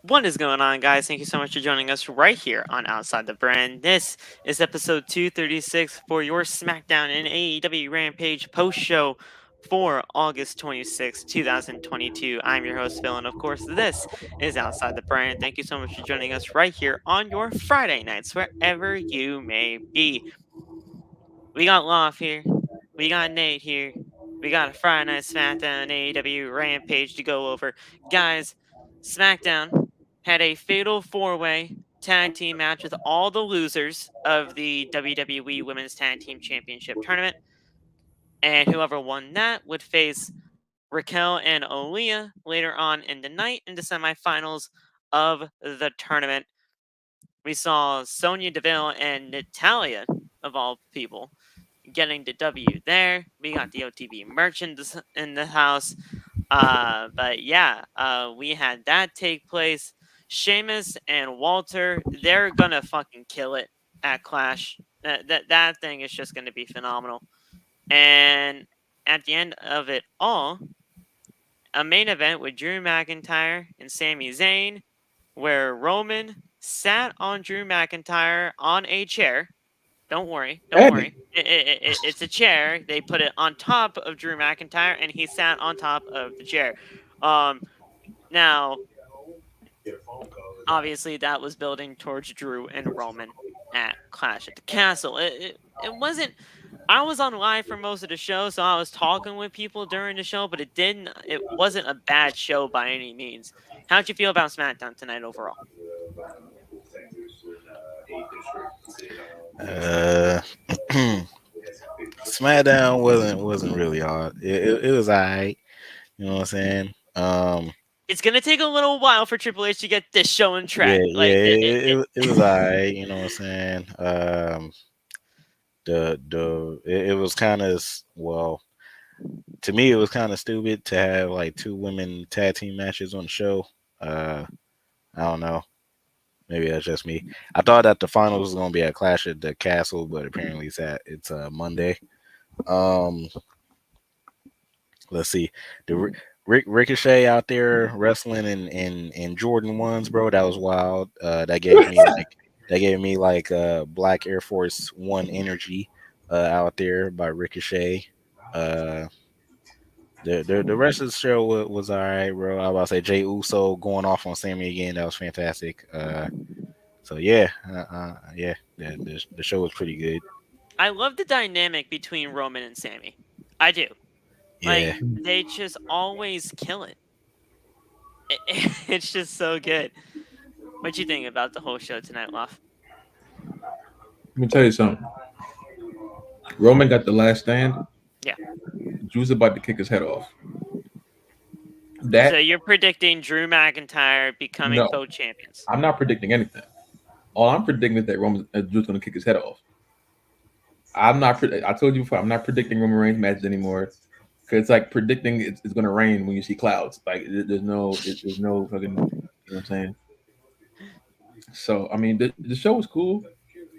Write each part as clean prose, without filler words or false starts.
What is going on, guys? Thank you so much for joining us right here on Outside the Brand. This is episode 236 for your SmackDown and AEW Rampage post show for August 26, 2022. I'm your host, Phil, and of course, this is Outside the Brand. Thank you so much for joining us right here on your Friday nights, wherever you may be. We got Loft here, we got Nate here, we got a Friday Night SmackDown AEW Rampage to go over. Guys, SmackDown had a fatal four-way tag team match with all the losers of the WWE Women's Tag Team Championship tournament, and whoever won that would face Raquel and Aliyah later on in the night in the semifinals of the tournament. We saw Sonya Deville and Natalya, of all people, getting the W there. We got the OTB merch in the house. But yeah, we had that take place. Sheamus and Walter, they're gonna fucking kill it at Clash. That thing is just gonna be phenomenal. And at the end of it all, a main event with Drew McIntyre and Sami Zayn, where Roman sat on Drew McIntyre on a chair. Don't worry, don't Eddie. worry. It's a chair. They put it on top of Drew McIntyre, and he sat on top of the chair. Um, Now, obviously, that was building towards Drew and Roman at Clash at the Castle. It wasn't. I was on live for most of the show, so I was talking with people during the show, but it wasn't a bad show by any means. How'd you feel about SmackDown tonight overall? Uh, SmackDown wasn't really hard. It was alright. You know what I'm saying? It's gonna take a little while for Triple H to get this show on Yeah, track. yeah. Like It was alright. You know what I'm saying? It was kind of well to me. It was kind of stupid to have like two women tag team matches on the show. Uh, I don't know. Maybe that's just me. I thought that the finals was gonna be at Clash at the Castle, but apparently it's Monday. Um, let's see. The Ricochet out there wrestling in Jordan ones, bro. That was wild. That gave me like Black Air Force One energy out there by Ricochet. Uh, the rest of the show was all right, bro. I was about to say Jay Uso going off on Sammy again. That was fantastic. So yeah, yeah, the show was pretty good. I love the dynamic between Roman and Sammy. I do. Like Yeah, they just always kill it. It's just so good. What you think about the whole show tonight, Love? Let me tell you something. Roman got the last stand. Yeah. Drew's about to kick his head off. So That you're predicting Drew McIntyre becoming no, both champions? I'm not predicting anything. All I'm predicting is that Drew's going to kick his head off. I'm not. I told you before. I'm not predicting Roman Reigns matches anymore because it's like predicting it's going to rain when you see clouds. Like there's no fucking. You know what I'm saying? So I mean, the show was cool.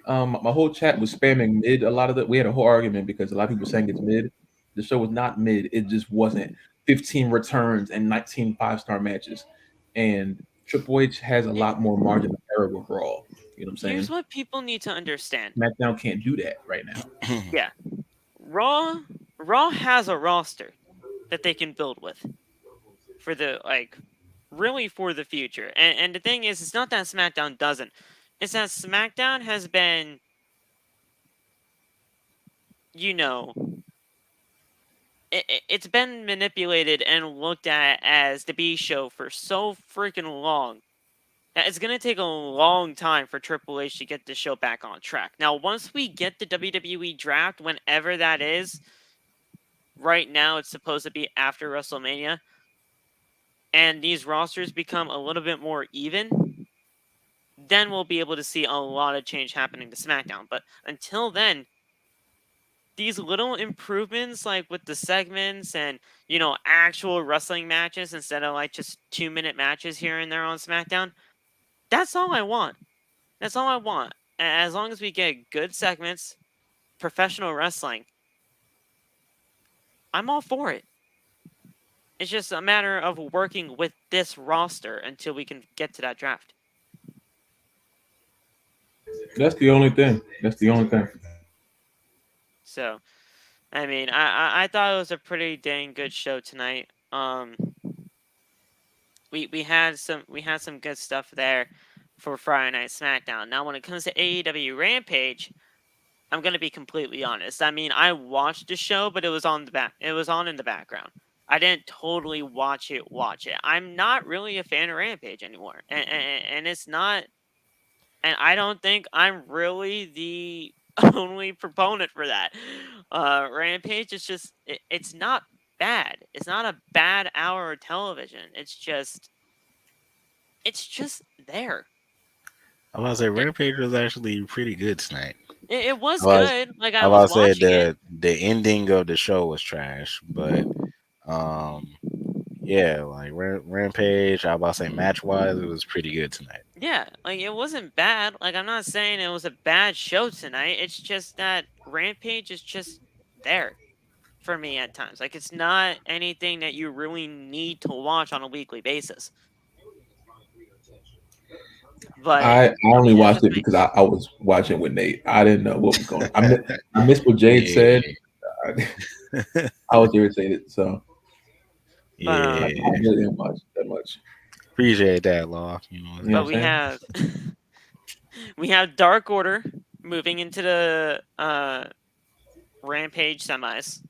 My whole chat was spamming mid. A lot of the we had a whole argument because a lot of people saying it's mid. The show was not mid. It just wasn't. 15 returns and 19 5-star matches, and Triple H has a It, lot more margin of error with Raw. You know what I'm Here's saying? what people need to understand. SmackDown can't do that right now. Yeah. Raw Raw has a roster that they can build with for the really for the future. And the thing is, it's not that SmackDown doesn't. It's that SmackDown has been, you know, it's been manipulated and looked at as the B show for so freaking long that it's going to take a long time for Triple H to get the show back on track. Now, once we get the WWE draft, whenever that is, right now it's supposed to be after WrestleMania, and these rosters become a little bit more even, then we'll be able to see a lot of change happening to SmackDown. But until then, these little improvements, like with the segments and, actual wrestling matches instead of like just 2-minute matches here and there on SmackDown, that's all I want. That's all I want. As long as we get good segments, professional wrestling, I'm all for it. It's just a matter of working with this roster until we can get to that draft. That's the only thing. So, I mean, I thought it was a pretty dang good show tonight. We had some good stuff there for Friday Night SmackDown. Now, when it comes to AEW Rampage, I'm gonna be completely honest. I mean, I watched the show, but it was on in the background. I didn't totally watch it. I'm not really a fan of Rampage anymore, and it's not. And I don't think I'm really the only proponent for that. Rampage is just it's not bad. It's not a bad hour of television. It's just there. I was say Rampage was actually pretty good tonight. It was I was, good. Like I I was was say watching it. the ending of the show was trash, but yeah, like Rampage. I was about to say match wise, it was pretty good tonight. Yeah, like it wasn't bad. Like I'm not saying it was a bad show tonight. It's just that Rampage is just there for me at times. Like it's not anything that you really need to watch on a weekly basis. But I only that's watched just it me. because I was watching with Nate. I didn't know what was going on. I missed what Jade said. I was irritated, so Yeah, I really didn't watch that much. appreciate that, Law. You know, You know But what I'm saying? we have Dark Order moving into the Rampage semis,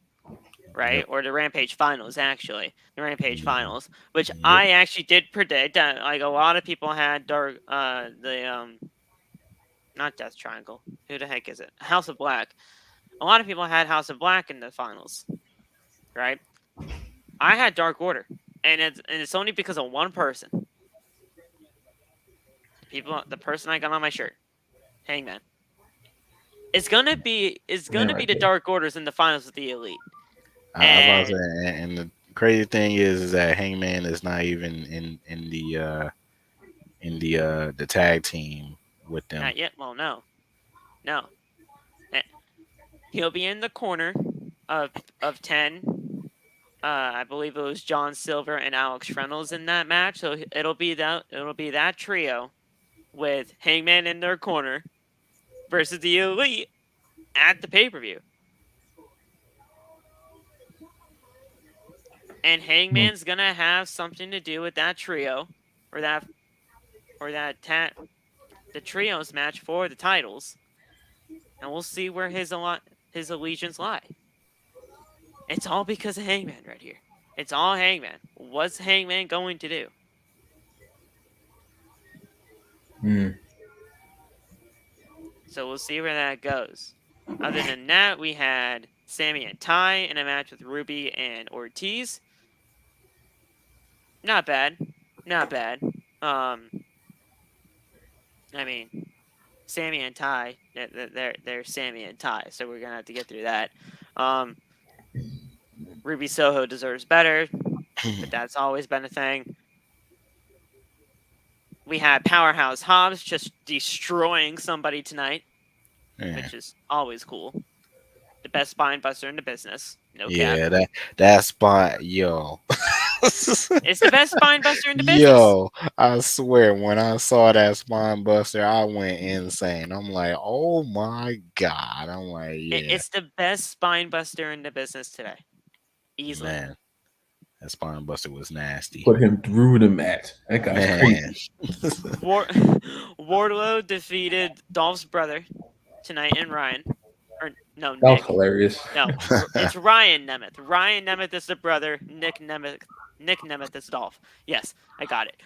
right? Yep. Or the Rampage finals, actually. The Rampage Mhm. finals, which Yep. I actually did predict. Like a lot of people had not Death Triangle. Who the heck is it? House of Black. A lot of people had House of Black in the finals, right? I had Dark Order, and it's only because of one person. The person I got on my shirt, Hangman. It's gonna be the Dark Orders in the finals with the Elite. I was And and the crazy thing is that Hangman is not even in the tag team with them. not yet. Well, no. He'll be in the corner of 10. I believe it was John Silver and Alex Reynolds in that match. So it'll be that trio with Hangman in their corner versus the Elite at the pay-per-view. And Hangman's gonna have something to do with that trio, or the trios match for the titles, and we'll see where his allegiance lie. It's all because of Hangman right here. It's all Hangman. What's Hangman going to do? So we'll see where that goes. Other than that, we had Sammy and Ty in a match with Ruby and Ortiz. Not bad. I mean, Sammy and Ty, they're Sammy and Ty, so we're gonna have to get through that. Ruby Soho deserves better, but that's always been a thing. We had Powerhouse Hobbs just destroying somebody tonight, which is always cool. The best spine buster in the business. No cap. That spot, yo. It's the best spine buster in the business. Yo, I swear, when I saw that spine buster, I went insane. I'm like, oh my god. I'm like, yeah. It's the best spine buster in the business today. Easily. Man, that spine buster was nasty. Put him through the mat. That guy's crazy. Wardlow defeated Dolph's brother tonight and Ryan. Or no, that Nick. was hilarious. No, it's Ryan Nemeth. Ryan Nemeth is the brother. Nick Nemeth is Dolph. Yes, I got it.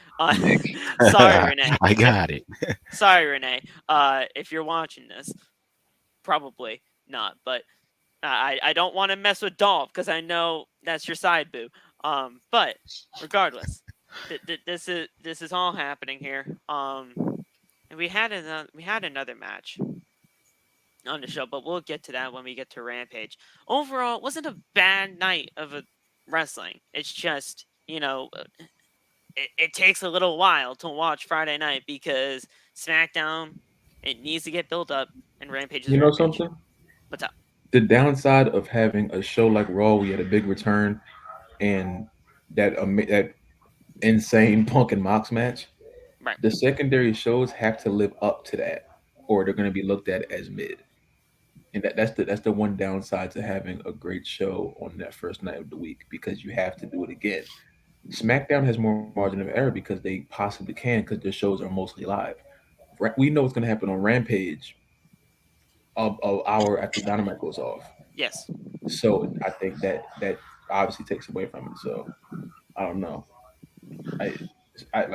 Sorry, Renee. I got it. Sorry, Renee. If you're watching this, probably not. But I don't want to mess with Dolph because I know that's your side boo. But regardless, this is all happening here. And we had another match on the show, but we'll get to that when we get to Rampage. Overall, it wasn't a bad night of wrestling. It's just, it takes a little while to watch Friday night because SmackDown, it needs to get built up, and Rampage is Rampage. Something? What's up? The downside of having a show like Raw, we had a big return, and that insane Punk and Mox match, Right. the secondary shows have to live up to that, or they're going to be looked at as mid. And that's the one downside to having a great show on that first night of the week, because you have to do it again. SmackDown has more margin of error because they possibly can, because their shows are mostly live. We know what's going to happen on Rampage an hour after Dynamite goes off. Yes. So I think that obviously takes away from it. So I don't know. I,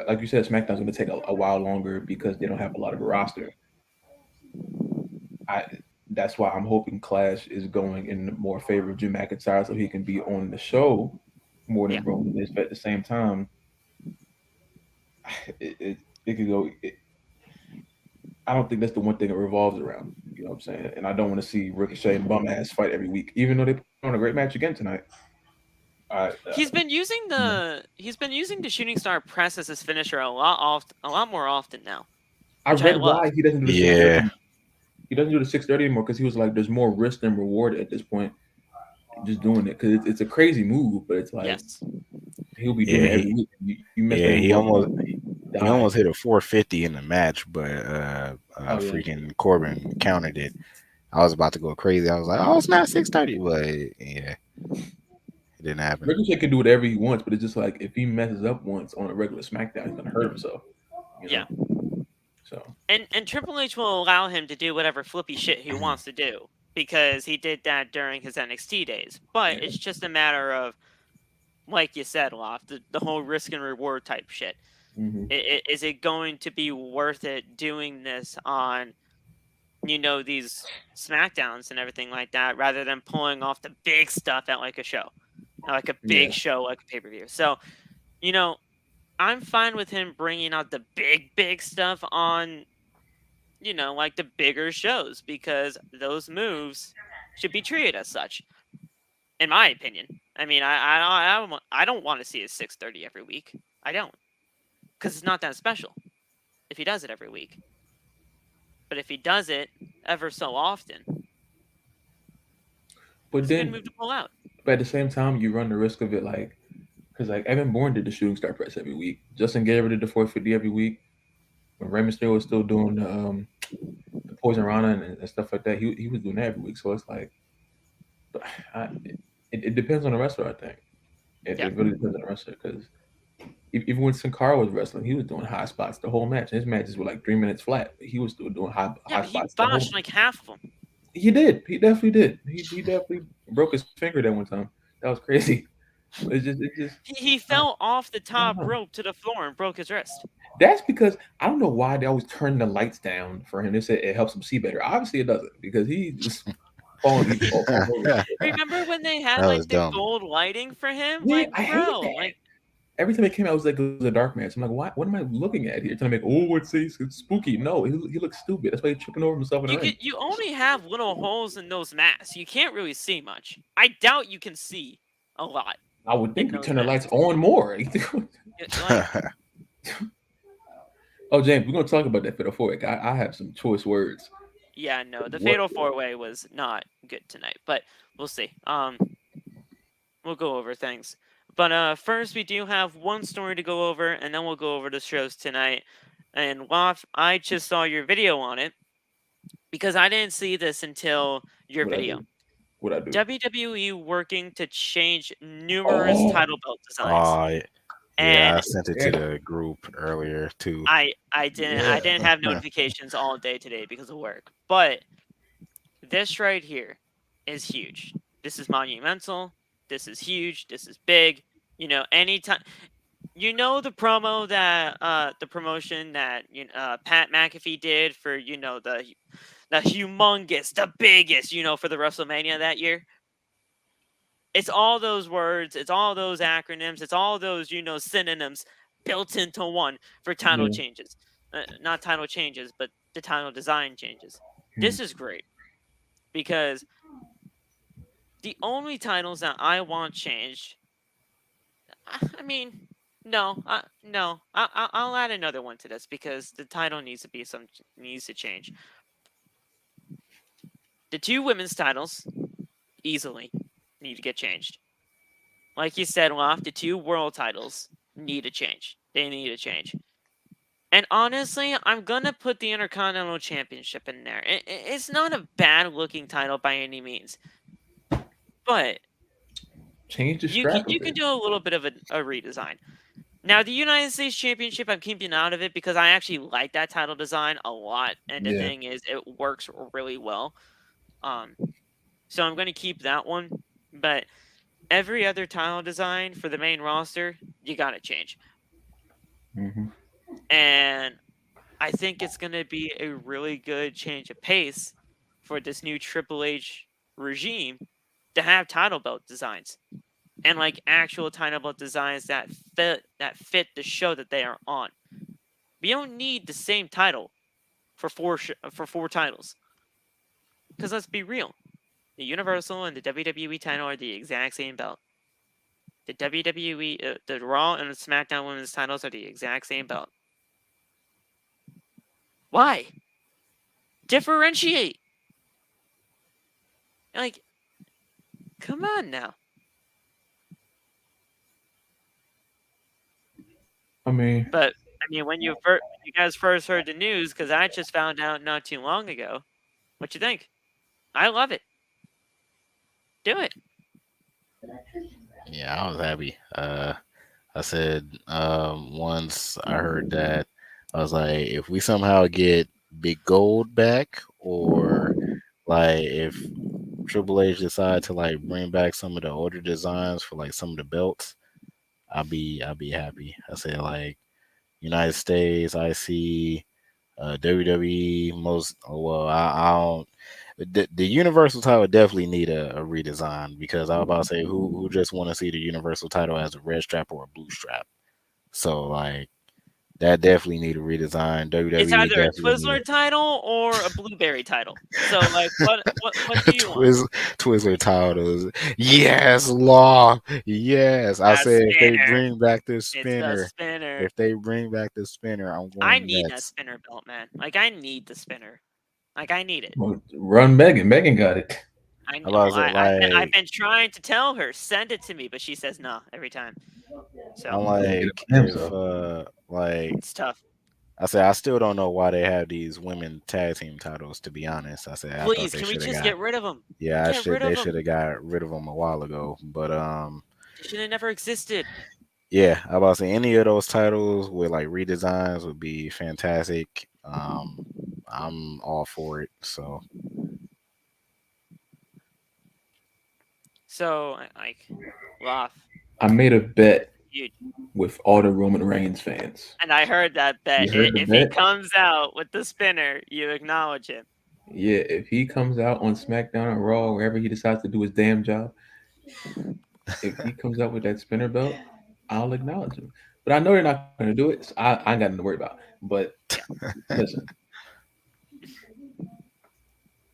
like you said, SmackDown's going to take a while longer because they don't have a lot of a roster. I That's why I'm hoping Clash is going in more favor of Jim McIntyre so he can be on the show more Yeah. than Roman is. But at the same time, it could go. I don't think that's the one thing it revolves around. You know what I'm saying? And I don't want to see Ricochet and Bum Ass fight every week, even though they put on a great match again tonight. He's been using the shooting star press as his finisher a lot more often now. I read why he doesn't do the 630. Yeah. He doesn't do the 630 anymore because he was like, "There's more risk than reward at this point." Just doing it because it's a crazy move, but it's like Yes. he'll be doing it every week. You miss Yeah, that he move, almost hit a 450 in the match, but freaking Corbin countered it. I was about to go crazy. I was like, "Oh, it's not 630," but yeah, it didn't happen. Ricochet can do whatever he wants, but it's just like if he messes up once on a regular SmackDown, he's gonna hurt himself. You know? Yeah. So And Triple H will allow him to do whatever flippy shit he wants to do because he did that during his NXT days. But it's just a matter of, like you said, Loft, the whole risk and reward type shit. mm-hmm. Is it going to be worth it doing this on, these SmackDowns and everything like that, rather than pulling off the big stuff at like a show, like a big show, like a pay-per-view? So, I'm fine with him bringing out the big stuff on, like the bigger shows, because those moves should be treated as such, in my opinion. I mean, I don't want to see a 630 every week. I don't, because it's not that special if he does it every week. But if he does it ever so often, it's a good move to pull out. But at the same time, you run the risk of it, like, because like Evan Bourne did the shooting star press every week. Justin Gabriel did the 450 every week. When Rey Mysterio was still doing the Poison Rana and stuff like that, he was doing that every week. So it's like, it depends on the wrestler. I think it really depends on the wrestler, because even when Sin Cara was wrestling, he was doing high spots the whole match. His matches were like 3 minutes flat. But he was still doing high spots. He botched like half of them. He did. He definitely did. He definitely broke his finger that one time. That was crazy. It just he fell off the top rope to the floor and broke his wrist. That's because I don't know why they always turn the lights down for him. They said it helps him see better. Obviously, it doesn't, because he just falling. Remember when they had That like was the dumb. gold lighting for him? Yeah, like, I hate bro, that. like every time it came out, it was like it was a dark match. I'm like, what am I looking at here? Trying to make it's spooky. No, he looks stupid. That's why he's tripping over himself in the ring. you only have little holes in those masks. You can't really see much. I doubt you can see a lot. I would think we turn the lights on more. Oh, James, we're gonna talk about that Fatal 4-Way. I have some choice words. Yeah, no, the Fatal 4-Way was not good tonight, but we'll see. We'll go over things. But first, we do have one story to go over, and then we'll go over the shows tonight. And Loft, I just saw your video on it, because I didn't see this until your video. What I do? WWE working to change numerous title belt designs. I sent it to the group earlier too. I didn't have notifications all day today because of work, but this right here is huge. This is monumental. This is huge. This is big. Anytime. The promo that the promotion that Pat McAfee did for the humongous, the biggest, for the WrestleMania that year. It's all those words, it's all those acronyms, it's all those synonyms built into one for title changes. Not title changes, but the title design changes. This is great, because the only titles that I want changed, I mean, no, I'll add another one to this, because the title needs to change. The 2 women's titles easily need to get changed. like you said, Loft, the 2 world titles need to change. They need to change. And honestly, I'm gonna put the Intercontinental Championship in there. It's not a bad-looking title by any means, but Change the you strap a can bit. do a little bit of a redesign. Now, the United States Championship, I'm keeping out of it because I actually like that title design a lot, and the Yeah. thing is, it works really well. So I'm going to keep that one, but every other title design for the main roster, you got to change. Mm-hmm. And I think it's going to be a really good change of pace for this new Triple H regime to have title belt designs and like actual title belt designs that fit the show that they are on. We don't need the same title for 4 titles. Because let's be real, the Universal and the WWE title are the exact same belt. The WWE, the Raw and the SmackDown Women's titles are the exact same belt. Why? Differentiate. Like, come on now. I mean, But I mean, when you guys first heard the news, because I just found out not too long ago, what you think? I love it. Do it. Yeah, I was happy. I said once I heard that, I was like, if we somehow get Big Gold back, or like if Triple H decide to like bring back some of the older designs for like some of the belts, I'll be happy. I said like United States, IC, WWE, most well, I don't. The Universal title definitely need a redesign, because I was about to say who just want to see the Universal title as a red strap or a blue strap. So like that definitely need a redesign. It's WWE either a definitely need Twizzler title or a Blueberry title. So, like, what do you want? Twizzler titles. Yes, Law. Yes, I That said if they spinner. bring back this It's the spinner, spinner. if they bring back the spinner, I'm I going need that nuts. spinner belt, man. Like, I need the spinner. Like, I need it. well, run Megan. Megan got it. I I know. about to say I've like been trying to tell her, send it to me, but she says no every time. So I'm He can't get it like by if himself. like it's tough. I said I still don't know why they have these women tag team titles. To be honest, I said I thought Please, they can we should have just got. get rid of them? Yeah, Get rid of they them. should have got rid of them a while ago. But They should have never existed. yeah, I about to say any of those titles with like redesigns would be fantastic. I'm all for it. So So, like, Loth, I made a bet huge. with all the Roman Reigns fans. And I heard that bet. You heard the If he bet? comes out with the spinner, you acknowledge him. Yeah, if he comes out on SmackDown or Raw, wherever he decides to do his damn job, if he comes out with that spinner belt, I'll acknowledge him. But I know they're not going to do it, so I ain't got nothing to worry about. But Yeah. listen,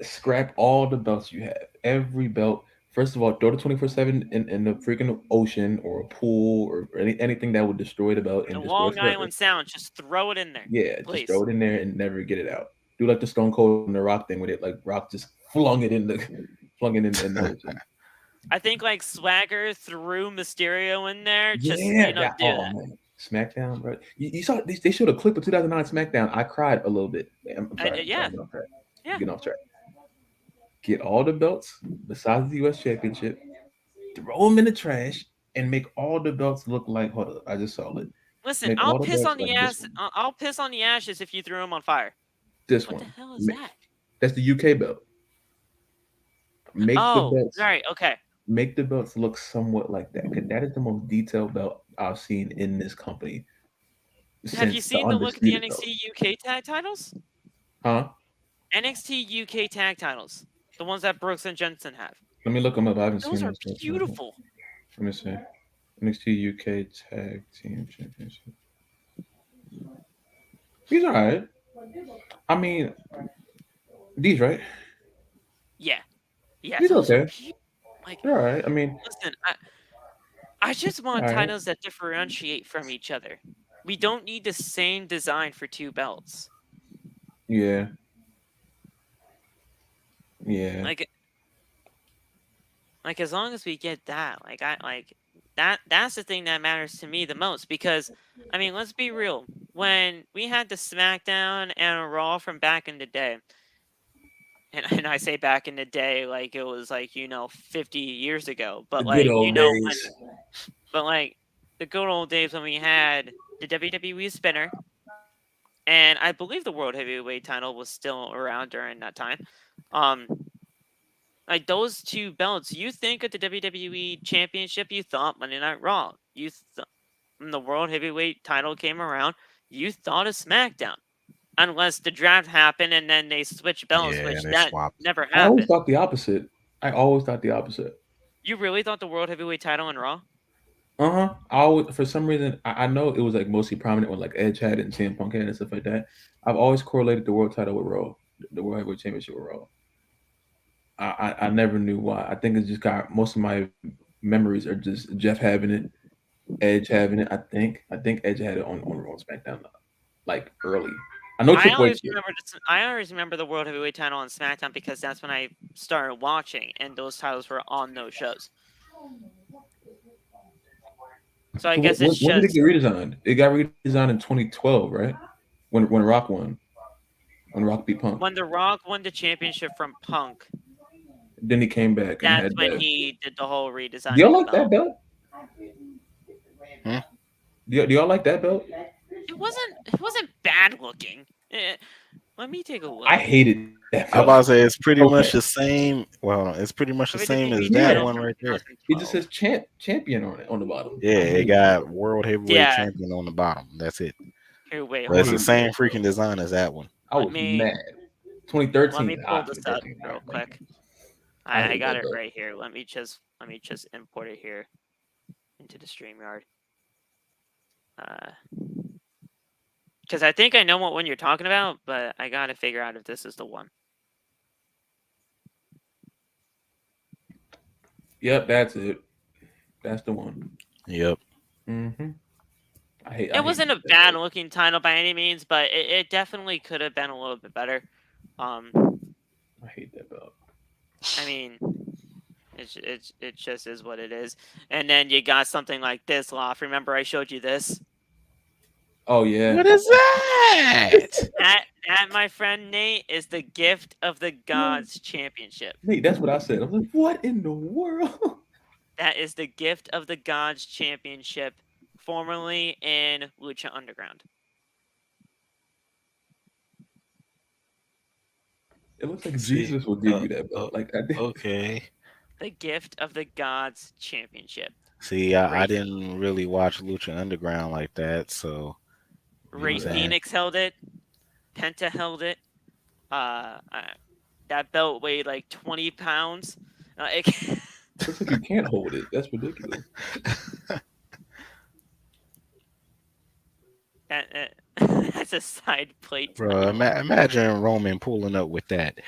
scrap all the belts you have. Every belt. First of all, throw the 24/7 in the freaking ocean or a pool or anything that would destroy the belt The and destroy it Long forever. Island Sound, just throw it in there. Yeah, just Please. throw it in there and never get it out. Do like the Stone Cold and the Rock thing with it. Like Rock just flung it in the in the ocean. I think like Swagger threw Mysterio in there. Just Yeah, do oh that. man, SmackDown, bro. You saw they showed a clip of 2009 SmackDown. I cried a little bit. I'm sorry, Yeah. I'm getting off track. Yeah. Getting off track. Get all the belts besides the U.S. Championship, throw them in the trash, and make all the belts look like. Hold up, I just saw it. Listen, Make I'll all the piss belts on the like this ass. one. I'll piss on the ashes if you threw them on fire. This What the one. hell is that? That's the UK belt. Make the Oh, belts. right. Okay. Make the belts look somewhat like that, because that is the most detailed belt I've seen in this company Have you since the seen the look at the undisputed belt. NXT UK tag titles? Huh? NXT UK tag titles, the ones that Brooks and Jensen have. Let me look them up. I haven't Those seen are those. beautiful. Let me see. NXT UK Tag Team Championship. He's all right. I mean, these right. Yeah. Yeah. He's Those are okay. beautiful. Like, They're all right. I mean, listen, I just want all right. titles that differentiate from each other. We don't need the same design for 2 belts. Yeah. Yeah. Like as long as we get that, That's the thing that matters to me the most because, I mean, let's be real. When we had the SmackDown and Raw from back in the day, and I say back in the day like it was like 50 years ago, The but good like old days. but like the good old days when we had the WWE spinner, and I believe the World Heavyweight title was still around during that time. Like those two belts, you think of the WWE Championship, you thought Monday Night Raw. When the World Heavyweight title came around, you thought of SmackDown. Unless the draft happened and then they switched belts, Yeah, which they that swapped. never I always happened. thought the opposite. You really thought the World Heavyweight title in Raw? I always, for some reason, I know it was like mostly prominent when like Edge had it and CM Punk had it and stuff like that. I've always correlated the world title with Raw, the World Heavyweight Championship with Raw. I never knew why. I think it's just got most of my memories are just Jeff having it, Edge having it. I think Edge had it on Raw and SmackDown like early. I know Triple H. I always remember the World Heavyweight title on SmackDown because that's when I started watching, and those titles were on those shows. So I guess it's when did it just get redesigned? It got redesigned in 2012, right? When Rock won, when Rock beat Punk. when The Rock won the championship from Punk. Then he came back and That's had when that. he did the whole redesign. Do y'all of like the that belt. belt? Do y'all like that belt? It wasn't bad looking. Let me take a look. I hated that I'm belt. about to say it's pretty Okay. much the same. Well, it's pretty much the same as WWE that title one from right there. It just says champion on it on the bottom. Yeah, it got World Heavyweight Yeah. Champion on the bottom. That's it. Here, wait, But it's hold the on. same freaking design as that one. I was mad. 2013. Let me pull this up 2013. real quick. I I hate got that it belt. right here. Let me just import it here into the StreamYard. Because I think I know what one you're talking about, but I gotta figure out if this is the one. Yep, that's it. That's the one. Yep. Mm-hmm. It wasn't a bad looking title by any means, but it definitely could have been a little bit better. I hate that belt. I mean, it just is what it is. And then you got something like this, Loft. Remember I showed you this? Oh yeah. What is that? That, my friend Nate, is the Gift of the Gods Championship. Nate, that's what I said. I was like, what in the world? That is the Gift of the Gods Championship, formerly in Lucha Underground. It looks like Jesus will give you that belt. Like I did. Okay. The Gift of the Gods Championship. See, I didn't really watch Lucha Underground like that, so Ray Phoenix held it. Penta held it. That belt weighed like 20 pounds. Looks like you can't hold it. That's ridiculous. That's a side plate. Bro, imagine Roman pulling up with that.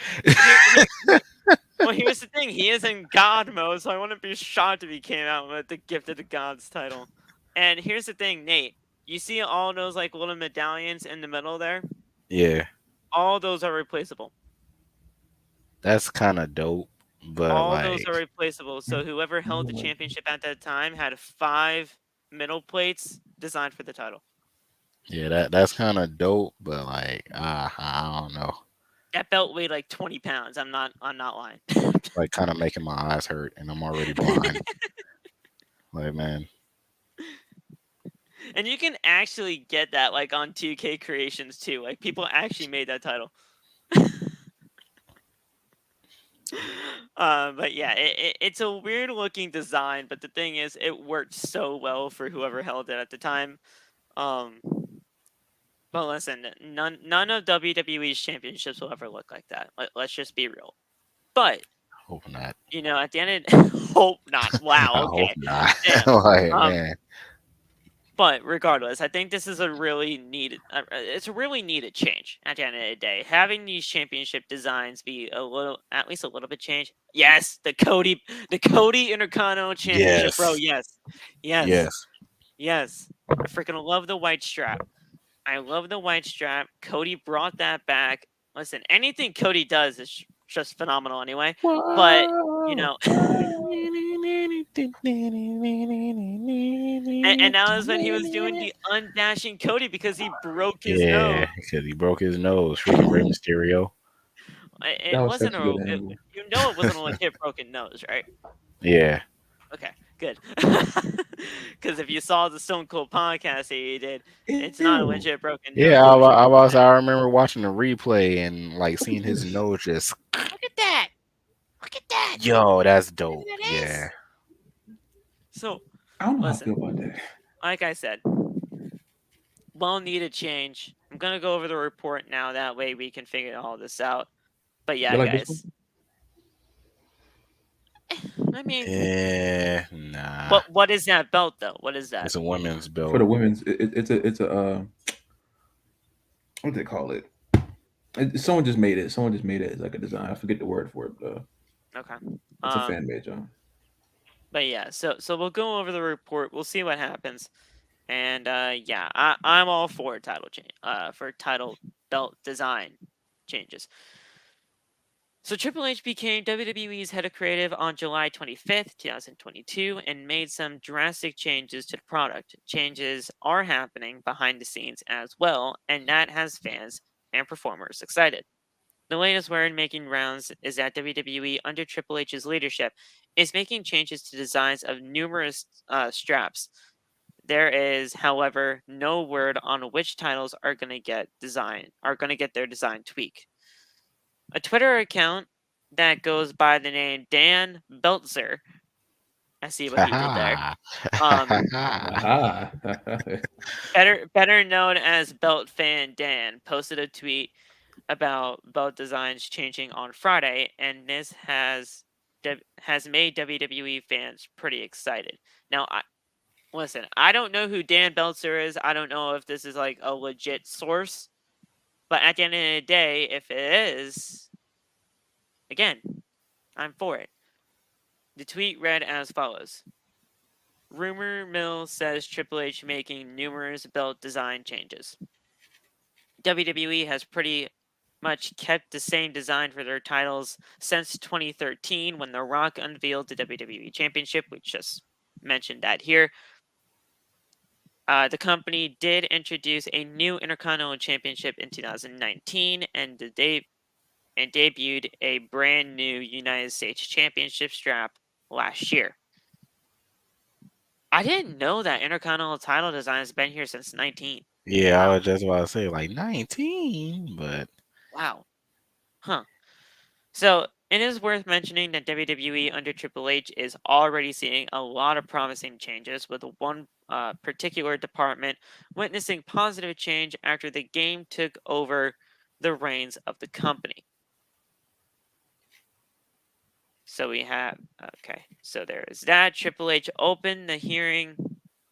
Well, here's the thing. He is in God mode, so I wouldn't be shocked if he came out with the Gift of the Gods title. And here's the thing, Nate. You see all those like little medallions in the middle there? Yeah. All those are replaceable. That's kind of dope, but all those are replaceable. So whoever held the championship at that time had 5 middle plates designed for the title. Yeah, that's kind of dope, but like I don't know. That belt weighed like 20 pounds. I'm not lying. Like kind of making my eyes hurt, and I'm already blind. Like, man. And you can actually get that like on 2K Creations too. Like people actually made that title. But yeah, it's a weird looking design, but the thing is, it worked so well for whoever held it at the time. But listen, none of WWE's championships will ever look like that. Let's just be real. But hope not. You know, at the end of hope not. Wow. Okay. Hope not. Like, man. But regardless, I think this is a really needed. It's a really needed change at the end of the day. Having these championship designs be at least a little bit changed. Yes, the Cody Intercontinental Championship, yes. bro. Yes. I freaking love the white strap. I love the white strap. Cody brought that back. Listen, anything Cody does is just phenomenal anyway. But you know, and that was when he was doing the undashing Cody because he broke his nose. because he broke his nose. Freaking Rey Mysterio. That It was wasn't such a good angle. you know it wasn't a legit broken nose, right? Yeah. Okay, good. Because if you saw the Stone Cold podcast that he did, it's not a Ew. legit broken Yeah, nose. I remember watching the replay and like seeing his nose just. Look at that! Look at that! Yo, that's Look dope. at that ass! Yeah. So, I don't know listen, how I feel about that. like I said, well needed change. I'm gonna go over the report now. That way we can figure all this out. But yeah, You like this guys. I mean, Yeah, nah. what is that belt though? What is that? It's a women's belt. For the women's, it's a what do they call it? Someone just made it. Someone just made it as like a design. I forget the word for it. Okay. It's a fan made, John. But yeah, so we'll go over the report. We'll see what happens. And yeah, I'm all for title change. For title belt design changes. So Triple H became WWE's head of creative on July 25th, 2022, and made some drastic changes to the product. Changes are happening behind the scenes as well, and that has fans and performers excited. The latest word making rounds is that WWE, under Triple H's leadership, is making changes to designs of numerous straps. There is, however, no word on which titles are going to get their design tweak. A Twitter account that goes by the name Dan Beltzer. I see what he did there. Better known as Belt Fan Dan, posted a tweet about belt designs changing on Friday, and this has made WWE fans pretty excited. Now, listen, I don't know who Dan Beltzer is. I don't know if this is like a legit source, but at the end of the day, if it is, again, I'm for it. The tweet read as follows. Rumor mill says Triple H making numerous belt design changes. WWE has pretty much kept the same design for their titles since 2013 when The Rock unveiled the WWE Championship. We just mentioned that here. The company did introduce a new Intercontinental Championship in 2019 and debuted a brand new United States Championship strap last year. I didn't know that Intercontinental title design has been here since 19. Yeah, Wow. I was just about to say like 19, but wow. Huh. So it is worth mentioning that WWE under Triple H is already seeing a lot of promising changes, with one particular department witnessing positive change after the game took over the reins of the company. So we have, okay, so there is that. Triple H opened the hearing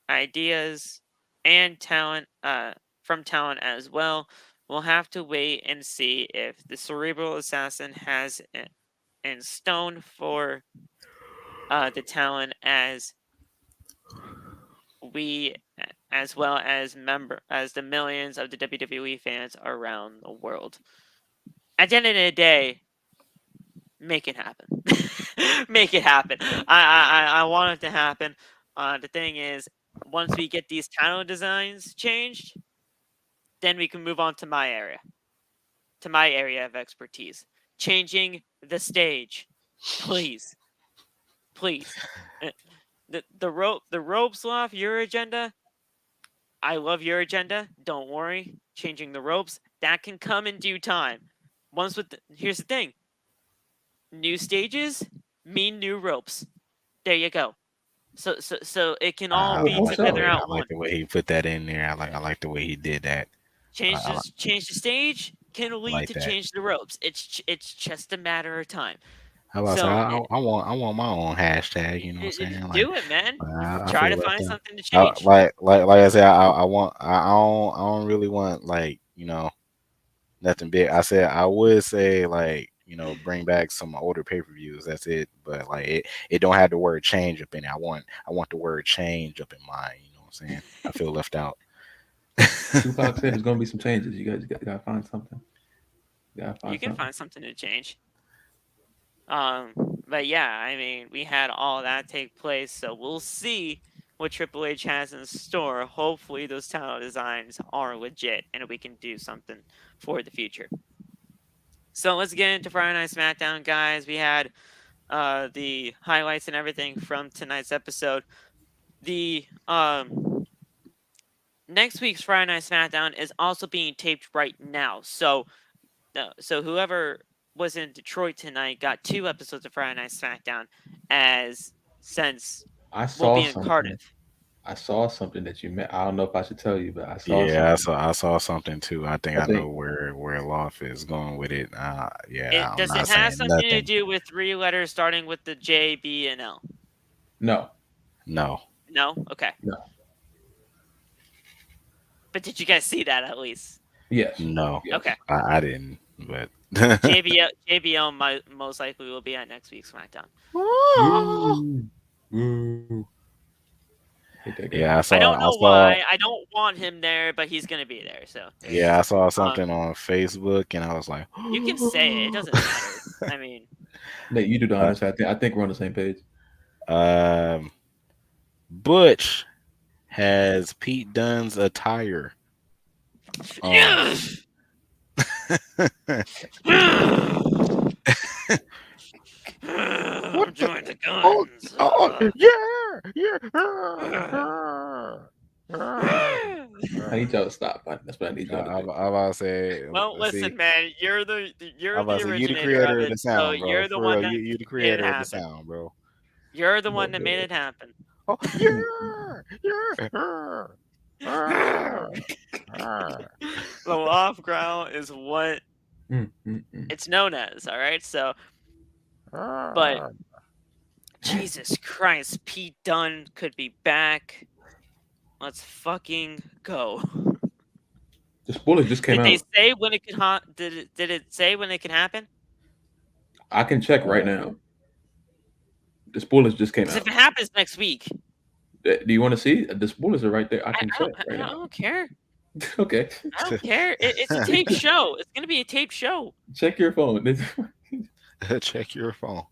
ideas and talent from talent as well. We'll have to wait and see if the Cerebral Assassin has in stone for the talent as well as the millions of the WWE fans around the world. At the end of the day, make it happen. Make it happen. I want it to happen. The thing is, once we get these title designs changed, then we can move on to my area of expertise. Changing the stage. Please. The ropes off your agenda. I love your agenda. Don't worry. Changing the ropes, that can come in due time. Here's the thing. New stages mean new ropes. There you go. So it can all be together I at like once. the way he put that in there. I like the way he did that. Change the stage can lead like to that. change the ropes. It's just a matter of time. How about I want my own hashtag. You know what I'm saying? Do it, man. I Try feel to left find out. something to change. Like I said, I don't really want like nothing big. I said I would say like bring back some older pay-per-views. That's it. But like it don't have the word change up in it. I want the word change up in mine. You know what I'm saying? I feel left out. Tupac said there's gonna be some changes. You guys gotta find something. You can find something to change. But yeah, I mean, we had all that take place, so we'll see what Triple H has in store. Hopefully, those title designs are legit and we can do something for the future. So let's get into Friday Night SmackDown, guys. We had the highlights and everything from tonight's episode. The next week's Friday Night SmackDown is also being taped right now. So whoever was in Detroit tonight got 2 episodes of Friday Night SmackDown, as since I we'll saw be in something. Cardiff. I saw something that you meant. I don't know if I should tell you, but I saw Yeah, something. I saw something too. I think I I think- know where Loft is going with it. I'm Does not it saying have something to nothing. do with 3 letters starting with the J, B, and L? No. No. No? Okay. No. But did you guys see that at least? Yes. No. Yes. Okay. I didn't, but JBL most likely will be at next week's SmackDown. Ooh. Yeah, I don't know why. I don't want him there, but he's gonna be there. So yeah, I saw something on Facebook, and I was like, you can say it. It doesn't matter. I mean, Nate, you do the honors. I think we're on the same page. Butch has Pete Dunne's attire. Yes! I'm doing the guns. I need y'all to stop. That's what I need y'all to I'm do. about to say. Well, listen, man, you're the I'm about to say, you the originator creator of of the it, so sound, bro. you're the For one real, that you the made it creator of the happen. sound, bro. You're the one that made it happen. Oh, The Loft growl is what it's known as. All right, so but Jesus Christ, Pete Dunne could be back. Let's fucking go. The spoilers just came Did out. they say when it could? Did it say when it can happen? I can check right now. The spoilers just came Because out. if it happens next week, Do you want to see? The spoilers are right there. I can check right I now. don't care. Okay. I don't care. It's a taped show. It's gonna be a taped show. Check your phone. This Check your phone.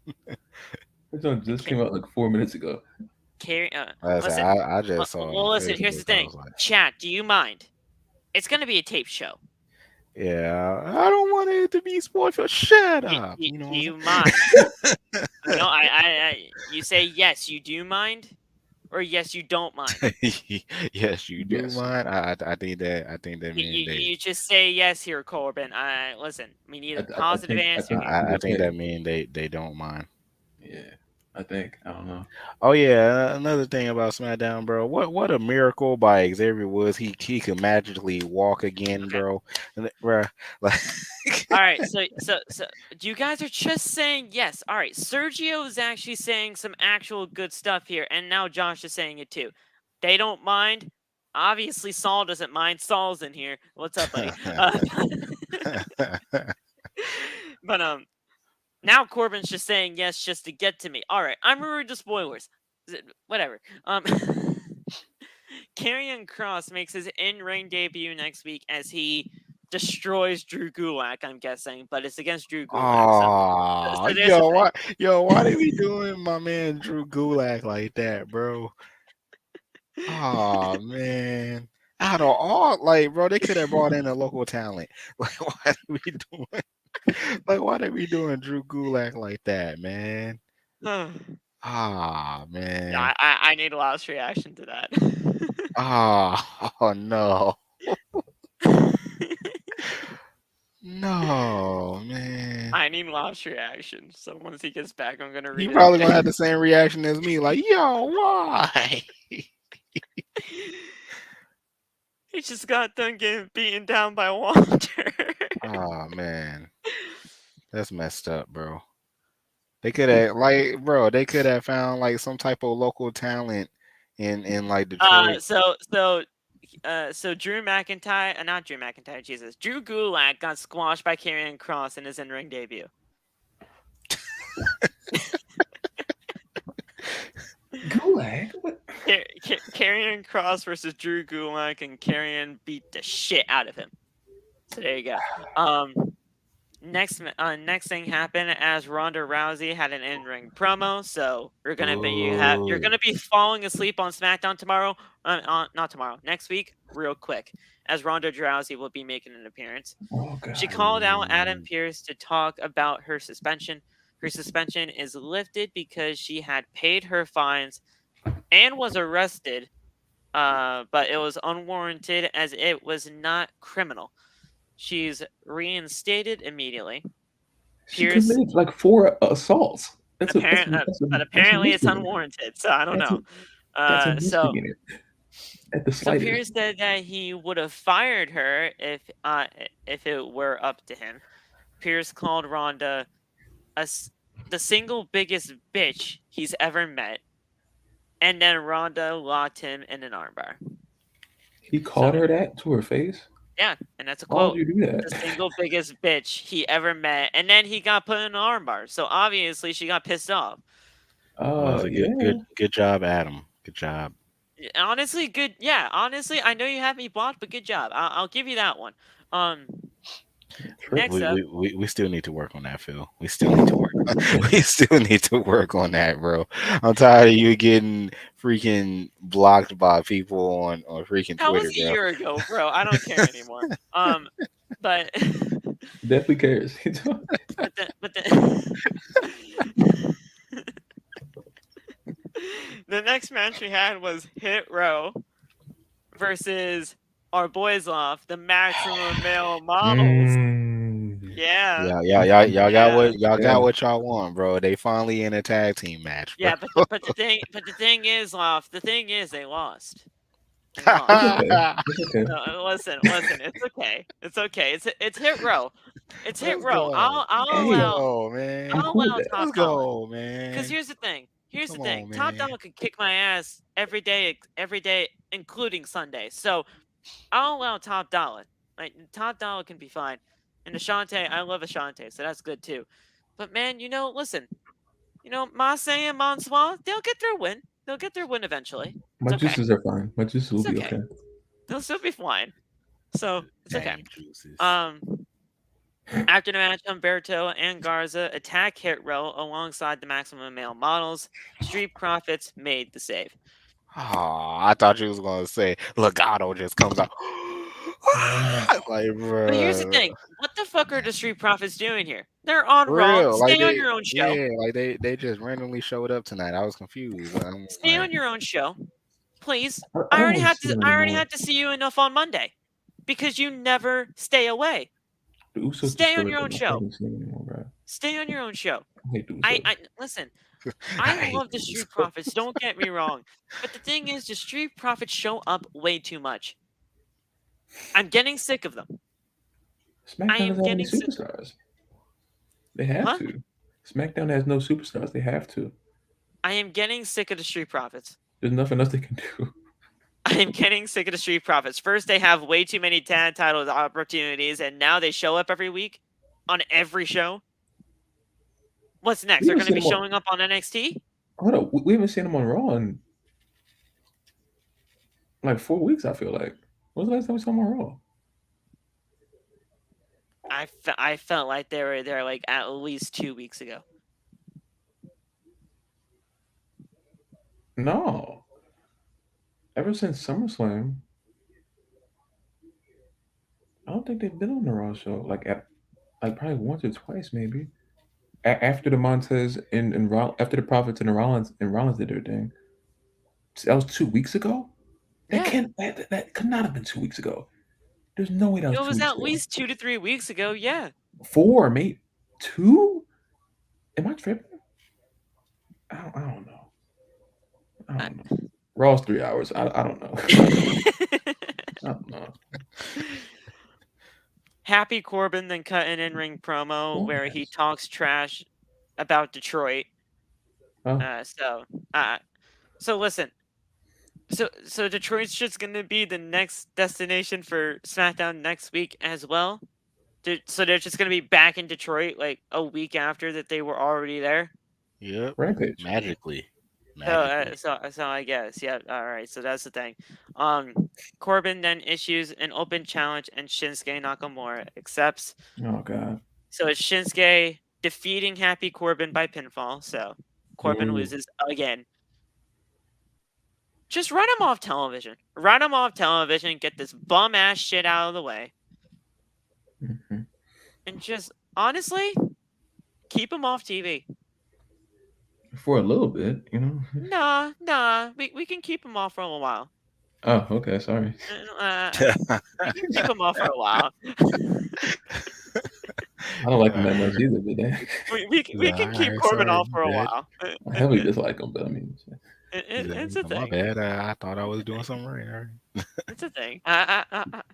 one just came out like 4 minutes ago. Listen, I just saw. well, listen. Here's the thing. Chat, do you mind? It's gonna be a taped show. Yeah, I don't want it to be spoiled. Shut up. Do You you mind? No, you say yes. You do mind, or yes, you don't mind. Yes, you do Yes. mind. I think that means You just say yes here, Corbin. Listen. We need a positive answer. I think that means they don't mind. Yeah, I think. I don't know. Oh yeah, another thing about SmackDown, bro. What a miracle by Xavier Woods. He could magically walk again, bro. Bro, like. All right, so you guys are just saying yes. All right, Sergio is actually saying some actual good stuff here, and now Josh is saying it too. They don't mind. Obviously, Saul doesn't mind. Saul's in here. What's up, buddy? But now Corbin's just saying yes just to get to me. All right, I'm reading the spoilers. Whatever. Karrion Kross makes his in-ring debut next week as he destroys Drew Gulak, I'm guessing, but it's against Drew Gulak. Why they be doing my man Drew Gulak like that, bro? Oh man. Out of all, like, bro, they could have brought in a local talent. Like, why they be doing Drew Gulak like that, man? Ah, man. Yeah, I need a last reaction to that. Oh no. No, man. I need last reaction. So once he gets back, I'm gonna read He it. probably gonna have the same reaction as me, like, yo, why? He just got done getting beaten down by Walter. Oh man. That's messed up, bro. They could have they could have found like some type of local talent in like Detroit. So Drew McIntyre, not Drew McIntyre, Jesus. Drew Gulak got squashed by Karrion Kross in his in-ring debut. Gulak? What? Karrion Kross versus Drew Gulak, and Karrion beat the shit out of him. So there you go. next thing happened as Ronda Rousey had an in-ring promo. So you're gonna be falling asleep on SmackDown tomorrow. Not tomorrow, next week, real quick, as Ronda Rousey will be making an appearance. Oh God. She called out Adam Pearce to talk about her suspension. Her suspension is lifted because she had paid her fines and was arrested, but it was unwarranted as it was not criminal. She's reinstated immediately. She Pearce, committed like 4 assaults. That's a apparently it's misdemeanor. unwarranted, so I don't know. That's a So misdemeanor. At the So slightest. Pierce said that he would have fired her if it were up to him. Pierce called Ronda the single biggest bitch he's ever met, and then Ronda locked him in an armbar. He called her that to her face? Yeah, and that's a Why quote. would you do that? The single biggest bitch he ever met, and then he got put in an armbar. So obviously she got pissed off. Good job, Adam. Good job. Honestly, good. Yeah, honestly, I know you have me blocked, but good job. I'll give you that one. Next up, We still need to work on that, Phil. We still need to work. We still need to work on that, bro. I'm tired of you getting freaking blocked by people on freaking that Twitter, was a bro. year ago, bro. I don't care anymore. But Definitely cares. but the next match we had was Hit Row versus our boys off the Maximum Male Models. Yeah. Y'all got what y'all want, bro. They finally in a tag team match, bro. Yeah, but the thing is, they lost. They lost. Okay. No, listen, it's okay. It's Hit Row. It's Hit Row. I'll allow man. I'll allow Top Let's Dollar. go, man. Because here's the thing. Come on, Top man. Dollar can kick my ass every day, including Sunday. So I'll allow Top Dollar. Like Top Dollar can be fine. And Ashante, I love Ashante, so that's good too. But man, listen. Marseille and Monsoir, they'll get their win. They'll get their win eventually. My juices are fine. My juices will be okay. They'll still be fine. So it's okay. Juices. After the match, Humberto and Garza attack Hit Row alongside the Maximum Male Models. Street Profits made the save. Oh, I thought you was gonna say Legato just comes out. Like, bro. But here's the thing: what the fuck are the Street Profits doing here? They're on Raw. Stay on your own show. Yeah, like they just randomly showed up tonight. I was confused. Stay on your own show, please. I already had to see you enough on Monday, because you never stay away. Stay on your own show. Stay on your own show. I listen. I love the Street Profits. Don't get me wrong, but the thing is, the Street Profits show up way too much. I'm getting sick of them. SmackDown doesn't have any superstars. They have to. SmackDown has no superstars. They have to. I am getting sick of the Street Profits. There's nothing else they can do. I am getting sick of the Street Profits. First, they have way too many tag title opportunities, and now they show up every week on every show. What's next? They're going to be showing up on NXT? Hold on. We haven't seen them on Raw in like 4 weeks, I feel like. When was the last time we saw them on Raw? I felt like they were there like at least 2 weeks ago. No. Ever since SummerSlam, I don't think they've been on the Raw show. Like probably once or twice, maybe. After the Montez and after the Profits and Rollins did their thing. That was 2 weeks ago? That could not have been 2 weeks ago. There's no way that was 2 weeks ago. It was at least 2 to 3 weeks ago, yeah. 4, maybe 2? Am I tripping? I don't know. I don't know. Raw's 3 hours. I don't know. I don't know. Happy Corbin then cut an in-ring promo where he talks trash about Detroit. So listen. So Detroit's just going to be the next destination for SmackDown next week as well. So they're just going to be back in Detroit like a week after that they were already there. Yep. Rampage. Magically. So I guess, yeah. All right, so that's the thing. Corbin then issues an open challenge, and Shinsuke Nakamura accepts. Oh God. So it's Shinsuke defeating Happy Corbin by pinfall. So Corbin Ooh. loses again. Just run him off television. Run him off television. Get this bum ass shit out of the way. Mhm. And just honestly, keep him off TV. For a little bit, you know. Nah. We can keep him off for a little while. Oh, okay. Sorry. We can keep him off for a while. I don't like him that much either, but damn. We can keep Alright, Corbin sorry, off for a bad. while. I heavily dislike him, but I mean, It's a My thing. bad. I thought I was doing something right. All right. It's a thing.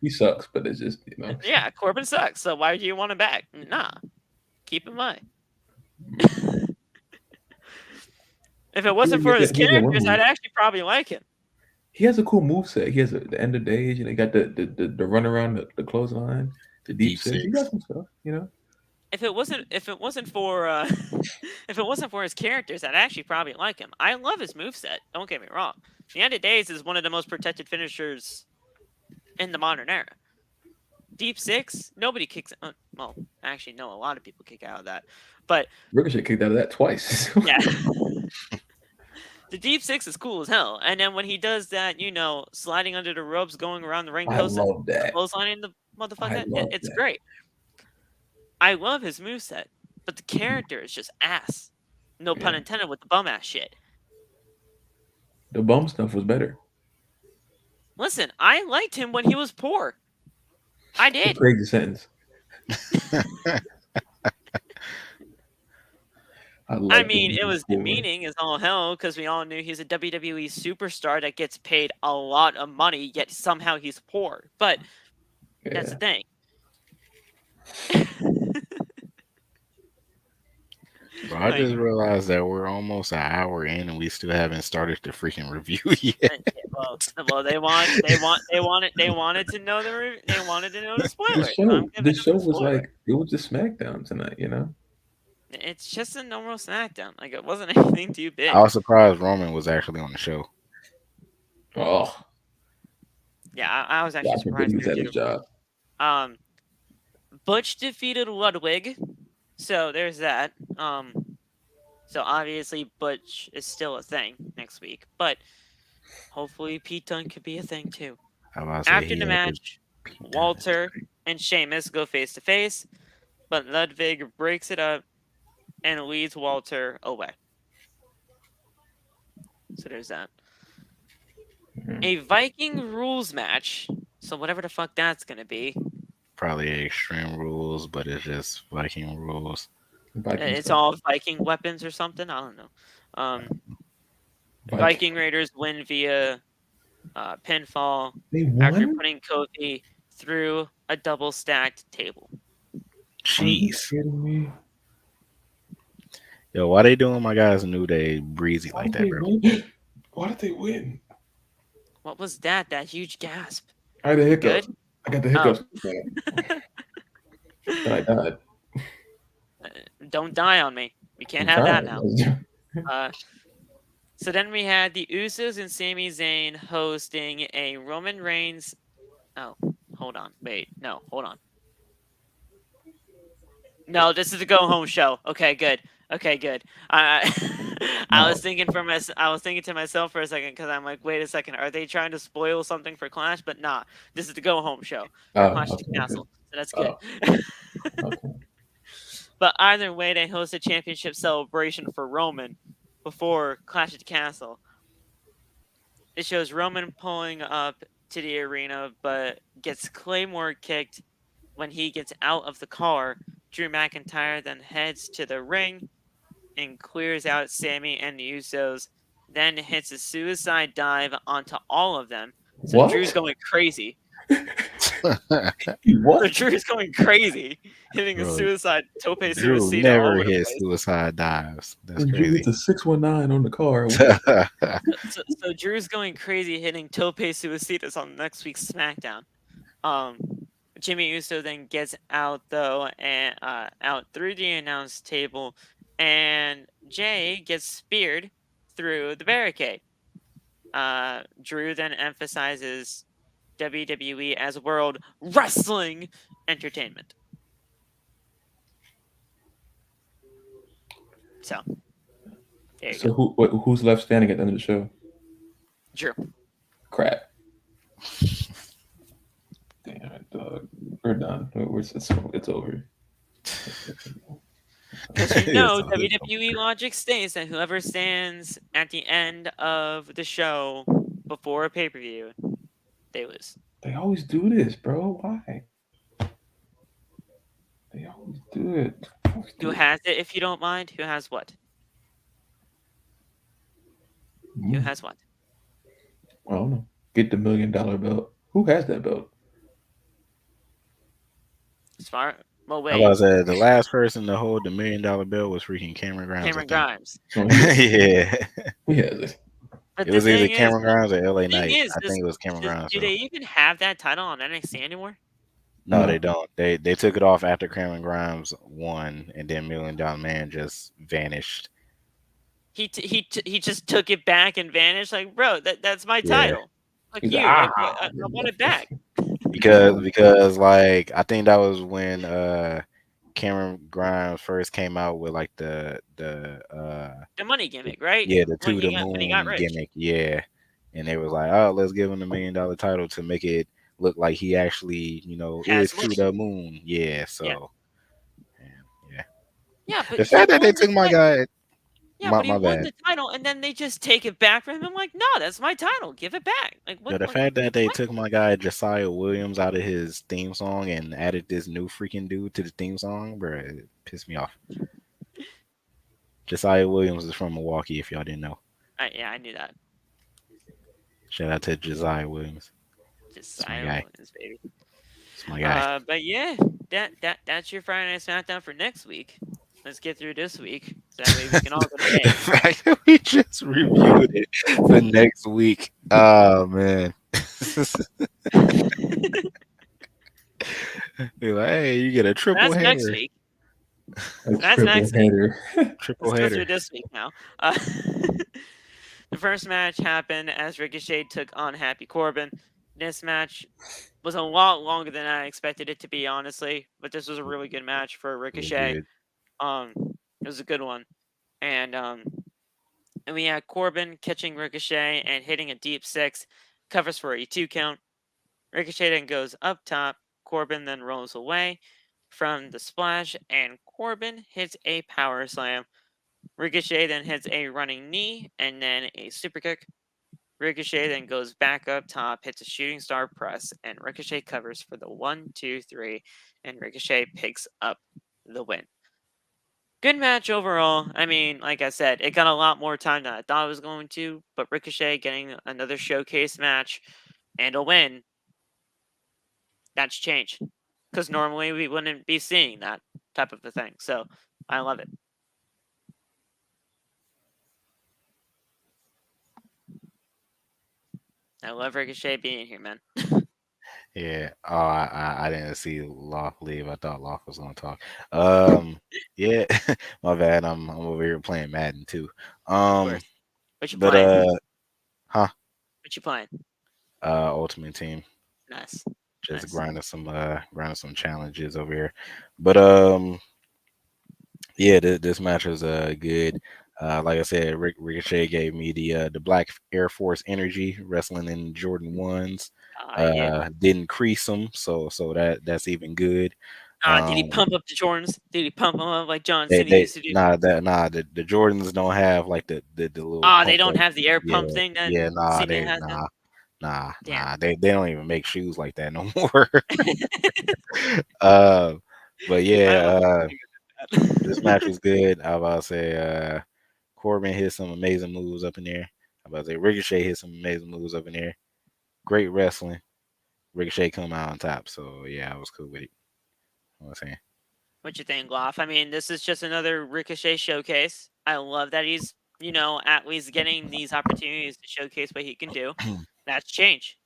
he sucks, but it's just, you know. Yeah, Corbin sucks. So why do you want him back? Nah, keep him on. If it wasn't for his characters, I'd actually probably like him. He has a cool moveset. He has the end of days, you know, he got the run around, the clothesline, the deep six. He got some stuff, you know. If it wasn't for if it wasn't for his characters, I'd actually probably like him. I love his moveset. Don't get me wrong. The end of days is one of the most protected finishers in the modern era. Deep six, nobody kicks. Well, actually, no, a lot of people kick out of that. But Ricochet kicked out of that twice. Yeah. The deep six is cool as hell. And then when he does that, you know, sliding under the ropes, going around the ring post, I love that. clotheslining the motherfucker, it's great. I love his moveset, but the character is just ass. No pun intended with the bum ass shit. The bum stuff was better. Listen, I liked him when he was poor. I did. Crazy sentence. I mean, it was demeaning as all hell because we all knew he's a WWE superstar that gets paid a lot of money, yet somehow he's poor. But that's the thing. Bro, I just realized that we're almost an hour in and we still haven't started the freaking review yet. Well, they wanted to know the spoilers. The show was like, it was just SmackDown tonight, you know. It's just a normal SmackDown. Like, it wasn't anything too big. I was surprised Roman was actually on the show. Oh. Yeah, I was actually surprised. He's at his job. Butch defeated Ludwig, so there's that. So obviously Butch is still a thing next week, but hopefully Pete Dunne could be a thing too. After the match, Walter and Sheamus go face to face, but Ludwig breaks it up and leads Walter away. So there's that. A Viking rules match. So whatever the fuck that's gonna be. Probably Extreme Rules, but it's just Viking rules. It's all Viking weapons or something. I don't know. Viking Raiders win via pinfall after putting Kofi through a double stacked table. Jeez. Yo, why they doing my guys New Day breezy like that, bro? Why did they win? What was that? That huge gasp. I had a hiccup. Good? I got the hiccups. Then I died. Don't die on me. We can't have that now. So then we had the Usos and Sami Zayn hosting a Roman Reigns. Oh, hold on. Wait. No, hold on. No, this is a go home show. Okay, good. I was thinking to myself for a second because I'm like, wait a second, are they trying to spoil something for Clash? But nah, this is the go home show. Clash at the Castle. So that's good. But either way, they host a championship celebration for Roman before Clash at the Castle. It shows Roman pulling up to the arena, but gets Claymore kicked when he gets out of the car. Drew McIntyre then heads to the ring and clears out Sami and the Usos, then hits a suicide dive onto all of them. So What? Drew's going crazy. What? So Drew's going crazy, hitting a suicide tope Drew suicide. never hit suicide dives. That's crazy. It's a 619 on the car. So Drew's going crazy, hitting tope suicidas on next week's SmackDown. Jimmy Uso then gets out though, and out through the announce table, and Jay gets speared through the barricade. Drew then emphasizes WWE as World Wrestling Entertainment. So there you So go. who's left standing at the end of the show? Drew. Crap. Damn it, dog. We're done. It's over. Because It's WWE logic states that whoever stands at the end of the show before a pay per view, they lose. They always do this, bro. Why? They always do it. Who has it, if you don't mind? Who has what? Who has what? I don't know. Get the $1 million belt. Who has that belt? Smart. Well, I wait. was the last person to hold the $1 million belt was freaking Cameron Grimes. Cameron Grimes. Oh, Yeah, he has it. But it the was either thing is, Cameron Grimes or LA the thing Knight. is, I think it was Cameron Grimes. do though. they even have that title on NXT anymore? No, they don't. They took it off after Cameron Grimes won, and then $1 Million Man just vanished. He just took it back and vanished. Like, bro, that's my Yeah. title. Like He's you, like, I want it back. Because like I think that was when Cameron Grimes first came out with like the money gimmick, right? yeah, the When to the he moon got rich. gimmick, yeah. And they was like, oh, let's give him the $1 million title to make it look like he actually, Has is to money. the moon. Yeah, so yeah. Yeah, but The he fact that they won the took my title. guy, Yeah, my but he won bad. the title, and then they just take it back from him. I'm like, no, that's my title. Give it back. Like, what? Yeah, the like, fact that they what? took my guy Josiah Williams out of his theme song and added this new freaking dude to the theme song, bro, it pissed me off. Josiah Williams is from Milwaukee, if y'all didn't know. Yeah, I knew that. Shout out to Josiah Williams. Just It's my silent guy. Williams, baby. It's my guy. But yeah, that's your Friday Night SmackDown for next week. Let's get through this week, so that way we can all go to The bed. fact that we just reviewed it for next week. Oh man. You're like, hey, you get a triple That's header. next week. That's triple next week. header. Triple Let's go header. through this week now. The first match happened as Ricochet took on Happy Corbin. This match was a lot longer than I expected it to be, honestly. But this was a really good match for Ricochet. Good. It was a good one, and we had Corbin catching Ricochet and hitting a deep six, covers for a 2 count. Ricochet then goes up top. Corbin then rolls away from the splash, and Corbin hits a power slam. Ricochet then hits a running knee and then a super kick. Ricochet then goes back up top, hits a shooting star press, and Ricochet covers for the 1, 2, 3, and Ricochet picks up the win. Good match overall. I mean, like I said, it got a lot more time than I thought it was going to, but Ricochet getting another showcase match and a win, that's changed. Because normally we wouldn't be seeing that type of a thing. So I love it. I love Ricochet being here, man. Yeah. Oh, I didn't see Loth leave. I thought Loth was gonna talk. Yeah. My bad. I'm over here playing Madden too. Of course. What you But playing? huh? What you playing? Ultimate Team. Nice. Just Nice. grinding some challenges over here. But yeah, this match was good. Like I said, Ricochet gave me the Black Air Force energy wrestling in Jordan ones. Yeah. Didn't crease them, so that's even good. Did he pump up the Jordans? Did he pump them up like John Cena They used to do? the Jordans don't have like the little. They pump don't up. have the air pump Yeah, thing that yeah, Cena has now? nah. They don't even make shoes like that no more. But yeah, this match was good. I was about to say, Corbin hit some amazing moves up in there. I was about to say Ricochet hit some amazing moves up in there. Great wrestling. Ricochet come out on top. So yeah, I was cool with it. What I'm saying. What you think, Loff? I mean, this is just another Ricochet showcase. I love that he's, at least getting these opportunities to showcase what he can do. That's change.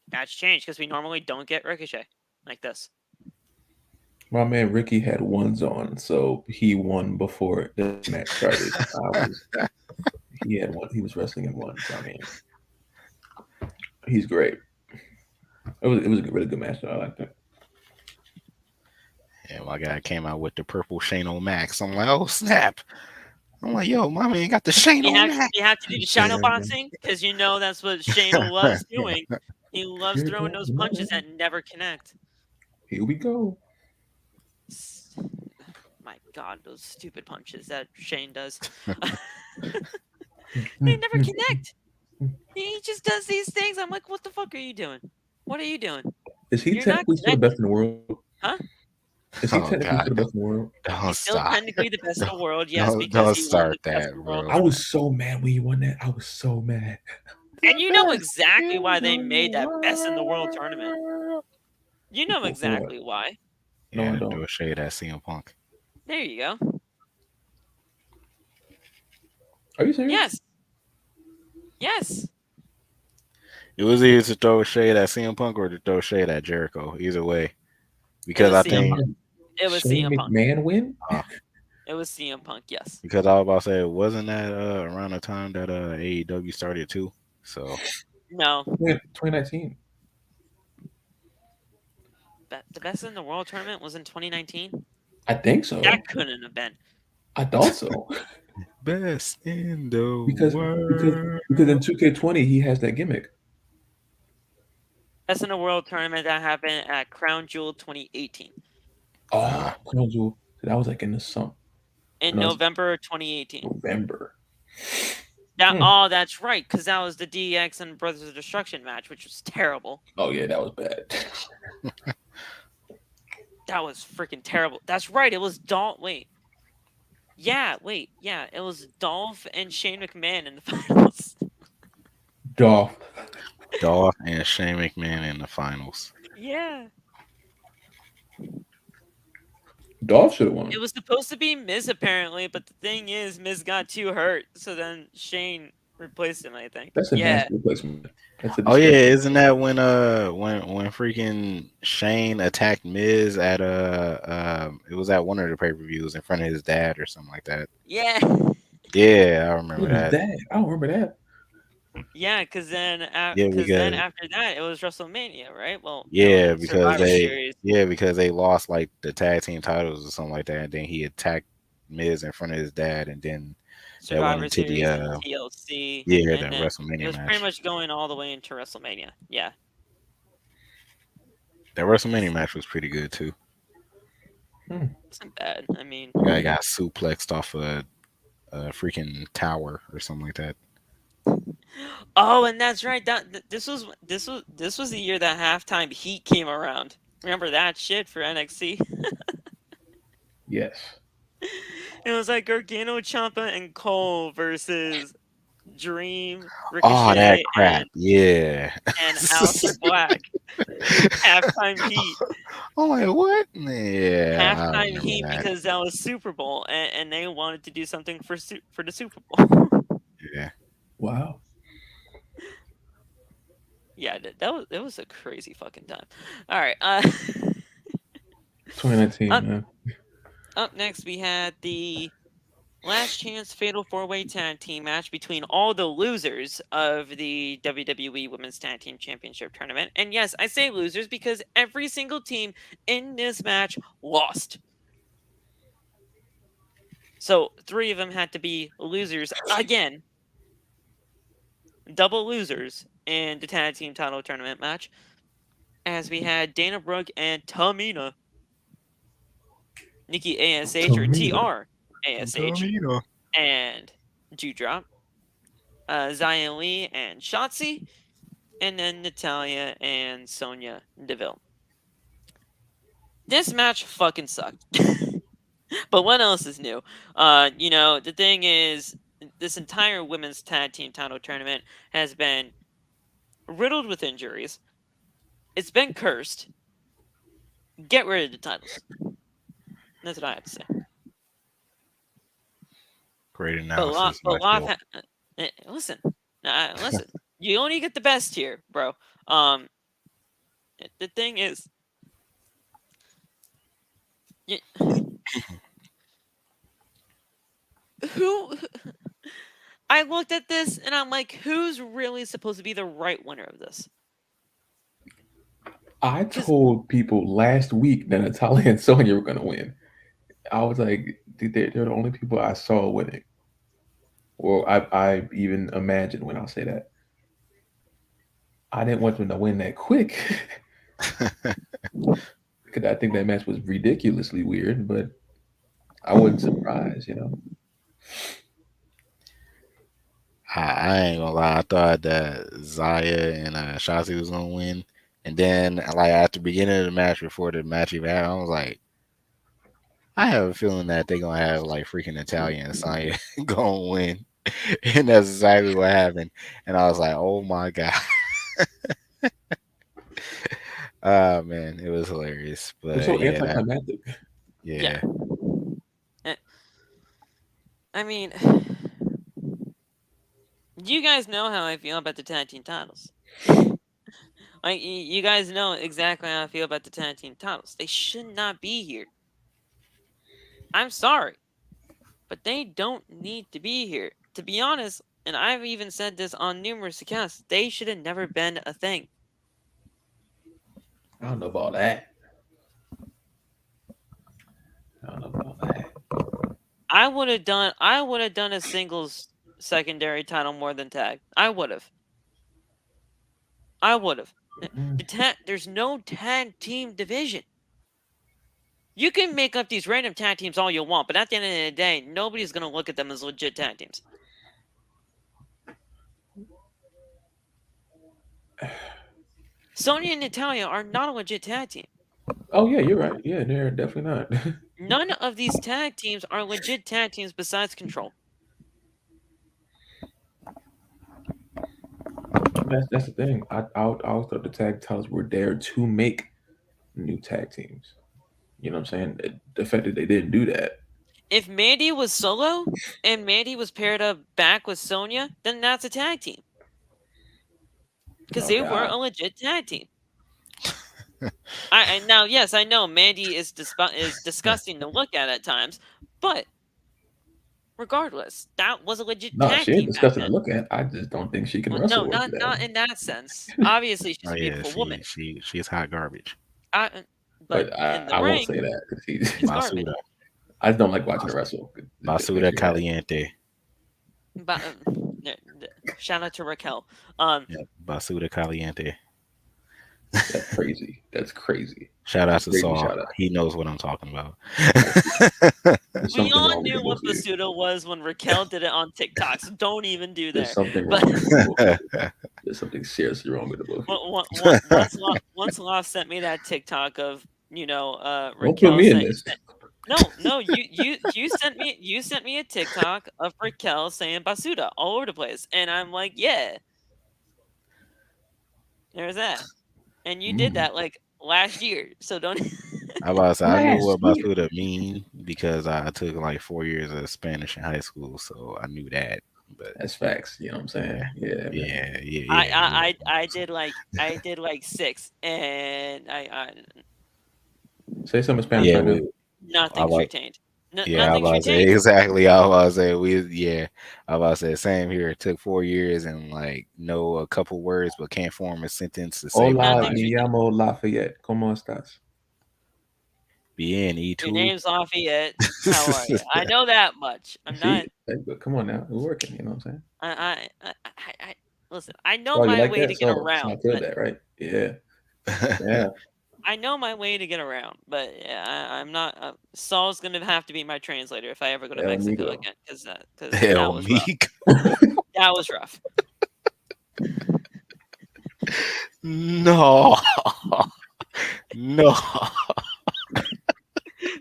That's change because we normally don't get Ricochet like this. My man Ricky had ones on, so he won before the match started. He had one. He was wrestling in ones. I mean, he's great. It was a really good match. Though. I liked it. Yeah, my guy came out with the purple Shane O'Max. I'm like, oh snap! I'm like, yo, my man got the Shane You on have that. you have to do the shadow boxing because you know that's what Shane loves doing. He loves throwing those punches that never connect. Here we go. My God, those stupid punches that Shane does. They never connect. He just does these things. I'm like, what the fuck are you doing? What are you doing? Is he You're not technically still the connecting. best in the world? Huh? Is he Oh technically God, still the best in the world? don't He's still stop. technically the best in the world, yes, because Don't he won the start best that, in the world bro. I was so mad when he won that. I was so mad. And you know exactly why they made that best in the world tournament. You know For what? exactly why. No, Yeah, I to don't. do a shade at CM Punk. There you go. Are you serious? Yes. Yes. It was either to throw shade at CM Punk or to throw shade at Jericho. Either way, because was I CM think Punk. It was Shane CM Punk. McMahon win? It was CM Punk, yes. because I was about to say, wasn't that around the time that AEW started too? So No. 2019. The best in the world tournament was in 2019? I think so. That couldn't have been. I thought so. best in the because world. in 2K20 he has that gimmick. Best in the world tournament that happened at Crown Jewel 2018. Oh, Crown Jewel. That was like in the summer. In November 2018. November. Oh, that's right, because that was the DX and Brothers of Destruction match, which was terrible. Oh yeah, that was bad. That was freaking terrible. That's right, it was Dolph. Wait. Yeah, it was Dolph and Shane McMahon in the finals. Dolph and Shane McMahon in the finals. Yeah. Dolph should have won. It was supposed to be Miz apparently, but the thing is, Miz got too hurt, so then Shane replaced him. I think. That's a nasty replacement. Oh yeah, isn't that when freaking Shane attacked Miz at it was at one of the pay-per-views in front of his dad or something like that. Yeah. Yeah, I remember that. I don't remember that. Yeah, because then after that it was WrestleMania, right? Well, yeah, no, because they lost like the tag team titles or something like that, and then he attacked Miz in front of his dad, and then Survivor Series and TLC. Yeah, and the WrestleMania it was match. pretty much going all the way into WrestleMania. Yeah. That WrestleMania match was pretty good too. It wasn't bad. I mean, the guy got suplexed off a freaking tower or something like that. Oh, and that's right. This was the year that Halftime Heat came around. Remember that shit for NXT? Yes. It was like Gargano, Ciampa, and Cole versus Dream, Ricochet, that crap. And Aleister Black. Halftime Heat. Oh my what? Yeah. Halftime Heat because that was Super Bowl, and they wanted to do something for the Super Bowl. Yeah. Wow. Yeah, it was a crazy fucking time. All right. 2019, man. Up next, we had the last chance fatal 4-way tag team match between all the losers of the WWE Women's Tag Team Championship tournament. And yes, I say losers because every single team in this match lost. So 3 of them had to be losers again. Double losers in the tag team title tournament match, as we had Dana Brooke and Tamina, Nikki ASH or TR ASH, and Doudrop, Xia Li and Shotzi, and then Natalya and Sonya Deville. This match fucking sucked. But what else is new? The thing is, this entire women's tag team title tournament has been riddled with injuries. It's been cursed. Get rid of the titles. That's what I have to say. Great analysis. Listen. You only get the best here, bro. The thing is, who? I looked at this and I'm like, who's really supposed to be the right winner of this? I told people last week that Natalya and Sonya were going to win. I was like, they're the only people I saw winning. Well, I even imagine when I say that. I didn't want them to win that quick. Because I think that match was ridiculously weird, but I wasn't surprised, I ain't gonna lie. I thought that Zaya and Shotzi was gonna win, and then like at the beginning of the match, before the match even happened, I was like, I have a feeling that they're gonna have like freaking Natalya and Sonya gonna win, and that's exactly what happened. And I was like, oh my god. Oh man, it was hilarious. It was But so yeah, anticlimactic. yeah. I mean, you guys know how I feel about the tag team titles. Like, you guys know exactly how I feel about the tag team titles. They should not be here. I'm sorry, but they don't need to be here. To be honest, and I've even said this on numerous accounts, they should have never been a thing. I don't know about that. I would have done a singles secondary title more than tag. I would have. There's no tag team division. You can make up these random tag teams all you want, but at the end of the day, nobody's gonna look at them as legit tag teams. Sonya and Natalya are not a legit tag team. Oh yeah, you're right. Yeah, they're definitely not. None of these tag teams are legit tag teams besides Control. That's the thing. I always thought the tag titles were there to make new tag teams. You know what I'm saying? The fact that they didn't do that. If Mandy was solo and Mandy was paired up back with Sonya, then that's a tag team. Because they were a legit tag team. Now, yes, I know Mandy is disgusting to look at times, but regardless, that was a legit tag she team. ain't disgusting to look at. I just don't think she can wrestle. No, not in that sense. Obviously, she's a beautiful woman. She's hot garbage. But I won't say that because she's garbage. I just don't like watching her wrestle. Basura Caliente. Shout out to Raquel. Basura Caliente. That's crazy. That's crazy. Shout out to Saul. He knows what I'm talking about. We all knew what Basuda was when Raquel did it on TikTok, so don't even do that. There's something wrong with the book. There's something seriously wrong with the book. Once Loft sent me that TikTok of Raquel. Don't put me in this. No, you sent me a TikTok of Raquel saying Basuda all over the place, and I'm like, yeah, there's that, and you did that like last year, so don't. I knew what Basuda mean because I took like 4 years of Spanish in high school, so I knew that. But that's facts. You know what I'm saying? Yeah. I did like 6, and I say something Spanish. Yeah, nothing's retained. Yeah, I was about to say exactly. I was about to say I was about to say same here. It took 4 years and like know a couple words, but can't form a sentence to say. Hola, me llamo Lafayette. ¿Cómo estás? Bien, y tú? Your name's Lafayette. How are you? I know that much. I'm not. Come on now, we're working. You know what I'm saying? I listen. I know my way to get around. I feel that, right? Yeah. Yeah. I know my way to get around, but yeah, I'm not. Saul's gonna have to be my translator if I ever go to Mexico again, because that was rough. That was rough. No.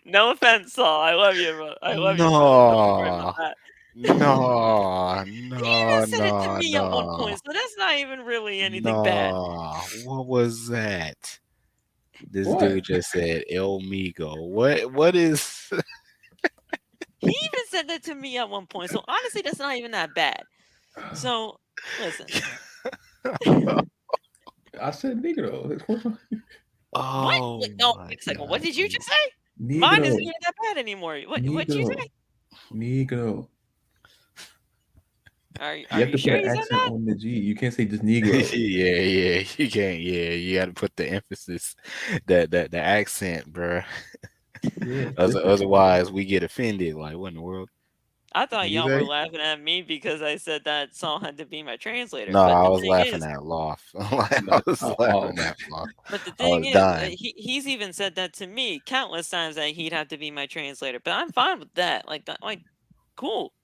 No offense, Saul. I love you, bro. I love you. No. He said it to me at one point, so that's not even really anything bad. What was that? This dude just said El Migo. What is? He even said that to me at one point. So honestly, that's not even that bad. So listen. I said Negro. Oh, what? No, wait a second. What did you just say? Negro. Mine isn't even that bad anymore. What did you say? Negro. Are you have to sure put an accent on the G. You can't say just Negro. yeah, you can't. Yeah, you got to put the emphasis, the accent, bro. Yeah, Otherwise, we get offended. Like, what in the world? I thought What'd you y'all were say? laughing at me because I said that Saul had to be my translator. No, But I the was thing laughing is, at Loft. I No, was laughing at Loft. but the I thing was is, dying. he's even said that to me countless times that he'd have to be my translator. But I'm fine with that. Like, cool.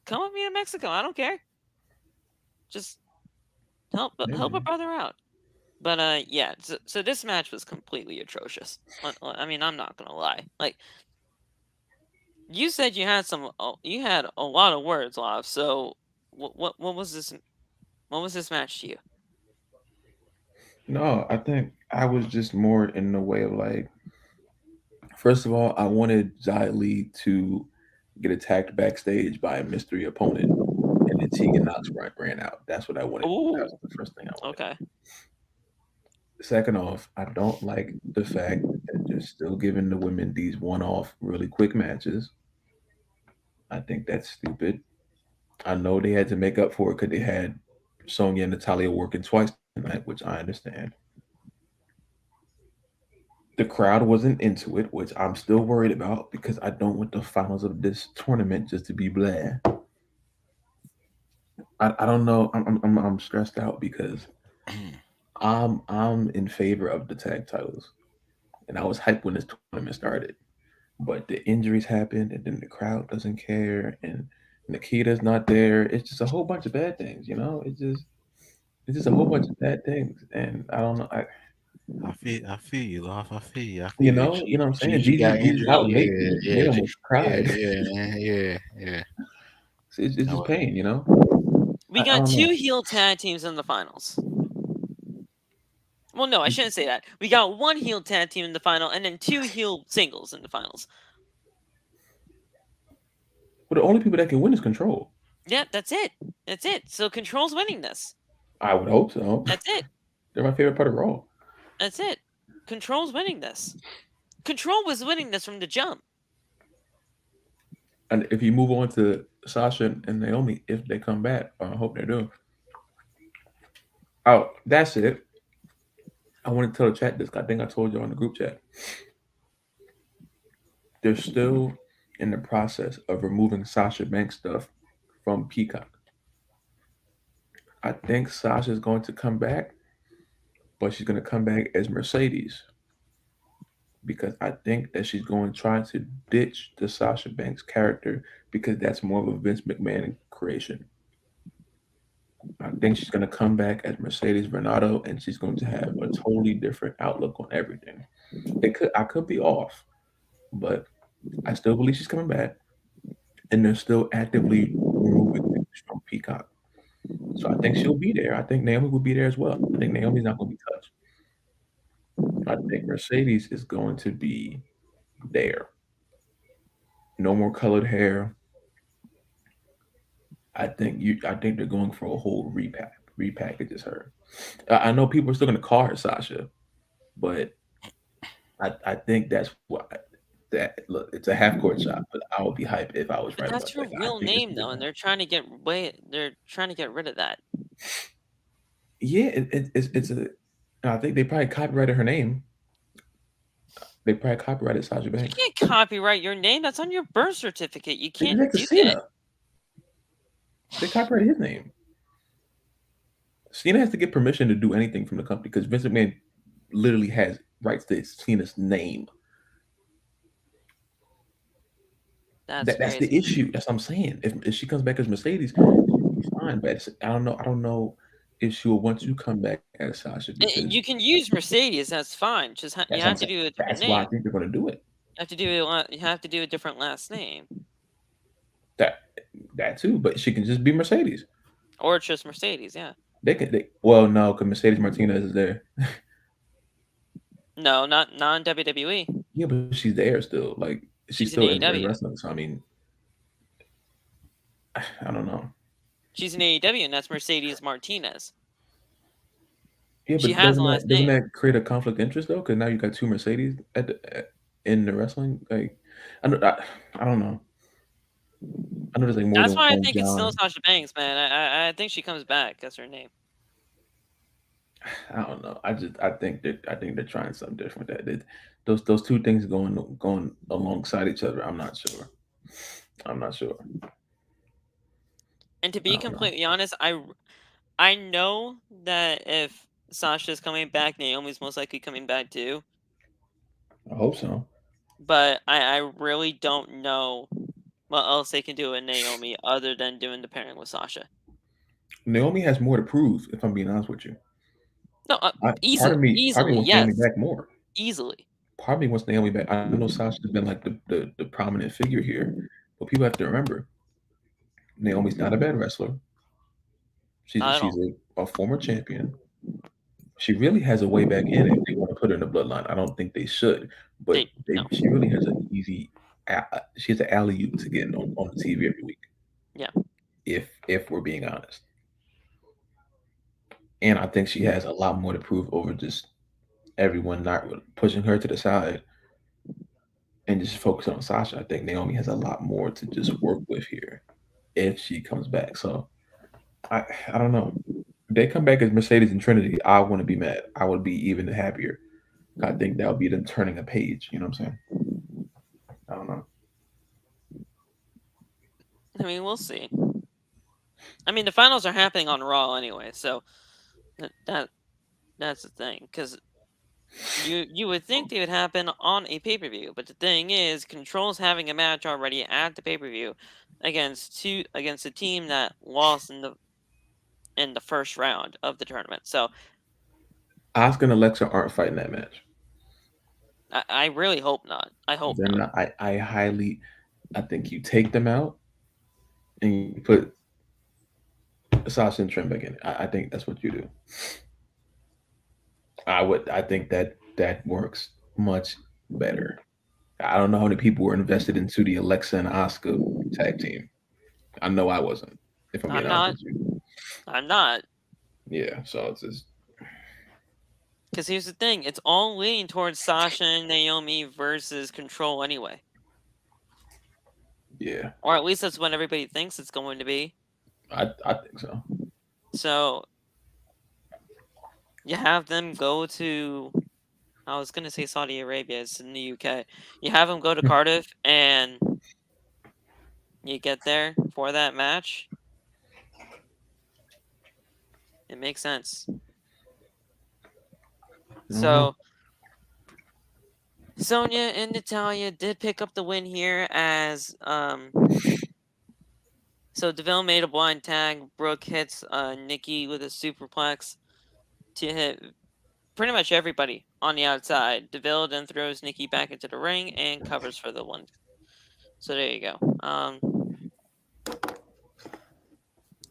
Come with me to Mexico. I don't care. Just help a brother out. But yeah. So this match was completely atrocious. I mean, I'm not gonna lie. Like, you said you had you had a lot of words, Love. So what was this? What was this match to you? No, I think I was just more in the way of like, first of all, I wanted Xia Li to get attacked backstage by a mystery opponent, and then Tegan Knox ran out. That's what I wanted. That Ooh. was the first thing I wanted. Okay. Second off, I don't like the fact that they're still giving the women these one-off, really quick matches. I think that's stupid. I know they had to make up for it because they had Sonya and Natalya working twice tonight, which I understand. The crowd wasn't into it, which I'm still worried about because I don't want the finals of this tournament just to be blah. I don't know. I'm stressed out because I'm in favor of the tag titles, and I was hyped when this tournament started. But the injuries happened, and then the crowd doesn't care, and Nikita's not there. It's just a whole bunch of bad things, you know. It's just a whole bunch of bad things, and I don't know. I feel you, Loft. I feel you. I You feel you. know what I'm saying? Gigi got Jesus injured. out Yeah, late. yeah, They almost yeah, cried. yeah, man. Yeah. It's I just was- pain, you know. We I got don't two know. heel tag teams in the finals. Well, no, I shouldn't say that. We got one heel tag team in the final, and then two heel singles in the finals. But the only people that can win is Control. Yeah, that's it. That's it. So Control's winning this. I would hope so. That's it. They're my favorite part of Raw. That's it. Control's winning this. Control was winning this from the jump. And if you move on to Sasha and Naomi, if they come back, I hope they do. Oh, that's it. I want to tell the chat this. I think I told you on the group chat. They're still in the process of removing Sasha Banks stuff from Peacock. I think Sasha's going to come back, but she's going to come back as Mercedes because I think that she's going to try to ditch the Sasha Banks character because that's more of a Vince McMahon creation. I think she's going to come back as Mercedes Renato, and she's going to have a totally different outlook on everything. I could be off, but I still believe she's coming back, and they're still actively removing things from Peacock. So I think she'll be there. I think Naomi will be there as well. I think Naomi's not going to be touched. I think Mercedes is going to be there. No more colored hair. I think they're going for a whole repackage as her. I know people are still going to call her Sasha, but I think that's what that look. It's a half court shot, but I would be hyped if I was But right that's about her that. I real think it's name though, and they're trying to get rid of that. yeah. It's a. I think they probably copyrighted her name. They probably copyrighted Sasha You Banks. can't copyright your name. That's on your birth certificate. You They did can't that to do that. Cena. They copyrighted his name. Cena has to get permission to do anything from the company because Vince McMahon literally has rights to Cena's name. That's That's crazy. the issue. That's what I'm saying. If she comes back as Mercedes, she'll be fine. But I don't know. I don't know if she will want to come back as Sasha because You can use Mercedes. That's fine. Just you that's what I'm have to saying. do a different That's why I name. think they're going to do it. You have to do a different last name, That too. But she can just be Mercedes. or it's just Mercedes. Yeah. Well, no, because Mercedes Martinez is there. No, not in WWE. Yeah, but she's there still. Like she's She's in still in AEW. wrestling. So I mean, I don't know. She's in AEW, and that's Mercedes Martinez. Yeah, She but has a last doesn't name. that create a conflict of interest though? Because now you got two Mercedes in the wrestling. Like, I don't know. I know there's like more That's than why I one think it's still John. Sasha Banks, man. I think she comes back. That's her name. I don't know. I think they're trying something different. Those two things going alongside each other. I'm not sure. And to be completely honest, I know that if Sasha's coming back, Naomi's most likely coming back too. I hope so. But I really don't know what else they can do with Naomi other than doing the pairing with Sasha. Naomi has more to prove, if I'm being honest with you. No, easily, part of me wants yes, Naomi back more. easily. Part of me wants Naomi back. I know Sasha's been like the prominent figure here, but people have to remember, Naomi's not a bad wrestler. She's a former champion. She really has a way back in if they want to put her in the bloodline. I don't think they should, but she really has an easy. She has an alley-oop to get on the TV every week. Yeah. If we're being honest, and I think she has a lot more to prove over just everyone not pushing her to the side and just focusing on Sasha. I think Naomi has a lot more to just work with here if she comes back. So I don't know. If they come back as Mercedes and Trinity, I wouldn't be mad. I would be even happier. I think that would be them turning a page. You know what I'm saying? I don't know. I mean, we'll see. I mean, the finals are happening on Raw anyway, so that's the thing. Because you would think they would happen on a pay-per-view, but the thing is, Control's having a match already at the pay-per-view against a team that lost in the first round of the tournament. So Asuka and Alexa aren't fighting that match. I really hope not. I hope they're not. I think you take them out and you put Sasha and Trent back in. I think that's what you do. I think that works much better. I don't know how many people were invested into the Alexa and Asuka tag team. I know I wasn't. If I'm being honest with you. I'm not. Yeah, so it's just. Because here's the thing, it's all leaning towards Sasha and Naomi versus Control anyway. Yeah. Or at least that's what everybody thinks it's going to be. I think so. So you have them go to, I was going to say Saudi Arabia, it's in the UK. You have them go to Cardiff and you get there for that match. It makes sense. So Sonya and Natalya did pick up the win here as so Deville made a blind tag. Brooke hits Nikki with a superplex to hit pretty much everybody on the outside. Deville then throws Nikki back into the ring and covers for the one. So there you go.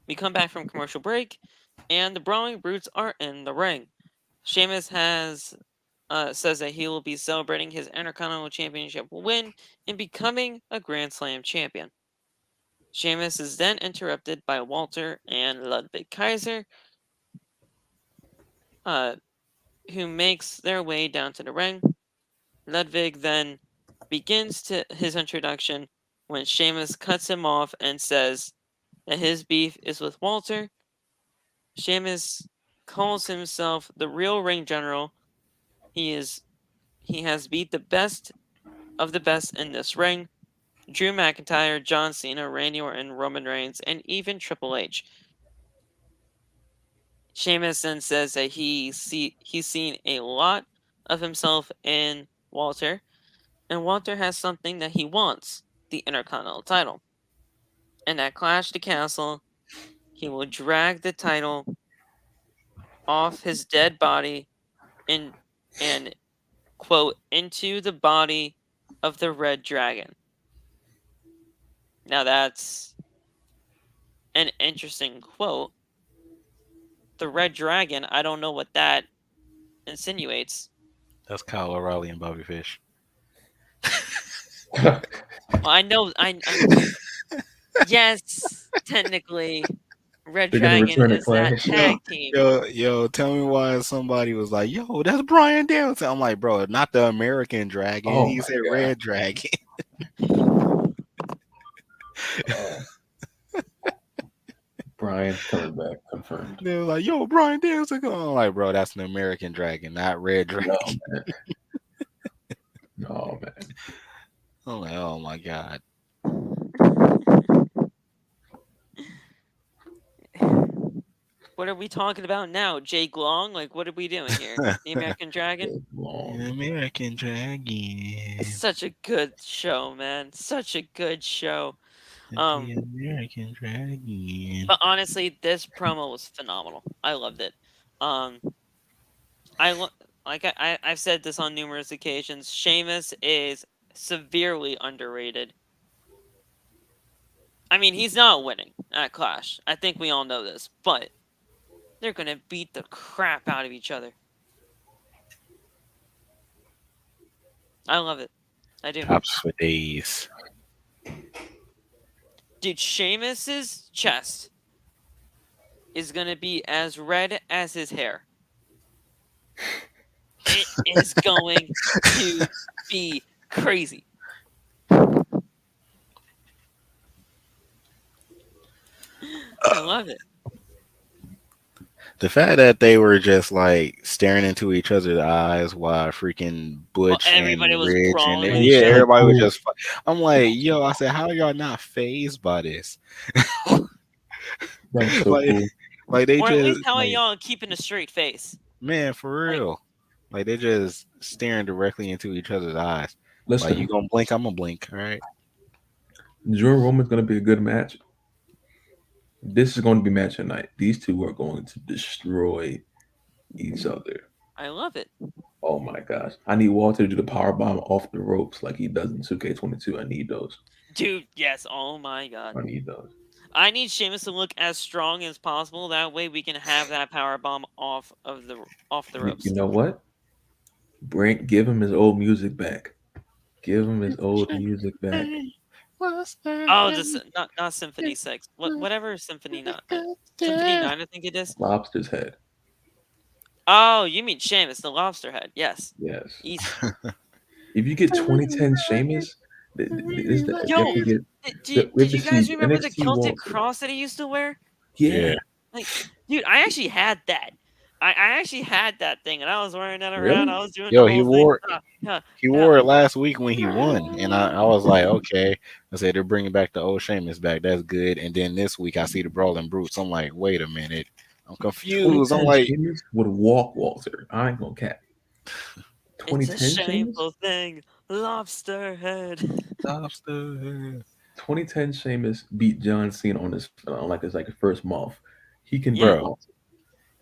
We come back from commercial break, and the Brawling Brutes are in the ring. Sheamus says that he will be celebrating his Intercontinental Championship win and becoming a Grand Slam champion. Sheamus is then interrupted by Walter and Ludwig Kaiser, who makes their way down to the ring. Ludwig then begins his introduction when Sheamus cuts him off and says that his beef is with Walter. Sheamus calls himself the real ring general. He has beat the best of the best in this ring. Drew McIntyre, John Cena, Randy Orton, Roman Reigns, and even Triple H. Sheamus then says that he's seen a lot of himself in Walter, and Walter has something that he wants, the Intercontinental title. And at Clash the Castle, he will drag the title off his dead body and quote, into the body of the Red Dragon. Now that's an interesting quote. The Red Dragon, I don't know what that insinuates. That's Kyle O'Reilly and Bobby Fish. Well, I know. Yes, technically, Red Dragon is that tag team. Yo, tell me why somebody was like, "Yo, that's Bryan Danielson." I'm like, bro, not the American Dragon. Oh he said God. Red Dragon. Bryan coming back, confirmed. They were like, "Yo, Bryan Danielson." I'm like, bro, that's an American Dragon, not Red Dragon. No, man. I'm like, oh my God. what are we talking about now? Jake Long? Like, what are we doing here? The American Dragon? American Dragon. It's such a good show, man. Such a good show. The American Dragon. But honestly, this promo was phenomenal. I loved it. I've said this on numerous occasions. Sheamus is severely underrated. I mean, he's not winning at Clash. I think we all know this, but they're gonna beat the crap out of each other. I love it. I do. Tops for days. Dude, Sheamus's chest is gonna be as red as his hair. It is going to be crazy. I love it. The fact that they were just like staring into each other's eyes while freaking Butch everybody and was Ridge brawling and and shit. everybody was just. I'm like, yo, I said, how are y'all not phased by this? That's so like, cool. like they Or just at least how are like, y'all keeping a straight face? man, for real. Like they just staring directly into each other's eyes. Listen, Like you gonna blink, I'm gonna blink. All right. Drew and Roman's going to be a good match. This is going to be match of night. These two are going to destroy each other. I love it. Oh my gosh. I need Walter to do the power bomb off the ropes like he does in 2K22. I need those. Dude, yes. Oh my god. I need those. I need Sheamus to look as strong as possible. That way we can have that power bomb off the ropes. You know what? Give him his old music back. Give him his old music back. Oh, this not Symphony 6. Whatever Symphony 9. Symphony 9, I think it is. Lobster's head. Oh, you mean Sheamus, the lobster head. Yes. Yes. Easy. If you get 2010 Sheamus, Yo, did you guys remember the Celtic cross that he used to wear? Yeah. Like, dude, I actually had that. I actually had that thing, and I was wearing that around. Really? I was doing. Yo, the he whole wore thing. he wore it last week when he won, and I was like, okay. I said they're bringing back the old Sheamus back. That's good. And then this week I see the Brawling Brutes. I'm like, wait a minute, I'm confused. I'm like, Sheamus would walk Walter. I ain't gonna cap. 2010 It's a shameful thing. Lobster head. lobster head. 2010 Sheamus beat John Cena on his like his first month. He can Yeah. beat Walter.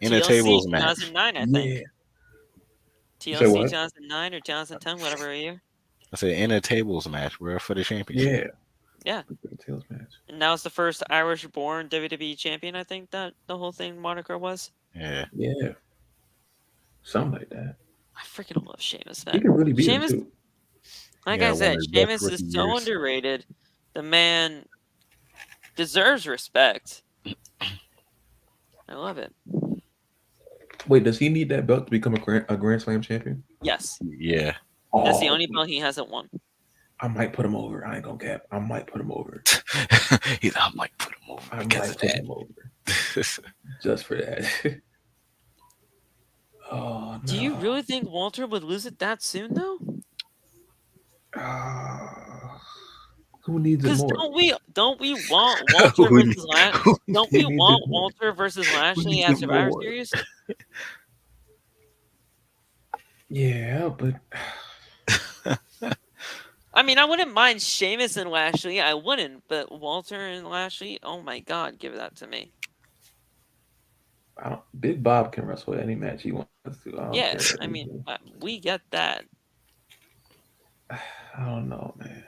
In a TLC tables match. 2009, I think. Say TLC what? 2009 or 2010, whatever year. I said in a tables match, bro, for the championship. Yeah. Tails match. And that was the first Irish-born WWE champion, I think that the whole thing moniker was. Yeah. Yeah. Something like that. I freaking love Sheamus, man. He can really beat him Sheamus, too. like Yeah, I said, one of his best Sheamus is rookie so years. underrated. The man deserves respect. I love it. Wait, does he need that belt to become a Grand Slam champion? Yes. Yeah. That's the only belt he hasn't won. I might put him over. I ain't gonna cap. I might put him over. I might put him over I because might of put that. him over. Just for that. Oh no. Do you really think Walter would lose it that soon, though? Who needs it Because more? don't we want Walter versus Lashley? Don't we needs it want more? Walter versus Lashley needs at it Survivor more? Series? Yeah, but I mean, I wouldn't mind Sheamus and Lashley. I wouldn't, but Walter and Lashley, oh my God, give that to me. Big Bob can wrestle any match he wants to. Yes, I mean, we get that. I don't know, man.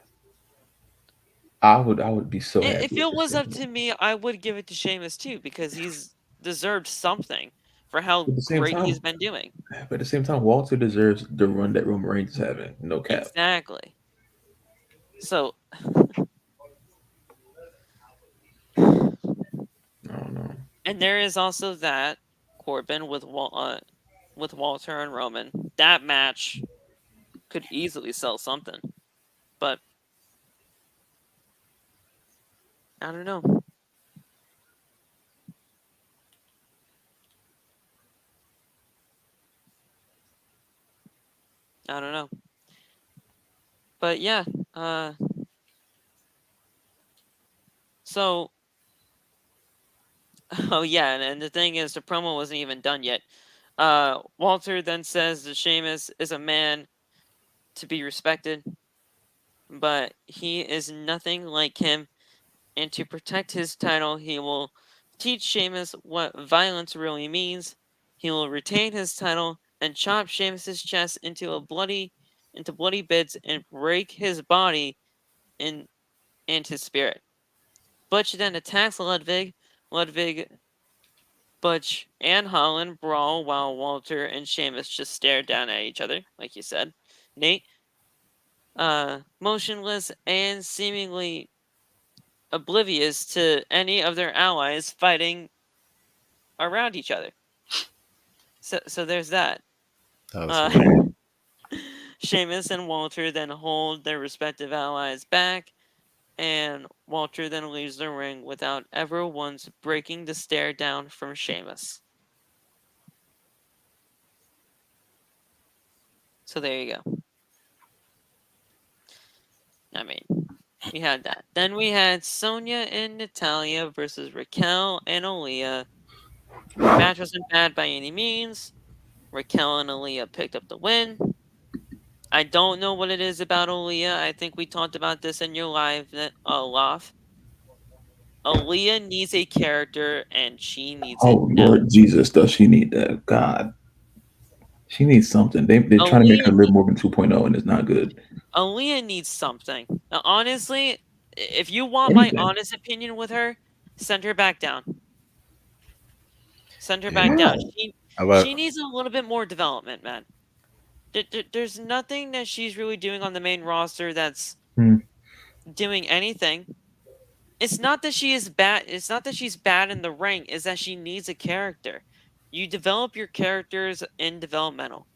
I would be so happy. If it was up to me, I would give it to Sheamus too, because he's deserved something for how great he's been doing. But at the same time, Walter deserves the run that Roman Reigns is having. No cap. Exactly. So I don't know. And there is also that Corbin with Walter and Roman. That match could easily sell something, but I don't know. I don't know. But yeah, so Oh yeah, and the thing is, the promo wasn't even done yet. Walter then says that Sheamus is a man to be respected, but he is nothing like him. And to protect his title, he will teach Sheamus what violence really means. He will retain his title and chop Sheamus's chest into bloody bits and break his body in and his spirit. Butch then attacks Ludwig. Ludwig, Butch, and Holland brawl while Walter and Sheamus just stare down at each other, like you said, Nate. Motionless and seemingly oblivious to any of their allies fighting around each other. So there's that. That was Uh, hilarious. Sheamus and Walter then hold their respective allies back, and Walter then leaves the ring without ever once breaking the stare down from Sheamus. So there you go. I mean, we had that. Then we had Sonya and Natalya versus Raquel and Aliyah. Match wasn't bad by any means. Raquel and Aliyah picked up the win. I don't know what it is about Aliyah. I think we talked about this in your live off. Aliyah needs a character, and she needs it Oh now. Lord Jesus, does she need that? God, she needs something. They're trying to make her Aliyah, Liv Morgan 2.0, and it's not good. Aliyah needs something. Now, honestly, if you want my Anything. honest opinion with her, send her back down. Send her Yeah. back down. How? How She about needs a little bit more development, man. There's nothing that she's really doing on the main roster that's Hmm. doing anything. It's not that she is bad. It's not that she's bad in the ring. It's that she needs a character. You develop your characters in developmental.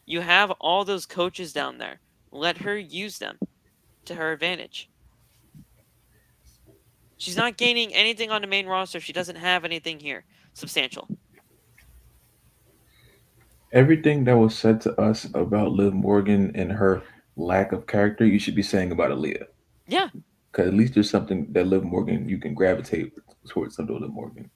You have all those coaches down there. Let her use them to her advantage. She's not gaining anything on the main roster. She doesn't have anything here substantial. Everything that was said to us about Liv Morgan and her lack of character, you should be saying about Aaliyah. Yeah, Because at least there's something that Liv Morgan you can gravitate towards something Liv Morgan.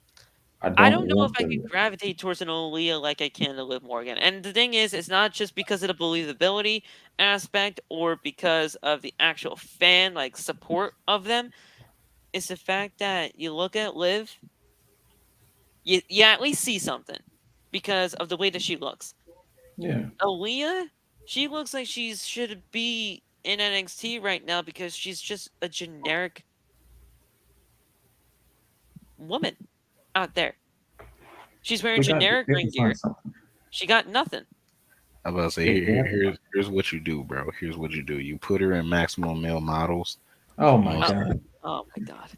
I I don't don't know if want I could the. gravitate towards an Aaliyah like I can to Liv Morgan. And the thing is, it's not just because of the believability aspect or because of the actual fan like support of them. It's the fact that you look at Liv, you at least see something because of the way that she looks. Yeah. Aaliyah, she looks like she should be in NXT right now because she's just a generic woman out there. She's wearing generic They have ring to find gear. something. She got nothing. I about to say They have to find. here's what you do, bro. Here's what you do. You put her in maximum male models. Oh You know my what I'm Oh, saying? God. oh my god.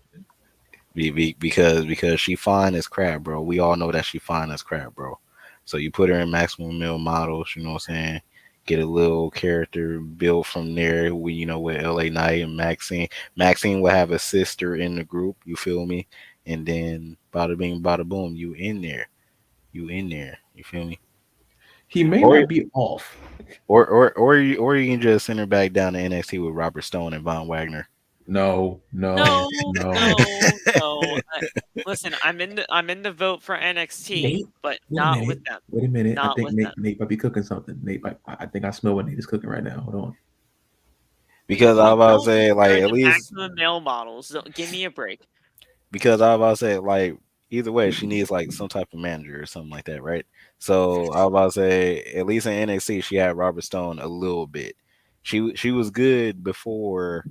Because she fine as crap, bro. We all know that she fine as crap, bro. So you put her in maximum male models. You know what I'm saying? Get a little character built from there. We with LA Knight and Maxine. Maxine will have a sister in the group. You feel me? And then bada bing, bada boom. You in there. You in there. You feel me? He may Or not be off. or you can just send her back down to NXT with Robert Stone and Von Wagner. No, no, No, no. no. Listen, I'm in the vote for NXT, Nate, but wait a not with minute. them. Wait a minute. I Not think with them. Nate might be cooking something. Nate, I think I smell what Nate is cooking right now. Hold on. Because I We was about to don't say, need her like, in at the least maximum male models. Give me a break. because I was about to say, like, either way, she needs like some type of manager or something like that, right? So I was about to say, at least in NXT, she had Robert Stone a little bit. She was good before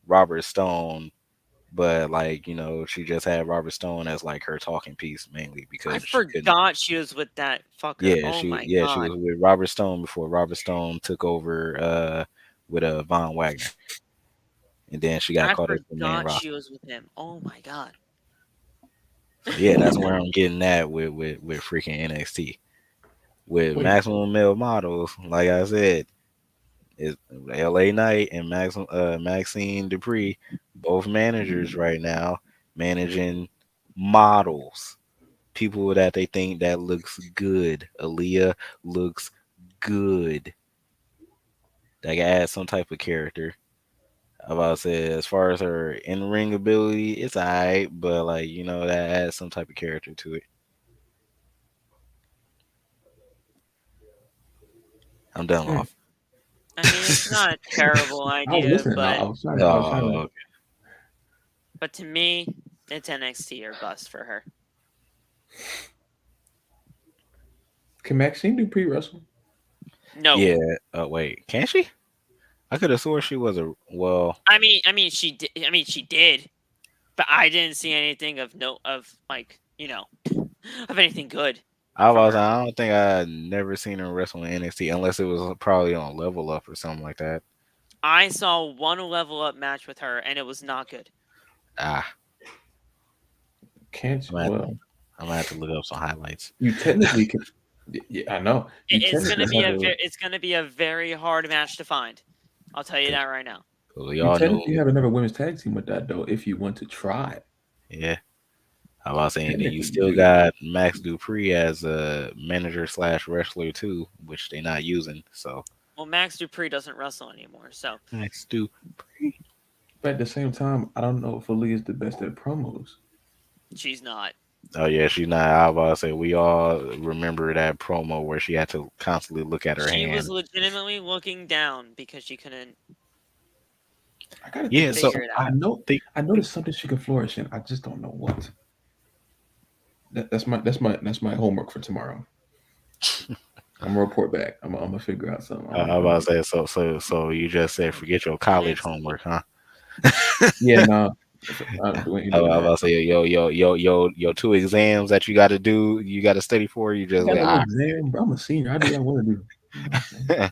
Robert Stone, but like she just had Robert Stone as like her talking piece mainly I because she couldn't. forgot she was with that fucker. Oh my She god. was with Robert Stone before Robert Stone took over with Von Wagner, and then she got I caught up in the main forgot she roster. was with him. Oh my god. So yeah, that's where I'm getting at with freaking NXT. With Wait. maximum male models, like I said, is LA Knight and Maxine Dupree, both managers right now, managing models. People that they think that looks good. Aliyah looks good. They can add some type of character. I about to say, as far as her in ring ability, it's alright, but like that adds some type of character to it. I'm done Hmm. off. I mean, it's not a terrible I was idea, listening. I but was trying to. I was trying to. Oh, to me, it's NXT or bust for her. Can Maxine do pre-wrestle? No. yeah. Wait, can she? I could have swore she was a I mean, she did. I mean, she did, but I didn't see anything of note of of anything good. I from was. her. I don't think I never seen her wrestle in NXT unless it was probably on Level Up or something like that. I saw one level up match with her, and it was not good. Ah, Can't I'm you? gonna, Well, I'm gonna have to look up some highlights. you technically can. Yeah, I know. You It's gonna technically be have it's gonna be a very hard match to find. I'll tell you that right now. We you all know. technically have another women's tag team with that though, if you want to try. Yeah. I was saying that you Technically, still you got Max Dupree as a manager / wrestler too, which they're not using. So Well, Max Dupree doesn't wrestle anymore, so Max Dupree. But at the same time, I don't know if Aliyah is the best at promos. she's not. Oh yeah, she's not. I was about to say we all remember that promo where she had to constantly look at her She was hand. legitimately looking down because she couldn't I gotta Yeah, think so of figure it I out. know they, I know there's something she can flourish in. I just don't know what. That's my homework for tomorrow. I'm gonna report back. I'm gonna figure out something. I was about to say so you just said forget your college NXT. homework, huh? Yeah, no. We ain't I doing was about that. to say your 2 exams that you got to do, you got to study for. You I just got like, no exam, bro. I'm a senior. I do what I want to do. You know what I'm saying?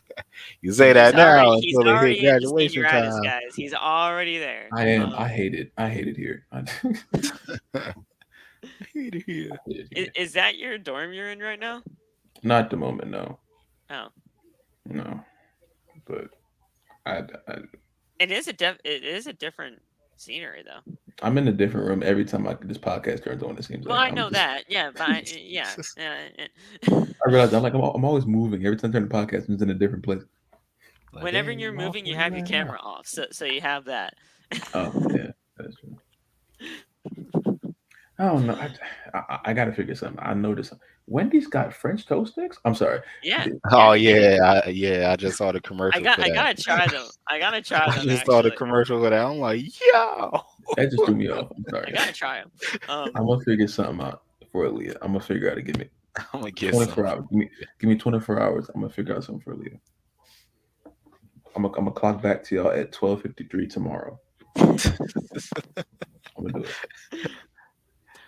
you say that now He's until they hit already in the graduation senioritis, time. guys. He's already there. I am. I hate it. I hate it here. Is that your dorm you're in right now? Not at the moment, no. Oh, No. But I it is a different scenery though. I'm in a different room every time this podcast turns on. It seems Well, like I know that. Yeah, but yeah. I realize I'm always moving. Every time I turn the podcast, it's in a different place. Like, Whenever "Dang, you're I'm off moving, you where you have your at camera now?" off, so you have that. Oh yeah, that's true. I don't know. I got to figure something. I noticed Wendy's got French toast sticks. I'm sorry. Yeah, Oh yeah, they do. yeah, I just saw the commercial for I that. gotta try them. I gotta try I them just saw the actually. commercial for that. I'm like, yo. That just threw me off. I'm I sorry. gotta try them. I'm gonna figure something out for Aliyah. I'm gonna figure out to give me I'm gonna get 24 some. hours. Give me 24 hours. I'm gonna figure out something for Aliyah. I'm gonna clock back to y'all at 12:53 tomorrow. I'm gonna do it.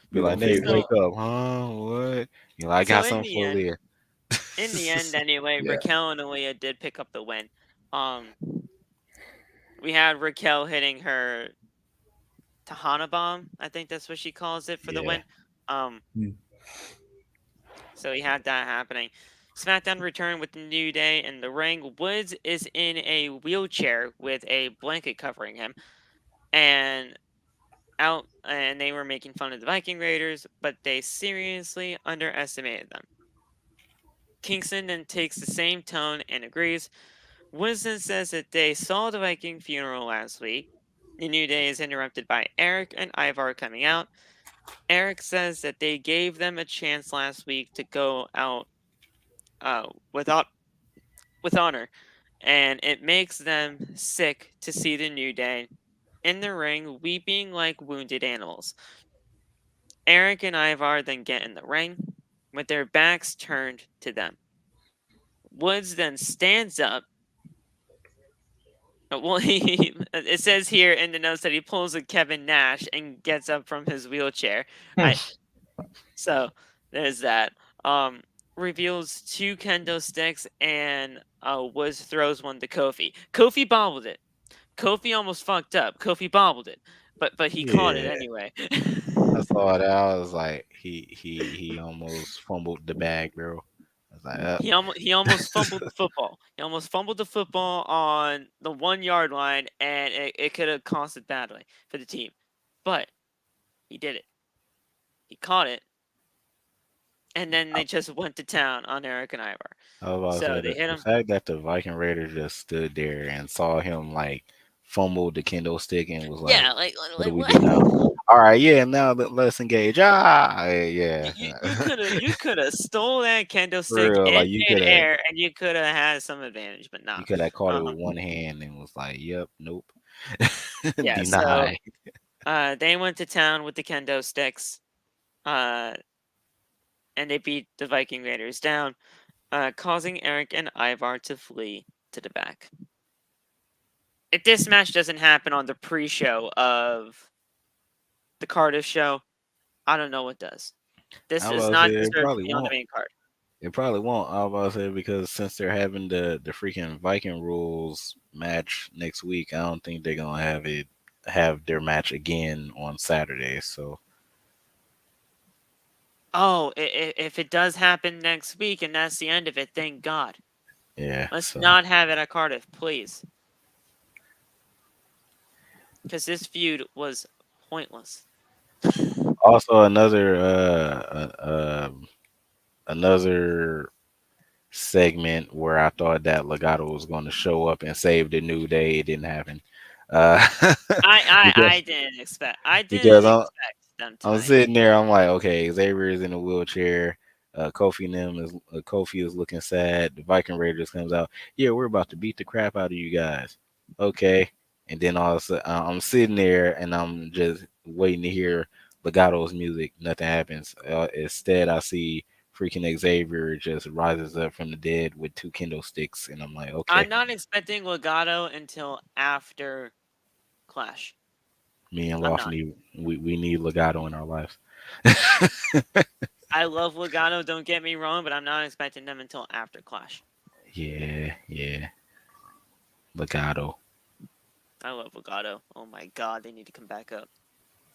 Be like, Okay, Nate, wake up, huh? What? You like, I got So something for Leah. in the end, anyway, Yeah. Raquel and Aliyah did pick up the win. We had Raquel hitting her Tahana bomb. I think that's what she calls it for the Yeah. win. So we had that happening. SmackDown returned with the New Day in the ring. Woods is in a wheelchair with a blanket covering him, and they were making fun of the Viking Raiders, but they seriously underestimated them. Kingston then takes the same tone and agrees. Winston says that they saw the Viking funeral last week. The New Day is interrupted by Eric and Ivar coming out. Eric says that they gave them a chance last week to go out with honor, and it makes them sick to see the New Day in the ring weeping like wounded animals. Eric and Ivar then get in the ring with their backs turned to them. Woods then stands up. Well, it says here in the notes that he pulls a Kevin Nash and gets up from his wheelchair. So there's that. Reveals 2 kendo sticks and Woods throws one to Kofi. Kofi bobbled it. Kofi almost fucked up. Kofi bobbled it, but he caught it Yeah. anyway. I saw that. I was like, he almost fumbled the bag, bro. I was like, He almost fumbled the football. He almost fumbled the football on the 1 yard line, and it could have cost it badly for the team. But he did it. He caught it, and then they just went to town on Eric and Ivar. I was about to So say they hit the him. fact that the Viking Raiders just stood there and saw him like fumbled the kendo stick and was like, Yeah, "What do we what? do now?" All right, yeah, now let's engage. Yeah. You could have stole that kendo For stick real, in like you could have midair, and you could have had some advantage, but you not. could have caught it with one hand and was like, "Yep, nope, Yeah, so deny." they went to town with the kendo sticks, and they beat the Viking Raiders down, causing Eric and Ivar to flee to the back. If this match doesn't happen on the pre-show of the Cardiff show, I don't know what does. This I does was about not to say it deserve to probably be on the won't. main card. It probably won't. I was about to say because since they're having the freaking Viking rules match next week, I don't think they're gonna have their match again on Saturday. So Oh, if it does happen next week and that's the end of it, thank God. yeah. Let's So not have it at Cardiff, please. Because this feud was pointless. also another segment where I thought that Legato was going to show up and save the New Day. It didn't happen. Uh, because I because didn't expect them I'm tonight. sitting there. I'm like, okay, Xavier is in a wheelchair. Kofi is looking sad. The Viking Raiders comes out. Yeah, we're about to beat the crap out of you guys. Okay, and then all of a sudden, I'm sitting there and I'm just waiting to hear Legato's music. Nothing happens. Instead, I see freaking Xavier just rises up from the dead with two kendo sticks, and I'm like, okay, I'm not expecting Legato until after Clash. me and I'm Loft not. we need Legato in our lives. I love Legato, don't get me wrong, but I'm not expecting them until after Clash. Yeah, Legato. I love Legato. Oh my god, they need to come back up.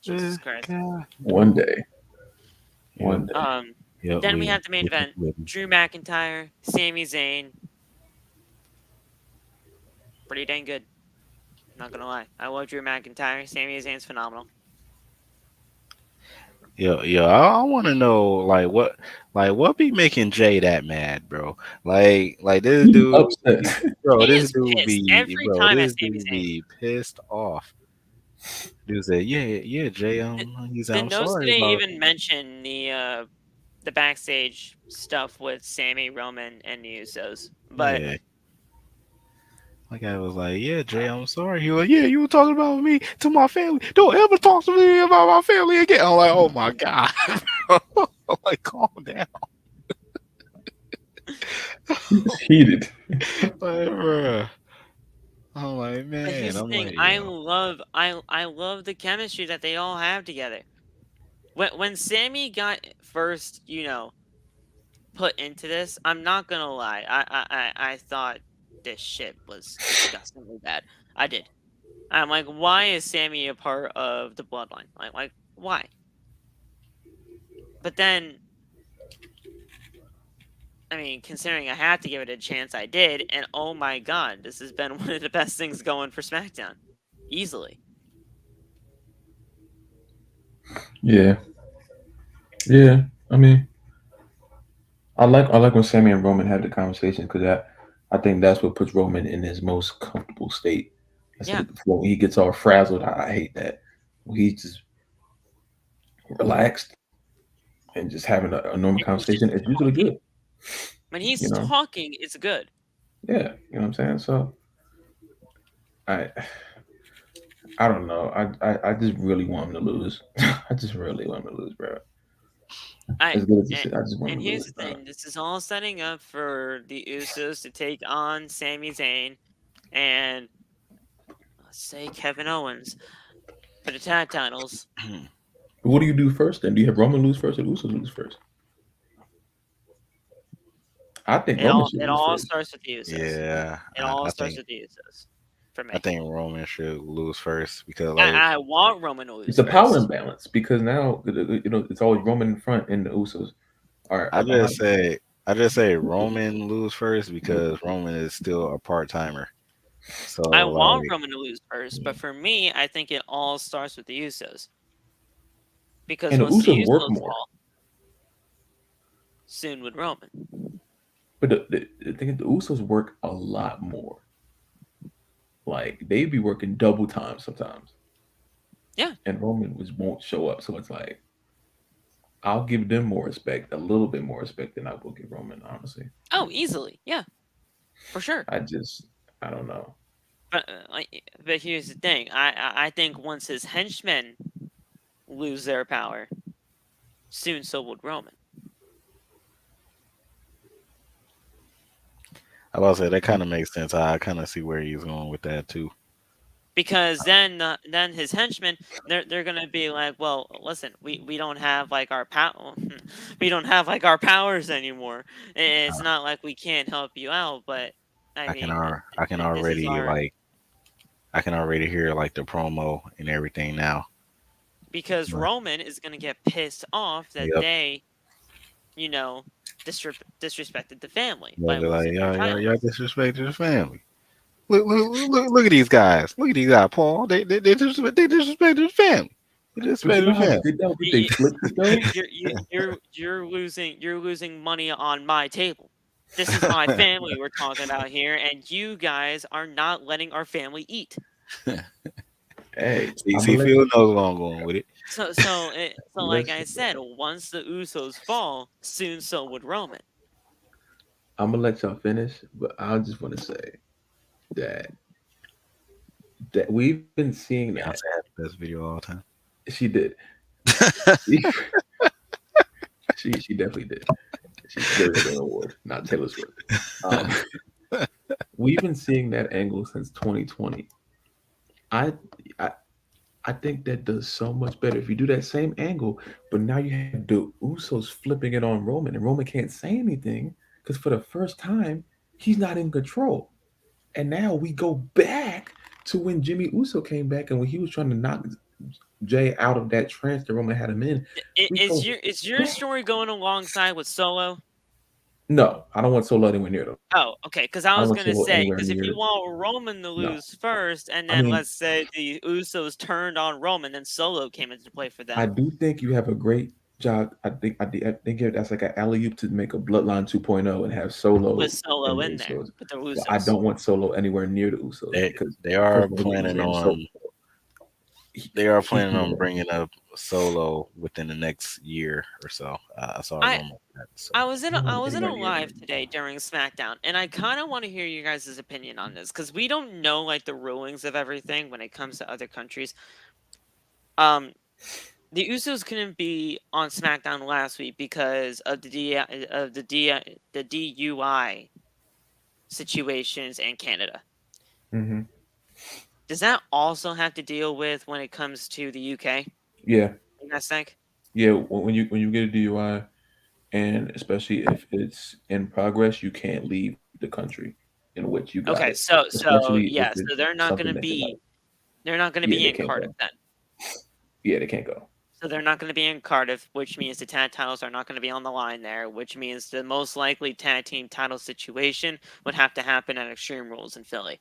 Jesus Christ. One day. Yeah. Then we have the main event. Drew McIntyre, Sami Zayn. Pretty dang good. Not gonna lie. I love Drew McIntyre. Sami Zayn's phenomenal. Yeah. I want to know what be making Jay that mad, bro? Like this He's dude, upset. bro. He This is dude pissed be, every bro. time at This Sami dude Zayn. be pissed off. Dude said, yeah, Jay. The I'm notes sorry didn't about. even mention the backstage stuff with Sammy, Roman, and the Usos. But Yeah. My guy was like, yeah, Jay, I'm sorry. He was like, yeah, you were talking about me to my family. Don't ever talk to me about my family again. I'm like, oh my god. I'm like, calm down. He's heated. Like, bruh. I'm like, But here's man. the I'm thing, like, I yo. love the chemistry that they all have together. When Sammy got first, put into this, I'm not gonna lie, I thought this shit was disgustingly bad. I did. I'm like, why is Sammy a part of the Bloodline? Like why? But then, I mean, considering I had to give it a chance, I did, and oh my god, this has been one of the best things going for SmackDown, easily. Yeah. I mean, I like when Sammy and Roman have the conversation because I think that's what puts Roman in his most comfortable state. Yeah. When he gets all frazzled, I hate that. When he's just relaxed and just having a normal And he's conversation, just it's usually talking. good. When he's You know? talking, it's good. Yeah, you know what I'm saying? So I don't know. I just really want him to lose. I just really want him to lose, bro. As good as this shit, I just want him And to here's lose. the thing: this is all setting up for the Usos to take on Sami Zayn and let's say Kevin Owens for the tag titles. What do you do first then? Do you have Roman lose first or Usos lose first? I think Roman should It lose all first. starts with the Usos. Yeah. It all starts with the Usos. For me, I think Roman should lose first because I want Roman to lose. It's a power imbalance because now it's always Roman in front and the Usos are I behind. just say Roman lose first because Roman is still a part timer. So I want Roman to lose first, but for me, I think it all starts with the Usos. Because And the once the Usos work Usos more. fall, soon would Roman. But the thing is, the Usos work a lot more. like they'd be working double time sometimes. Yeah. And Roman won't show up. So it's like I'll give them more respect, a little bit more respect than I will give Roman, honestly. Oh, easily. Yeah, for sure. I don't know. But here's the thing. I think once his henchmen lose their power, soon so would Roman. I was say that kind of makes sense. I kind of see where he's going with that too. Because then his henchmen they're gonna be like, well, listen, we don't have like our we don't have like our powers anymore. It's not like we can't help you out, but I mean, I can this is already our, I can already hear like the promo and everything now. because Right. Roman is gonna get pissed off that Yep. they, you know, disrespected the family Yeah, by they're like, losing their title. y'all disrespected the family. Look at these guys. Look at these guys, Paul. They disrespected the family. They But you disrespected know the how family. good that would be? They flipped it though. You're losing money on my table. This is my family we're talking about here, and you guys are not letting our family eat. Hey, See, Phil knows where I'm going with it. So like I listen, said, once the Usos fall, soon so would Roman. I'm gonna let y'all finish, but I just want to say that we've been seeing that. Beyonce had the best video of all time. She did. she definitely did. She deserved an award, not Taylor Swift. We've been seeing that angle since 2020. I I think that does so much better if you do that same angle, but now you have the Usos flipping it on Roman, and Roman can't say anything because for the first time he's not in control. And now we go back to when Jimmy Uso came back and when he was trying to knock Jay out of that trance that Roman had him in. Is your story going alongside with Solo? No, I don't want Solo anywhere near them. Oh, okay. Because I was gonna say, because if you want Roman to lose first, and then let's say the Usos turned on Roman, then Solo came into play for them. I do think you have a great job. I think that's like an alley-oop to make a Bloodline 2.0 and have Solo with Solo in there with the Usos. I don't want Solo anywhere near the Usos because they are planning on. They are planning on bringing up Solo within the next year or so. I saw a rumor. I was in a live today during SmackDown, and I kind of want to hear you guys' opinion on this because we don't know like the rulings of everything when it comes to other countries. The Usos couldn't be on SmackDown last week because of the DUI situations in Canada. Mm-hmm. Does that also have to deal with when it comes to the UK? Yeah. You guys think? Yeah, when you get a DUI, and especially if it's in progress, you can't leave the country in which you got it. So they're not going to be in Cardiff then. Yeah, they can't go. So they're not going to be in Cardiff, which means the tag titles are not going to be on the line there, which means the most likely tag team title situation would have to happen at Extreme Rules in Philly.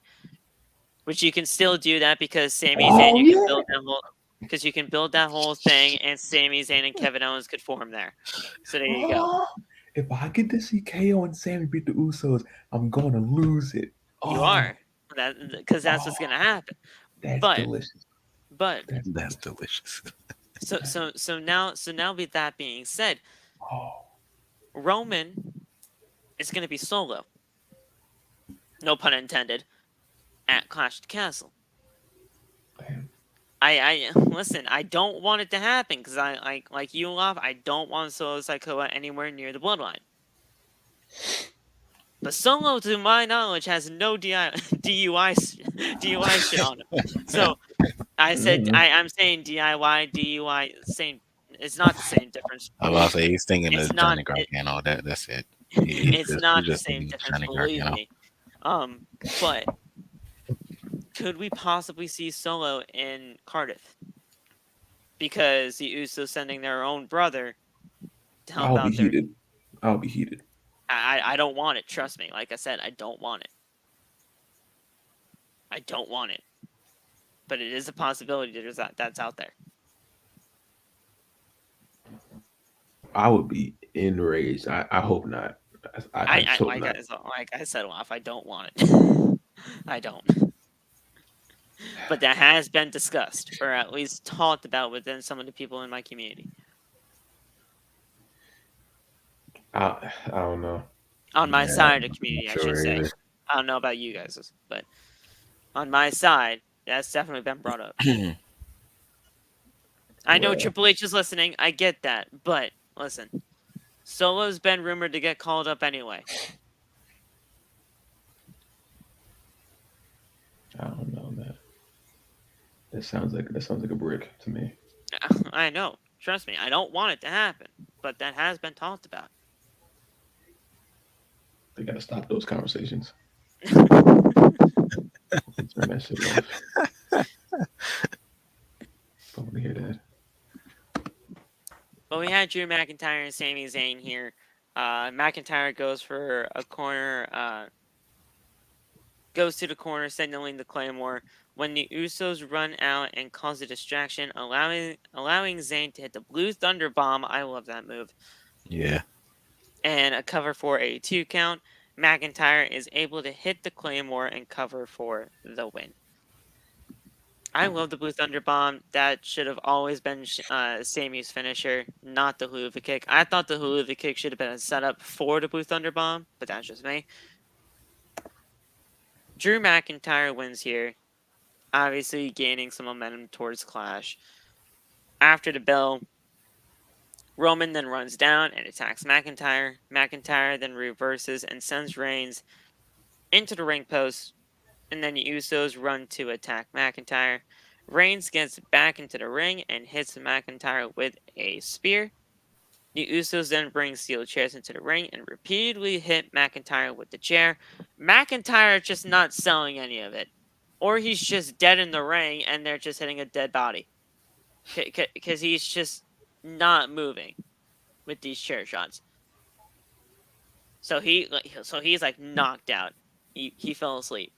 Which you can still do that because Sami Zayn, you can build that whole thing, and Sami Zayn and Kevin Owens could form there. So there you go. If I get to see KO and Sami beat the Usos, I'm gonna lose it. You are, because that's what's gonna happen. That's delicious. But that's delicious. So now with that being said, Roman is gonna be Solo. No pun intended. At Clash of the Castle. Damn. I listen. I don't want it to happen because I like you, Love. I don't want Solo Sikoa anywhere near the Bloodline. But Solo, to my knowledge, has no DUI shit on him. So I said I'm saying DUI. Same. It's not the same difference. I was about to say he's thinking of Johnny Gargano. That's it. It's not the same difference. Believe me. But could we possibly see Solo in Cardiff? Because the Usos sending their own brother to help out there. I'll be heated. I don't want it. Trust me. Like I said, I don't want it. I don't want it. But it is a possibility that's out there. I would be enraged. I hope not. Like I said, Laf, I don't want it. I don't. but that has been discussed, or at least talked about within some of the people in my community. I don't know. On my Yeah, side of the I'm community, not I should sure say. either. I don't know about you guys, but on my side, that's definitely been brought up. I know Well, Triple H is listening. I get that, but listen, Solo's been rumored to get called up anyway. I don't know, man. That sounds like a brick to me. I know. Trust me, I don't want it to happen, but that has been talked about. They gotta stop those conversations. Turn that shit off. Don't want to hear that. But we had Drew McIntyre and Sami Zayn here. McIntyre goes for a corner, goes to the corner, signaling the Claymore. When the Usos run out and cause a distraction, allowing Zayn to hit the Blue Thunder Bomb. I love that move. Yeah. And a cover for a 2 count. McIntyre is able to hit the Claymore and cover for the win. I love the Blue Thunder Bomb. That should have always been Sami's finisher, not the Huluva Kick. I thought the Huluva Kick should have been a setup for the Blue Thunder Bomb, but that's just me. Drew McIntyre wins here, obviously gaining some momentum towards Clash. After the bell, Roman then runs down and attacks McIntyre. McIntyre then reverses and sends Reigns into the ring post, and then the Usos run to attack McIntyre. Reigns gets back into the ring and hits McIntyre with a spear. The Usos then bring steel chairs into the ring and repeatedly hit McIntyre with the chair. McIntyre just not selling any of it. Or he's just dead in the ring and they're just hitting a dead body. Because he's just not moving with these chair shots. So he's like knocked out. He fell asleep.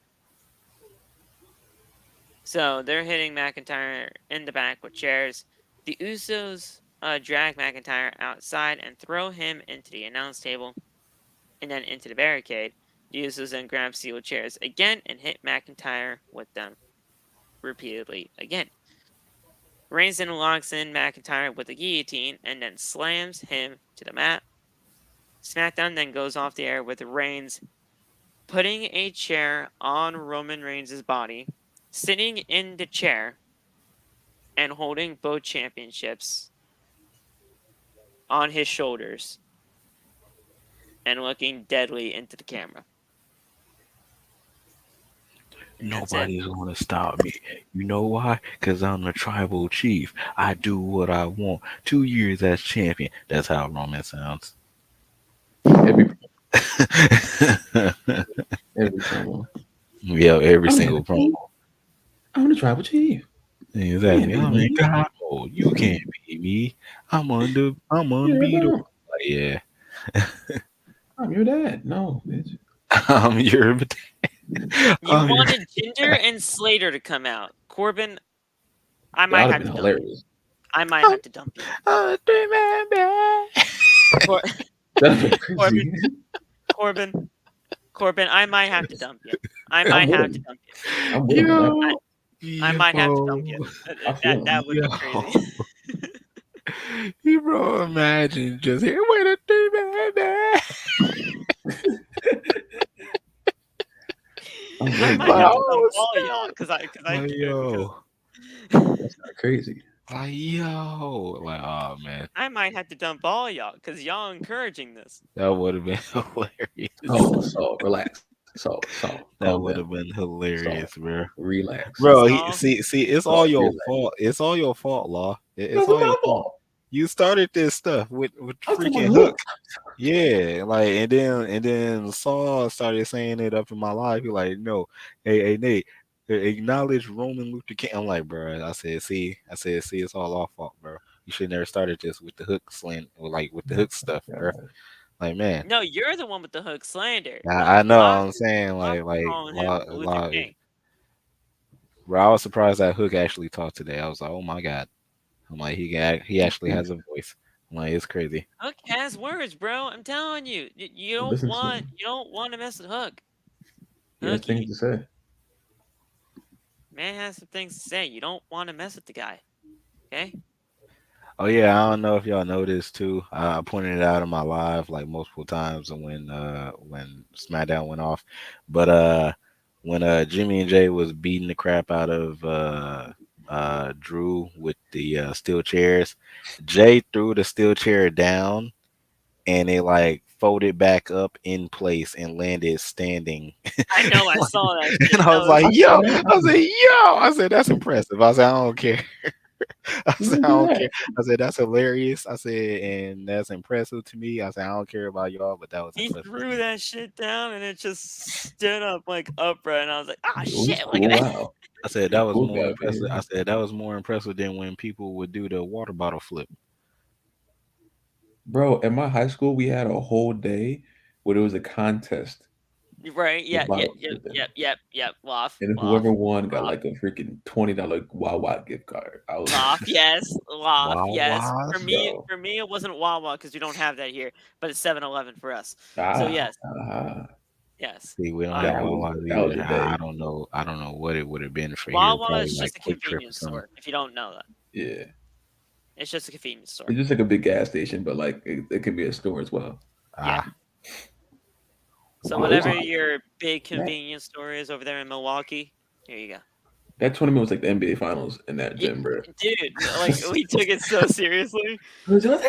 So they're hitting McIntyre in the back with chairs. The Usos drag McIntyre outside and throw him into the announce table and then into the barricade. The Usos then grab steel chairs again and hit McIntyre with them repeatedly again. Reigns then locks in McIntyre with a guillotine and then slams him to the mat. SmackDown then goes off the air with Reigns putting a chair on Roman Reigns' body, sitting in the chair, and holding both championships on his shoulders and looking deadly into the camera. And Nobody's going to stop me. You know why? Because I'm the tribal chief. I do what I want. 2 years as champion. That's how Roman sounds. Every promo. Yeah, every single promo. I'm the tribal chief. Exactly. I'm in God mode. You can't beat me. I'm unbeatable. Like, yeah. I'm your dad. No, bitch. I'm your You wanted Jinder and Slater to come out. Corbin, I might have to dump you. I might have to dump you. Corbin, I might have to dump you. I might have to dump you. I might have to dump you. That would be crazy. Bro, imagine just here with a three-man. I might have to dump all y'all because that's not crazy. Like, yo, like, oh man, I might have to dump all y'all because y'all encouraging this. That would have been hilarious. So relax. So that would have been hilarious, bro. Relax, bro. See, it's all your fault. It's all your fault, Law. It's all your fault. You started this stuff with freaking Hook. Yeah, like and then Saul started saying it up in my life. He like, no, hey Nate, acknowledge Roman Luther King. I'm like, bro. I said, see, it's all our fault, bro. You should never started this with the Hook slant, or like with the Hook stuff, bro. Like, man. No, you're the one with the Hook slander. I know. I'm saying like, bro. I was surprised that Hook actually talked today. I was like, oh my god. I'm like, he actually has a voice. I'm like, it's crazy. Hook has words, bro. I'm telling you, you don't want to mess with Hook. He has things to say. man has some things to say. You don't want to mess with the guy. Okay? Oh yeah, I don't know if y'all noticed too. I pointed it out in my live like multiple times when SmackDown went off. But when Jimmy and Jay was beating the crap out of Drew with the steel chairs, Jay threw the steel chair down and it like folded back up in place and landed standing. I know, I saw that shit. And I was like, I yo, saw that. I said, that's impressive. I said, I don't care. I You said, didn't I do don't that. care. I said, that's hilarious. I said, and that's impressive to me. I said, I don't care about y'all, but that was He impressive. threw that shit down and it just stood up like upright. And I was like, ah, It was shit, look cool. at that. Wow. I said, that was Cool more guy, impressive. man. I said, that was more impressive than when people would do the water bottle flip. Bro, at my high school, we had a whole day where there was a contest Right? for Yeah, bottle flipping. Loft, And whoever won got like a freaking $20 Wawa gift card. I was Loft, yes. Loft, yes. Wawas? Bro. For me, it wasn't Wawa because we don't have that here, but it's 7-Eleven for us. So Ah, yes, ah, yes. See, we don't have that was Wawas that was either. the day. I don't know. I don't know what it would have been for here. Wawa Probably is like just a Quick Trip or convenience something. store. If you don't know that, Yeah. it's just a convenience store. It's just like a big gas station, but like it can be a store as well. Yeah. Ah, So Wow. whatever your big convenience store is over there in Milwaukee, here you go. That tournament was like the NBA finals in that Yeah, gym, bro. dude, like we took it so seriously. It was just-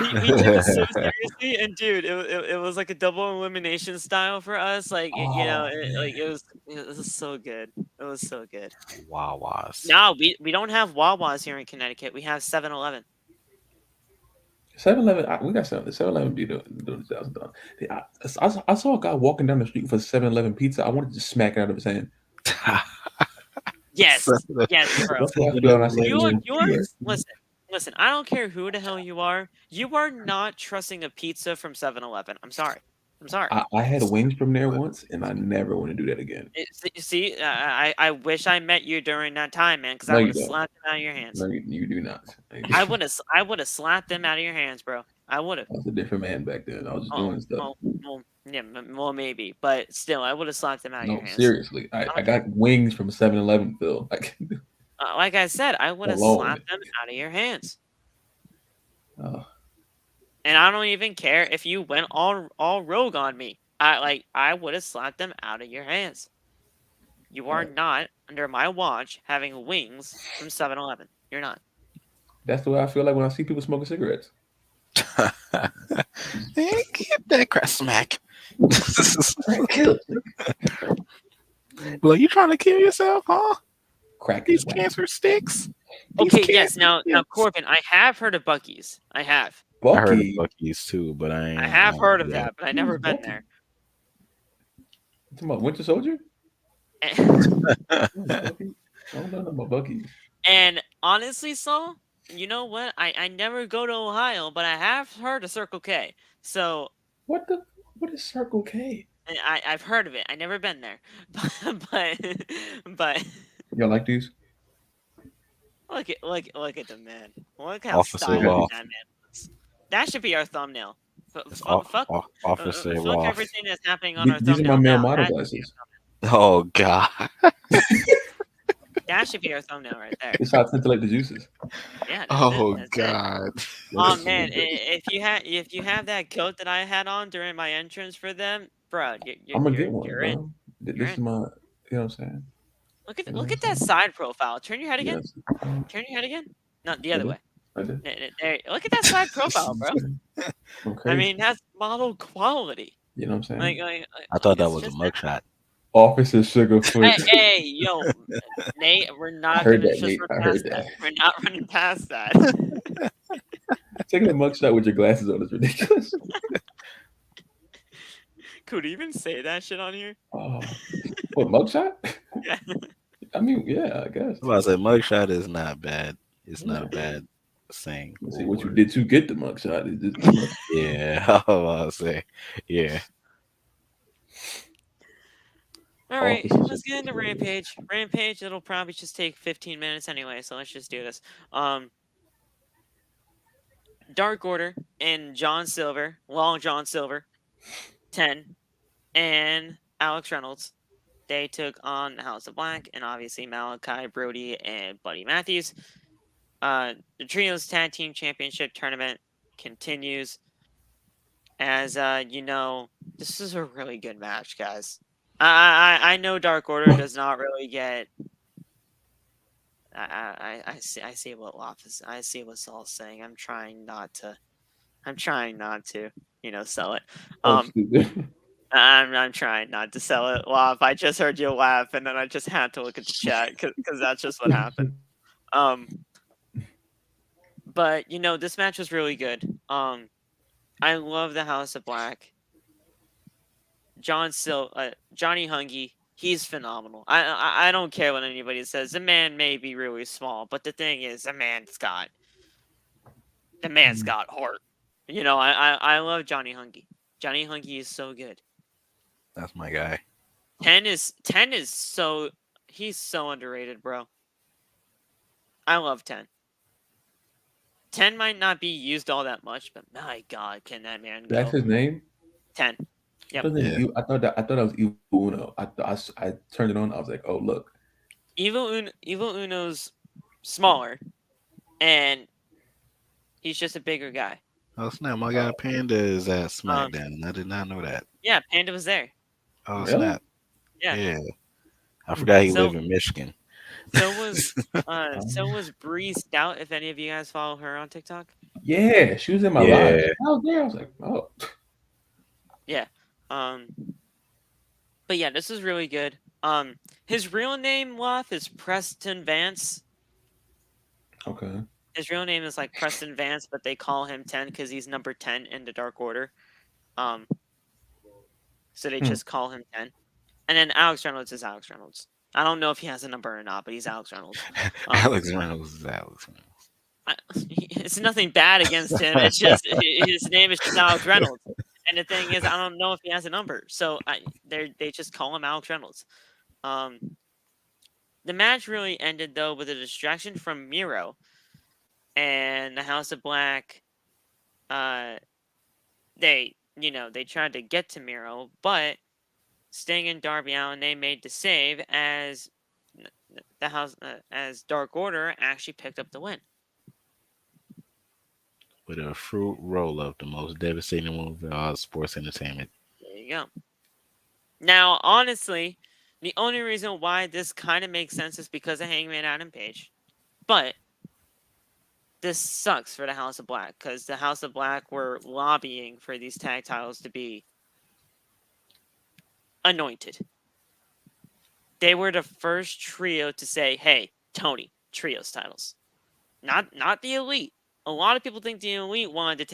We took it so seriously, and dude, it was like a double elimination style for us. Like Oh, it was so good. It was so good. Wawas. No, we don't have Wawas here in Connecticut. We have 7-Eleven. 7-Eleven, we got 7-Eleven be doing the sales done. I saw a guy walking down the street for 7-Eleven pizza. I wanted to just smack it out of his hand. Yes, yes, bro. That's what I feel when I see Listen. I don't care who the hell you are. You are not trusting a pizza from 7-Eleven. I'm sorry. I had wings from there once, and I never want to do that again. See, I wish I met you during that time, man, because No, I you would have don't. slapped them out of your hands. No, you do not. I would have slapped them out of your hands, bro. I would have. I was a different man back then. I was just doing stuff. Well, maybe, but still, I would have slapped them out of No, your hands. seriously. I got wings from 7-Eleven, Phil. Like, Like I said, I would have Alone. slapped them out of your hands. oh, And I don't even care if you went all rogue on me. I would have slapped them out of your hands. You are Right. not under my watch having wings from 7-Eleven. You're not. that's the way I feel like when I see people smoking cigarettes. Hey, get that crap smack. Kill. Well, you trying to kill yourself, huh? Crack These his cancer sticks. These Okay, yes. cancer Now, sticks. Corbin, I have heard of Buc-ee's. I have. I heard of Bucky. Buc-ee's too, but I ain't. I have I heard of ain't that, but I never Who's been Buc-ee? there. You talking about Winter Soldier? yet. Bucky? I don't know nothing about Bucky. And honestly, Saul, you know what? I never go to Ohio, but I have heard of Circle K. So What is Circle K? I've heard of it. I never been there, but Y'all like these? look at the man. Look how Officer stylish Law. that man looks. That should be our thumbnail. Fuck Officer fuck Law. everything that's happening on our These are thumbnail my male now. model That should be glasses. Oh God. That should be our thumbnail right there. It's how to scintillate the juices. Yeah. That's Oh it. God. Oh man, if you have that coat that I had on during my entrance for them, bro, I'm gonna get one, you're in. bro. You're This is in. my, you know what I'm saying? Look at that side profile. Turn your head again. Yes. Turn your head again. No, the other way. I did. There, look at that side profile, bro. I'm I crazy. mean, that's model quality. You know what I'm saying? I thought that it's was a just mugshot. Officer Sugarfoot. Hey, yo, Nate, we're not heard gonna that, just Nate. run I past heard that. that. We're not running past that. Taking a mugshot with your glasses on is ridiculous. Could you even say that shit on here? Oh, what mugshot? Yeah. I mean, yeah, I guess. I said mugshot is not bad. It's not a Yeah. bad saying. Let's see or what you word. did to get the mugshot. Is just, Yeah, I'll say. Yeah. All right, Officer let's get into Sugarfoot. Rampage. Rampage, it'll probably just take 15 minutes anyway, so let's just do this. Dark Order and Long John Silver, 10, and Alex Reynolds they took on the House of Black and obviously Malachi, Brody, and Buddy Matthews. The Trios Tag Team Championship tournament continues. As this is a really good match, guys. I know Dark Order does not really get. I see what I see what Saul's saying. I'm trying not to, sell it. Stupid. I'm trying not to sell it. Loff, I just heard you laugh, and then I just had to look at the chat because that's just what happened. But this match was really good. I love the House of Black. Johnny Hungy, he's phenomenal. I don't care what anybody says. The man may be really small, but the thing is, the man's got heart. I love Johnny Hungy. Johnny Hungy is so good. That's my guy. 10 is so he's so underrated, bro. I love 10. 10 might not be used all that much, but my God, can that man go? That's his name? 10. Yep. I thought that was Evil Uno. I turned it on. I was like, oh look. Evil Uno's smaller, and he's just a bigger guy. Oh snap! My guy Panda is at SmackDown. I did not know that. Yeah, Panda was there. Oh Really? snap! Yeah. I forgot he lived in Michigan. So was Bree Stout. If any of you guys follow her on TikTok. Yeah, she was in my live. I was there. I was like, oh. Yeah. But yeah, this is really good. His real name, Loth, is Preston Vance. Okay. His real name is like Preston Vance, but they call him 10 because he's number 10 in the Dark Order. So they just call him 10. And then Alex Reynolds is Alex Reynolds. I don't know if he has a number or not, but he's Alex Reynolds. Alex Reynolds is Alex Reynolds. It's nothing bad against him. It's just his name is just Alex Reynolds. And the thing is, I don't know if he has a number. So they just call him Alex Reynolds. The match really ended, though, with a distraction from Miro. And the House of Black, they tried to get to Miro, but Sting and Darby Allin, they made the save as as Dark Order actually picked up the win. With a fruit roll-up, the most devastating move in all sports entertainment. There you go. Now, honestly, the only reason why this kind of makes sense is because of Hangman Adam Page. But this sucks for the House of Black because the House of Black were lobbying for these tag titles to be anointed. They were the first trio to say, hey, Tony, trios titles. Not the Elite. A lot of people think the Elite wanted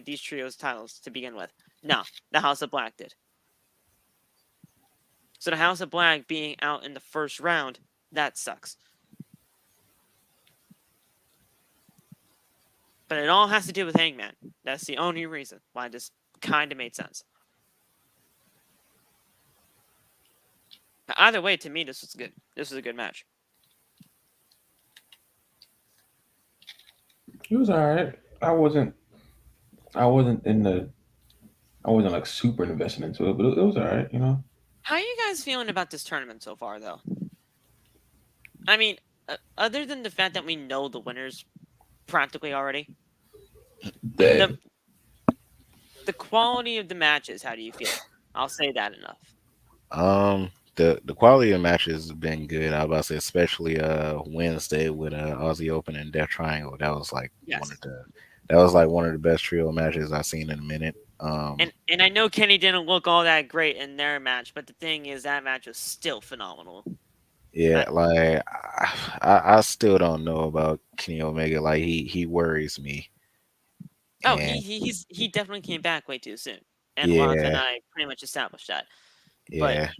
these trios titles to begin with. No, the House of Black did. So the House of Black being out in the first round, that sucks. But it all has to do with Hangman. That's the only reason why this kind of made sense. Either way, to me, this was good. This was a good match. It was all right. I wasn't like super invested into it, but it was all right, How are you guys feeling about this tournament so far, though? I mean, other than the fact that we know the winners practically already, the quality of the matches, how do you feel? I'll say that enough. The quality of matches has been good. I was about to say, especially Wednesday with Aussie Open and Death Triangle. That was like one of the best trio matches I've seen in a minute. And I know Kenny didn't look all that great in their match, but the thing is that match was still phenomenal. Yeah, I still don't know about Kenny Omega. Like he worries me. Oh, he definitely came back way too soon, and Lance and I pretty much established that. Yeah.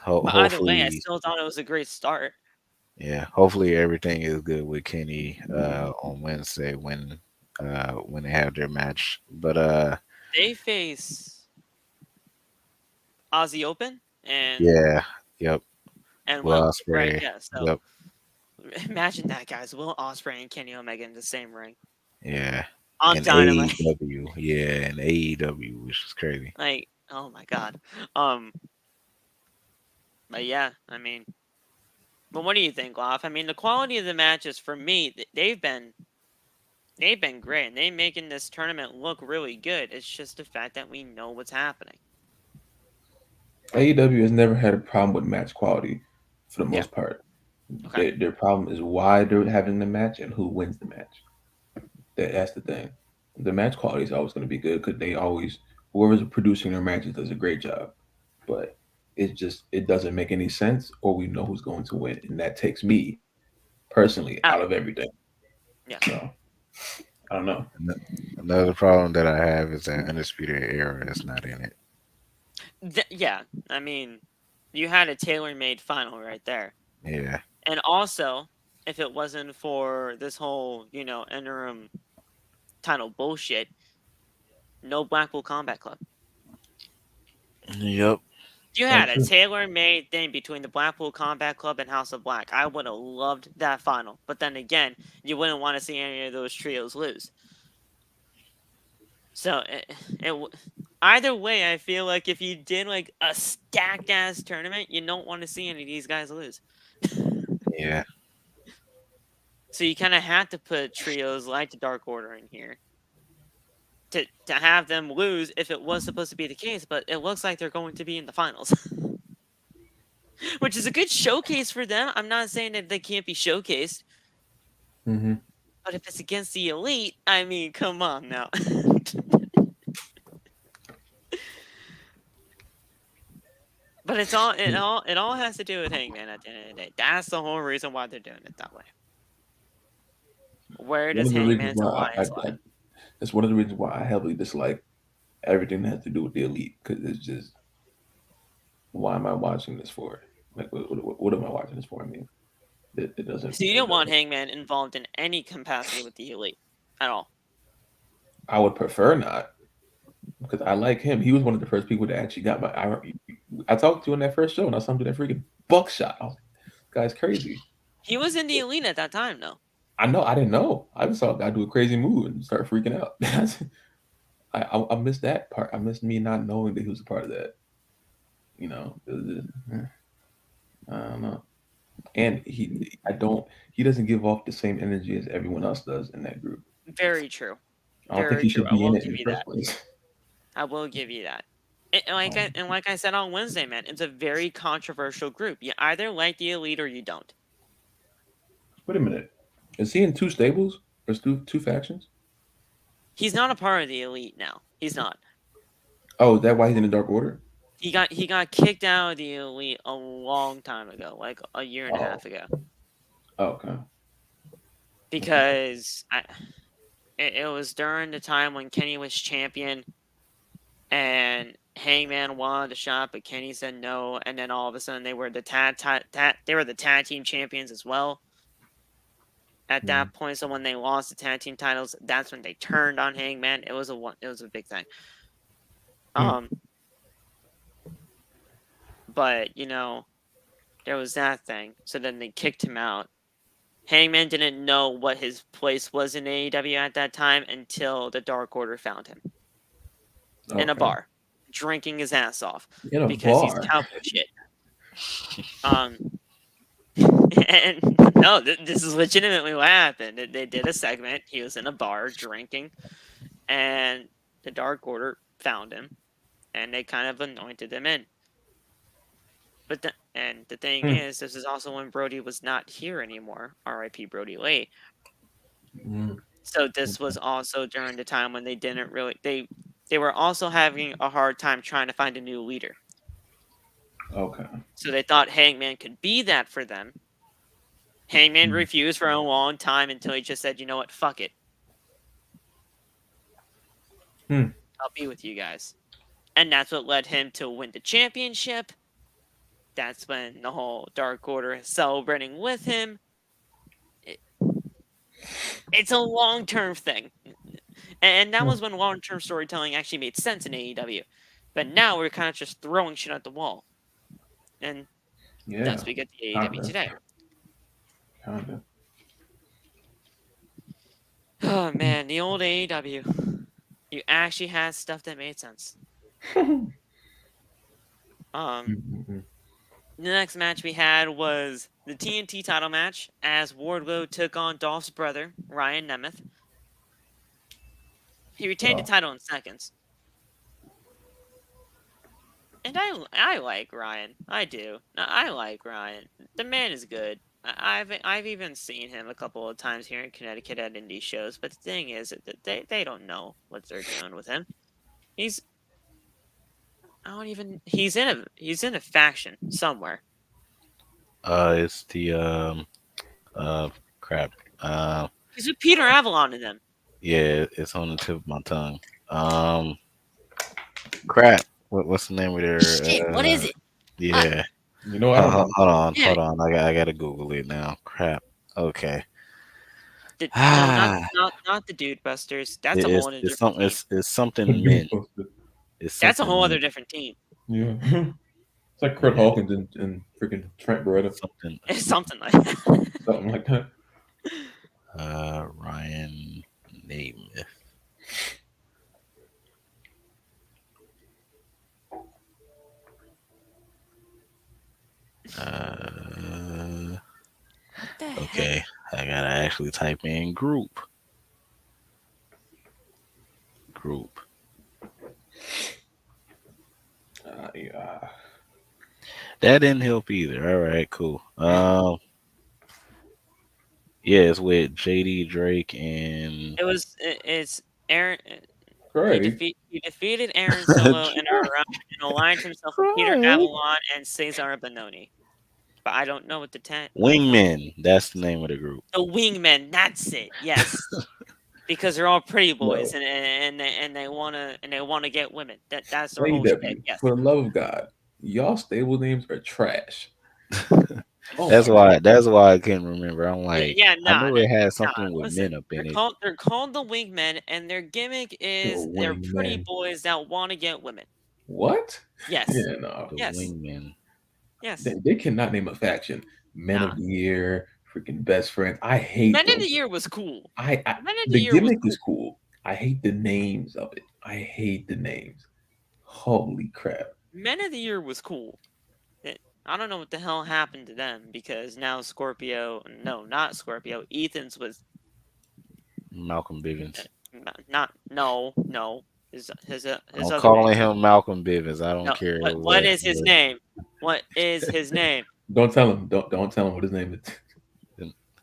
But either way, I still thought it was a great start. Yeah, hopefully everything is good with Kenny on Wednesday when they have their match. But they face Aussie Open and and Will Ospreay. Right, yeah. So imagine that, guys. Will Ospreay and Kenny Omega in the same ring. Yeah. On and Dynamite. AEW. Yeah, and AEW, which is crazy. Like, oh my God. But yeah, I mean, but what do you think, Loff? I mean, the quality of the matches for me, they've been great, and they're making this tournament look really good. It's just the fact that we know what's happening. AEW has never had a problem with match quality for the Yeah. most part. Okay. Their problem is why they're having the match and who wins the match. That's the thing. The match quality is always going to be good because they always, whoever's producing their matches does a great job. But it doesn't make any sense, or we know who's going to win, and that takes me personally out of everything. Yeah. So I don't know. Another problem that I have is that Undisputed Era is not in it. Yeah, I mean, you had a tailor-made final right there. Yeah. And also, if it wasn't for this whole, interim title bullshit, no Blackpool Combat Club. Yep. You had a tailor-made thing between the Blackpool Combat Club and House of Black. I would have loved that final. But then again, you wouldn't want to see any of those trios lose. So, either way, I feel like if you did like a stacked-ass tournament, you don't want to see any of these guys lose. Yeah. So you kind of had to put trios like the Dark Order in here to have them lose if it was supposed to be the case, but it looks like they're going to be in the finals. Which is a good showcase for them. I'm not saying that they can't be showcased. Mm-hmm. But if it's against the Elite, I mean, come on now. But it all has to do with Hangman at the end of the day. That's the whole reason why they're doing it that way. Where does Hangman's alliance lie? That's one of the reasons why I heavily dislike everything that has to do with the Elite, because it's just, why am I watching this for? Like, what am I watching this for? I mean, it doesn't. So you don't want Hangman involved in any capacity with the Elite at all? I would prefer not, because I like him. He was one of the first people that actually got my. I talked to him in that first show, and I saw him do that freaking buckshot. I was like, this guy's crazy. He was in the Elite at that time, though. I know. I didn't know. I just saw a guy do a crazy move and start freaking out. I missed that part. I missed me not knowing that he was a part of that. You know, I don't know. And he doesn't give off the same energy as everyone else does in that group. Very true. I don't think he should be in it in the first place. I will give you that. And like I said on Wednesday, man, it's a very controversial group. You either like the Elite or you don't. Wait a minute. Is he in two stables? Or two factions? He's not a part of the Elite now. He's not. Oh, is that why he's in the Dark Order? He got kicked out of the Elite a long time ago, like a year and a half ago. Oh, okay. Because it was during the time when Kenny was champion, and Hangman wanted a shot, but Kenny said no, and then all of a sudden they were the tag team champions as well. At that point, so when they lost the tag team titles, that's when they turned on Hangman. It was a big thing. But there was that thing. So then they kicked him out. Hangman didn't know what his place was in AEW at that time until the Dark Order found him in a bar, drinking his ass off because he's cowboy shit. And no, this is legitimately what happened. They did a segment. He was in a bar drinking, and the Dark Order found him, and they kind of anointed him in. But the thing is, this is also when Brody was not here anymore. R.I.P. Brody Lee. So this was also during the time when they didn't really they were also having a hard time trying to find a new leader. Okay. So they thought Hangman could be that for them. Hangman refused for a long time until he just said, "You know what? Fuck it. I'll be with you guys." And that's what led him to win the championship. That's when the whole Dark Order is celebrating with him. It's a long-term thing. And that was when long-term storytelling actually made sense in AEW. But now we're kind of just throwing shit at the wall. And that's what we get the AEW today. Kinda. Oh, man, the old AEW. You actually had stuff that made sense. The next match we had was the TNT title match as Wardlow took on Dolph's brother, Ryan Nemeth. He retained the title in seconds. And I like Ryan. I do. I like Ryan. The man is good. I've even seen him a couple of times here in Connecticut at indie shows. But the thing is, that they don't know what they're doing with him. He's in a faction somewhere. It's the crap. He's with Peter Avalon in them. Yeah, it's on the tip of my tongue. Crap. What's the name of their? Shit, what is it? Yeah. You know, I don't know. Hold on. I gotta Google it now. Crap. Okay. Not the Dude Busters. That's a whole other different team. It's something mint. That's a whole other different team. Yeah. It's like Kurt Hawkins and freaking Trent Beretta. It's something like that. Something like that. Ryan Nemeth. Okay, I gotta actually type in group. Yeah. That didn't help either. All right, cool. Yeah, it's with JD Drake and it's Aaron. Great. He defeated Aaron Solo and aligned himself with Peter Avalon and Cesar Bononi. But I don't know what the Wingmen. That's the name of the group. The Wingmen. That's it. Yes, because they're all pretty boys and they wanna get women. That's their whole shtick. Yes. For the love of God, y'all stable names are trash. That's why I couldn't remember. I'm like, I knew it had something with men up in it. They're called the Wingmen, and their gimmick is they're pretty boys that want to get women. What? Yes. Yeah, no. The Wingmen. Yes. They cannot name a faction. Men of the Year, freaking best friends. I hate Men of the Year was cool. The gimmick is cool. I hate the names of it. I hate the names. Holy crap. Men of the Year was cool. I don't know what the hell happened to them because now not Scorpio. Ethan's was Malcolm Bivens. No. I'm calling him Malcolm Bivens. I don't care. What is his name? What is his name? Don't tell him. Don't tell him what his name is.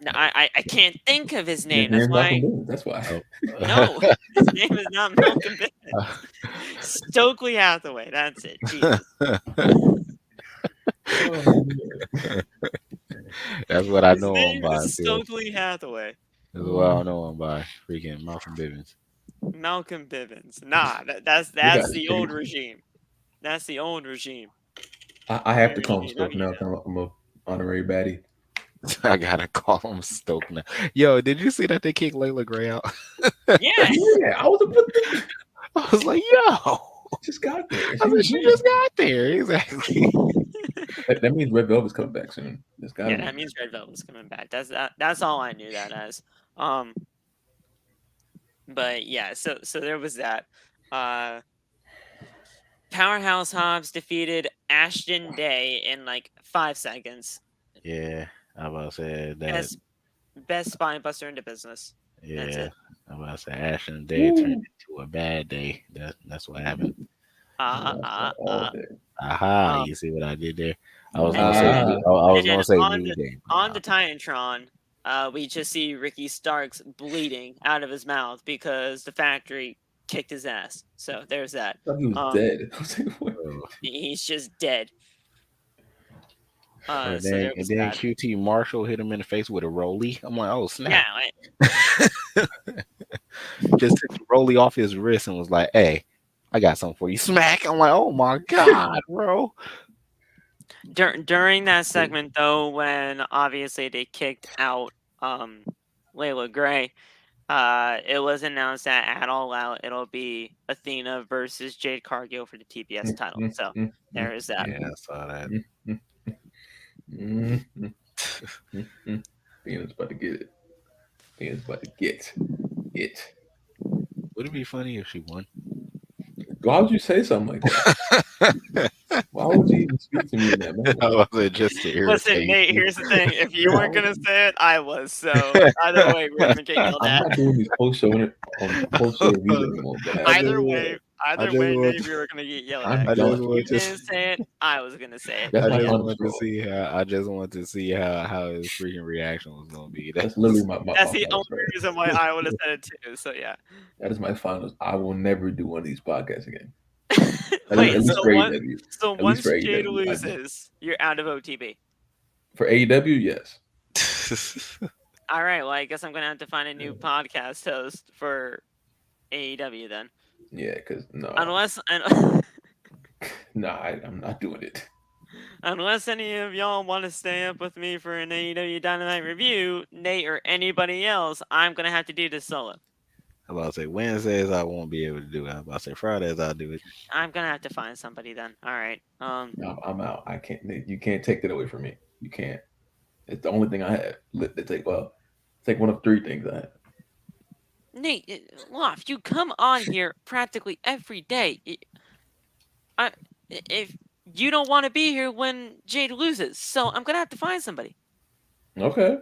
No, I can't think of his name. That's why. That's why. No, his name is not Malcolm Bivens. Stokely Hathaway. That's it. Jesus. That's what I know him by. Stokely Hathaway. That's what I know him by. Freaking Malcolm Bivens. Malcolm Bivens. Nah, that's the old regime. That's the old regime. I have to call him Stoke now. I'm a honorary baddie. I gotta call him Stoke now. Yo, did you see that they kicked Layla Gray out? Yeah. I was like, yo. Just got there. She just got there. Exactly. That means Red Velvet's coming back soon. That means Red Velvet's coming back. That's all I knew that as. But yeah, so there was that. Powerhouse Hobbs defeated Ashton Day in like 5 seconds. Yeah, I was about to say that. Best spine buster in the business. Yeah, I was about to say Ashton Day turned into a bad day. That's what happened. You see what I did there? I was gonna say New Day. On the Titantron, we just see Ricky Starks bleeding out of his mouth because the factory kicked his ass. So there's that. I thought he was dead. I was like, what? He's just dead. And then QT Marshall hit him in the face with a rollie. I'm like, oh snap! Yeah, just took the rollie off his wrist and was like, "Hey, I got something for you." Smack! I'm like, oh my god, bro. During that segment, though, when obviously they kicked out Layla Gray, it was announced that at All Out it'll be Athena versus Jade Cargill for the TBS title. So there is that. Yeah, I saw that. Athena's about to get it. Athena's about to get it. Would it be funny if she won? Why would you say something like that? Why would you even Speak to me in that manner. I wasn't just to Listen, irritate. Nate, here's the thing. If you weren't going to say it, I was. So either way, we're going to get yelled I'm at. not doing these post-show reviews anymore. But Either just way, want Nate, we were going to get yelled I'm at. I just done. want You to. didn't say it. I was going to say it. That's I my just final want to straw. see how. I just want to see how his freaking reaction was gonna be. That's literally my That's the final only straw. reason why I would have said it too. So yeah. That is my finals. I will never do one of these podcasts again. Wait, At least so for one, AEW. so At least once for Jade AEW. loses, you're out of OTB. For AEW, yes. All right. Well, I guess I'm gonna have to find a new podcast host for AEW then. Yeah, because no. Unless I'm not doing it. unless any of y'all want to stay up with me for an AEW Dynamite review, Nate or anybody else, I'm gonna have to do this solo. I'm about to say Wednesdays I won't be able to do it. I'm about to say Fridays I'll do it. I'm gonna have to find somebody then. All right. No, I'm out. I can't. You can't take that away from me. You can't. It's the only thing I have. Take one of three things I have. Nate, Loft, you come on here practically every day. If you don't want to be here when Jade loses, so I'm gonna have to find somebody. Okay.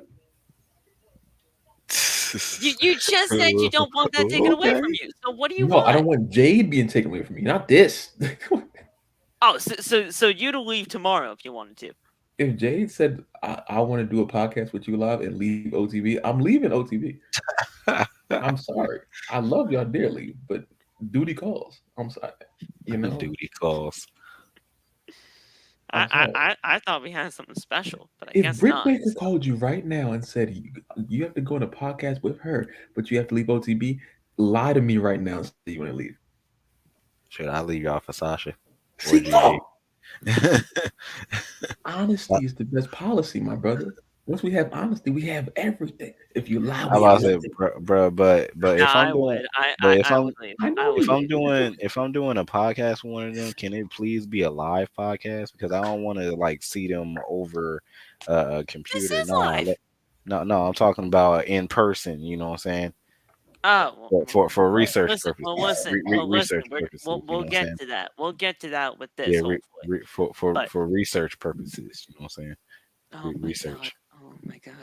You just said you don't want that taken away from you. So what do you want? I don't want Jade being taken away from me. Not this. Oh, so you'd leave tomorrow if you wanted to. If Jade said I want to do a podcast with you live and leave OTV, I'm leaving OTV. I'm sorry. I love y'all dearly, but duty calls. I'm sorry. You know, duty calls. I thought we had something special, but I if guess Britt not. Baker called you right now and said you have to go on a podcast with her, but you have to leave OTB, lie to me right now and say you want to leave. Should I leave y'all for Sasha? See, no. Honesty is the best policy, my brother. Once we have honesty, we have everything. If you lie, I was say, bro, but if I'm doing, if I'm doing a podcast with one of them, can it please be a live podcast? Because I don't want to like see them over a computer. This is live. No, I'm talking about in person. You know what I'm saying? Oh, well, for research purposes. Research purposes. We'll get to that. We'll get to that with this. Yeah, for research purposes. You know what I'm saying? Research. Oh my god!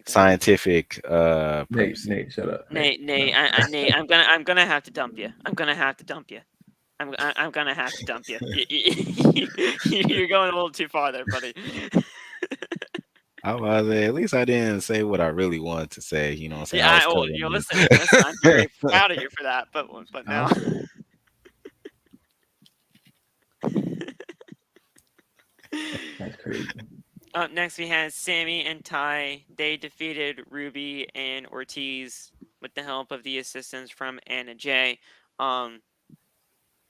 Scientific purposes. Nate, shut up. Nate, I'm gonna have to dump you. I'm gonna have to dump you. You're going a little too far there, buddy. I was at least I didn't say what I really wanted to say. You know what I'm saying? Yeah, listen, I'm very proud of you for that. But now. That's crazy. Up next, we had Sammy and Ty. They defeated Ruby and Ortiz with the help of the assistance from Anna Jay.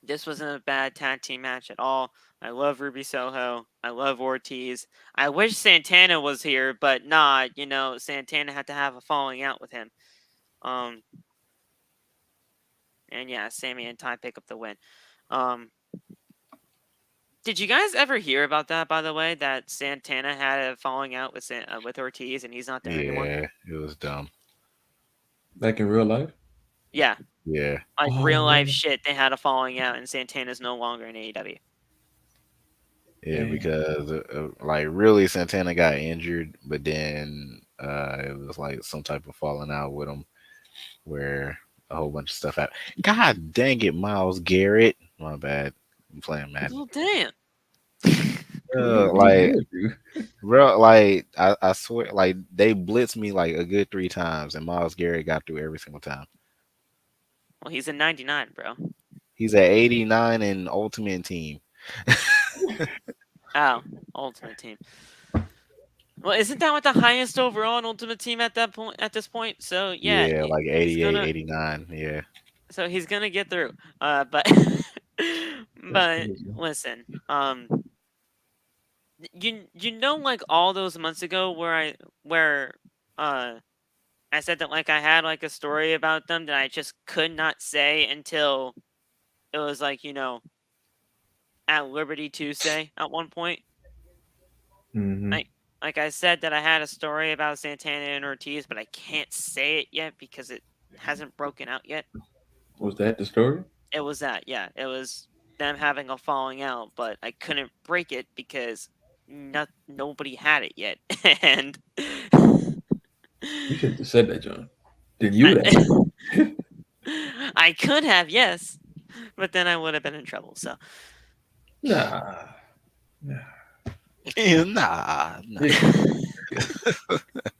This wasn't a bad tag team match at all. I love Ruby Soho. I love Ortiz. I wish Santana was here, but nah, Santana had to have a falling out with him. And yeah, Sammy and Ty pick up the win. Did you guys ever hear about that, by the way, that Santana had a falling out with Ortiz and he's not there anymore? Yeah, it was dumb. Like in real life? Yeah. Yeah. Like real life shit, they had a falling out and Santana's no longer in AEW. Yeah, because like really Santana got injured, but then it was like some type of falling out with him where a whole bunch of stuff happened. God dang it, Myles Garrett. My bad. I'm playing Madden. Oh, damn. Bro, like I swear, like they blitzed me like a good 3 times, and Myles Garrett got through every single time. Well, he's a 99, bro. He's at 89 in Ultimate Team. Oh, Ultimate Team. Well, isn't that what the highest overall in Ultimate Team at that point? At this point, so yeah, like 88, 89, yeah. So he's gonna get through. But listen, like all those months ago where I said that like I had like a story about them that I just could not say until it was like at Liberty Tuesday at one point. Mm-hmm. Like I said that I had a story about Santana and Ortiz, but I can't say it yet because it hasn't broken out yet. Was that the story? It was that, yeah. It was them having a falling out, but I couldn't break it because nobody had it yet. And You should have said that, John. Then you would have. I could have, yes, but then I would have been in trouble. So Nah. nah.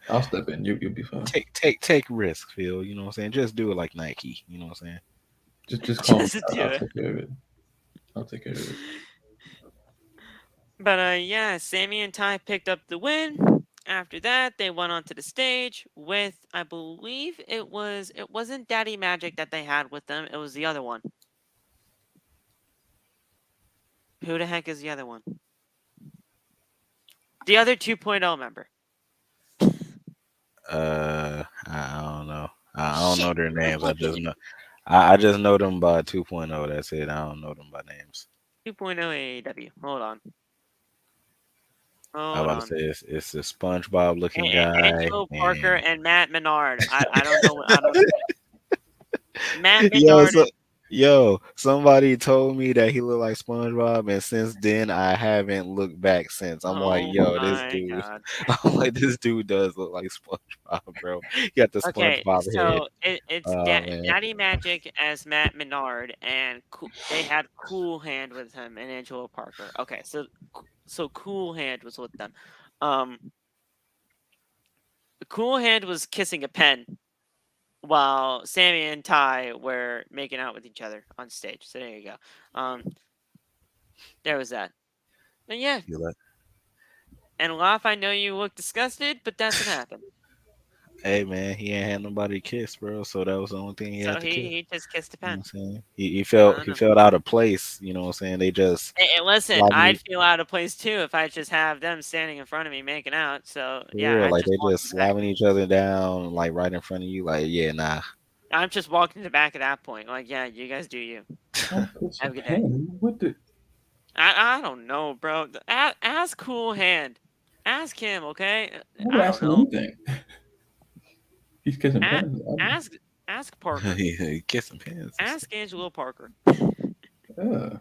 I'll step in. You'll be fine. Take risks, Phil. You know what I'm saying? Just do it like Nike. You know what I'm saying? Just call Just me. do I'll it. take care of it. I'll take care of it. But yeah, Sammy and Ty picked up the win. After that, they went onto the stage with, I believe it wasn't Daddy Magic that they had with them. It was the other one. Who the heck is the other one? The other 2.0 member. I don't know. I don't know their names. I just know them by 2.0. That's it. I don't know them by names. 2.0 AEW. Hold on. I was about to say it's the SpongeBob looking guy. Angelo Parker and Matt Menard. I don't know. I don't. Matt Yo, Menard. somebody told me that he looked like SpongeBob, and since then I haven't looked back since. I'm like, yo, this dude. God. I'm like, this dude does look like SpongeBob, bro. He got the SpongeBob head. So it's Daddy Magic as Matt Menard, and they had Cool Hand with him and Angelo Parker. Okay, so Cool Hand was with them. Cool Hand was kissing a pen while Sammy and Ty were making out with each other on stage. So there you go. There was that. And yeah. And Loff, I know you look disgusted, but that's what happened. Hey man, he ain't had nobody kiss, bro. So that was the only thing he had to kiss. He just kissed a pen. You know what I'm saying? He felt out of place. You know what I'm saying? They just. Hey, listen, I'd feel out of place too if I just have them standing in front of me making out. So yeah, like they just slapping each other down, like right in front of you. Like yeah, nah. I'm just walking to the back at that point. Like yeah, you guys do you. Have a good day. What the? I don't know, bro. Ask Cool Hand. Ask him, okay? I don't ask him anything. He's kissing pens. Ask Parker. He kissing pens. Ask Angelo Parker. Yeah.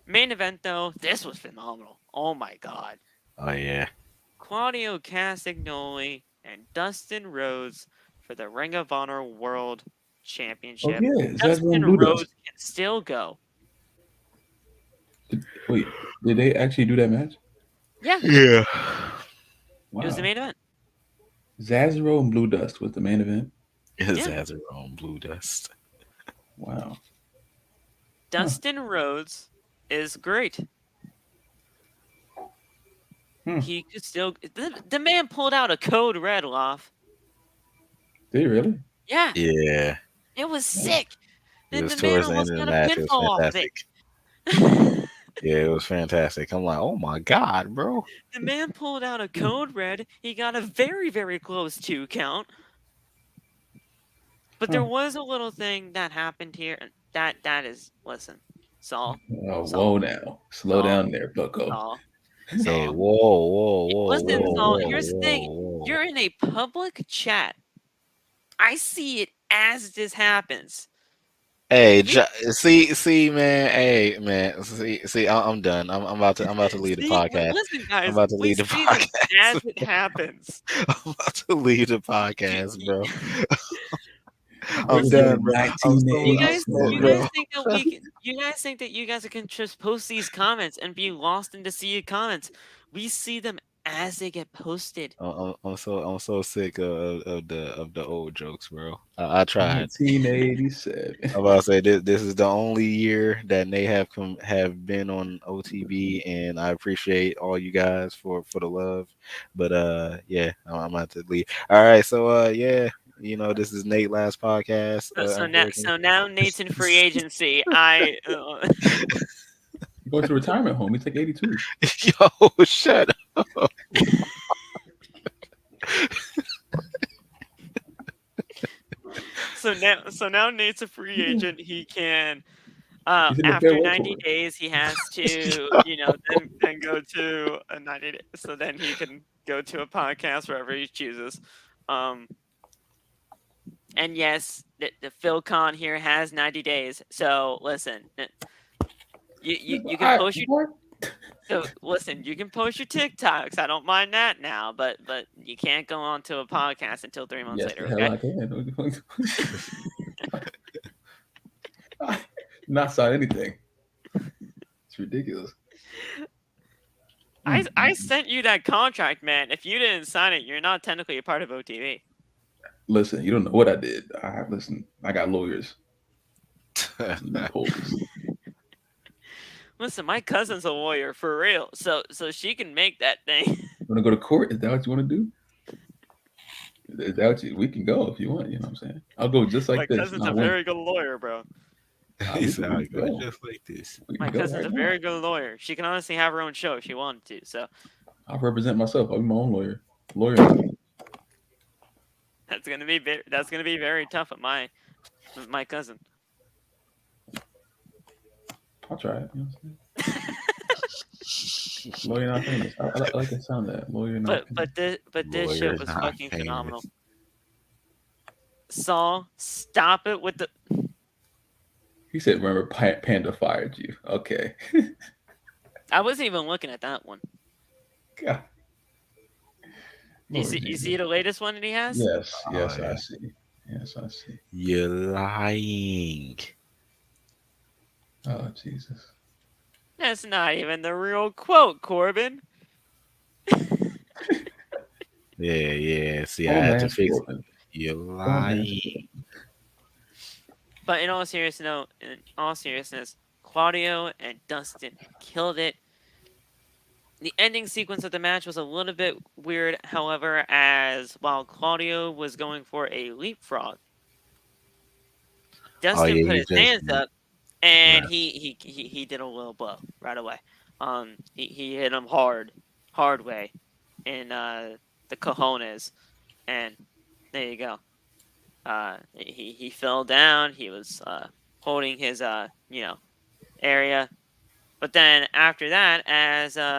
Main event though, this was phenomenal. Oh my god. Oh yeah. Claudio Castagnoli and Dustin Rhodes for the Ring of Honor World Championship. Oh, yeah. Dustin Rhodes can still go. Wait, did they actually do that match? Yeah. Yeah. Wow. It was the main event. Zazero and Blue Dust was the main event. Zazero and Blue Dust. Wow. Dustin Rhodes is great. He could still. The man pulled out a code red, Loff. Did he really? Yeah. Yeah. It was sick. It was towards the end of the match. It was fantastic. Yeah, it was fantastic. I'm like, oh my god, bro. The man pulled out a code red. He got a very, very close 2 count. But there was a little thing that happened here. That is, listen, Saul. Whoa now. Slow down there, Bucko. Hey, whoa. Listen, Saul, here's the thing. You're in a public chat. I see it as this happens. Hey, see, man. Hey, man. See. I'm done. I'm about to leave the podcast. Listen, guys. I'm about to leave the podcast as it happens. I'm about to leave the podcast, bro. I'm done, bro. You guys think that you guys can just post these comments and be lost in the sea of comments? We see them as they get posted. I'm so sick of the old jokes, bro. I tried. 1987. I'm about to say this is the only year that they have been on OTB, and I appreciate all you guys for the love. But yeah, I'm about to leave. All right, so yeah. You know, this is Nate last podcast. So now Nate's in free agency. Going to retirement home. He's like 82. Yo, shut up. So now Nate's a free agent. He can after 90 days he has to, then go to a 90 days. So then he can go to a podcast wherever he chooses. And yes, the Phil Con here has 90 days. So listen, you can post your you can post your TikToks. I don't mind that now, but you can't go on to a podcast until 3 months Yes, later. the hell Okay. I can. Not sign anything. It's ridiculous. I sent you that contract, man. If you didn't sign it, you're not technically a part of OTV. Listen, you don't know what I did. I got lawyers. Listen, my cousin's a lawyer for real, so she can make that thing. You want to go to court? Is that what you want to do? Is that what we can go if you want? You know what I'm saying? I'll go just like this. My cousin's a very good lawyer, bro. He said, "I go just like this." My cousin's a very good lawyer. She can honestly have her own show if she wanted to. So I'll represent myself. I'll be my own lawyer. That's gonna be very tough with my cousin. I'll try it. You know what I'm saying? Lawyer not famous. I like the sound of that. Lawyer not famous. But this shit was fucking phenomenal. Saul, stop it with the. He said, "Remember, Panda fired you." Okay. I wasn't even looking at that one. God. You see the latest one that he has? Yes, yeah. I see. Yes, I see. You're lying. Oh, Jesus. That's not even the real quote, Corbin. Yeah. See, I had to fix it. You're lying. But in all seriousness, Claudio and Dustin killed it. The ending sequence of the match was a little bit weird, however, as while Claudio was going for a leapfrog, Dustin put his hands up and he did a little blow right away. He hit him hard way in the cojones, and there you go. He fell down. He was holding his area, but then after that, as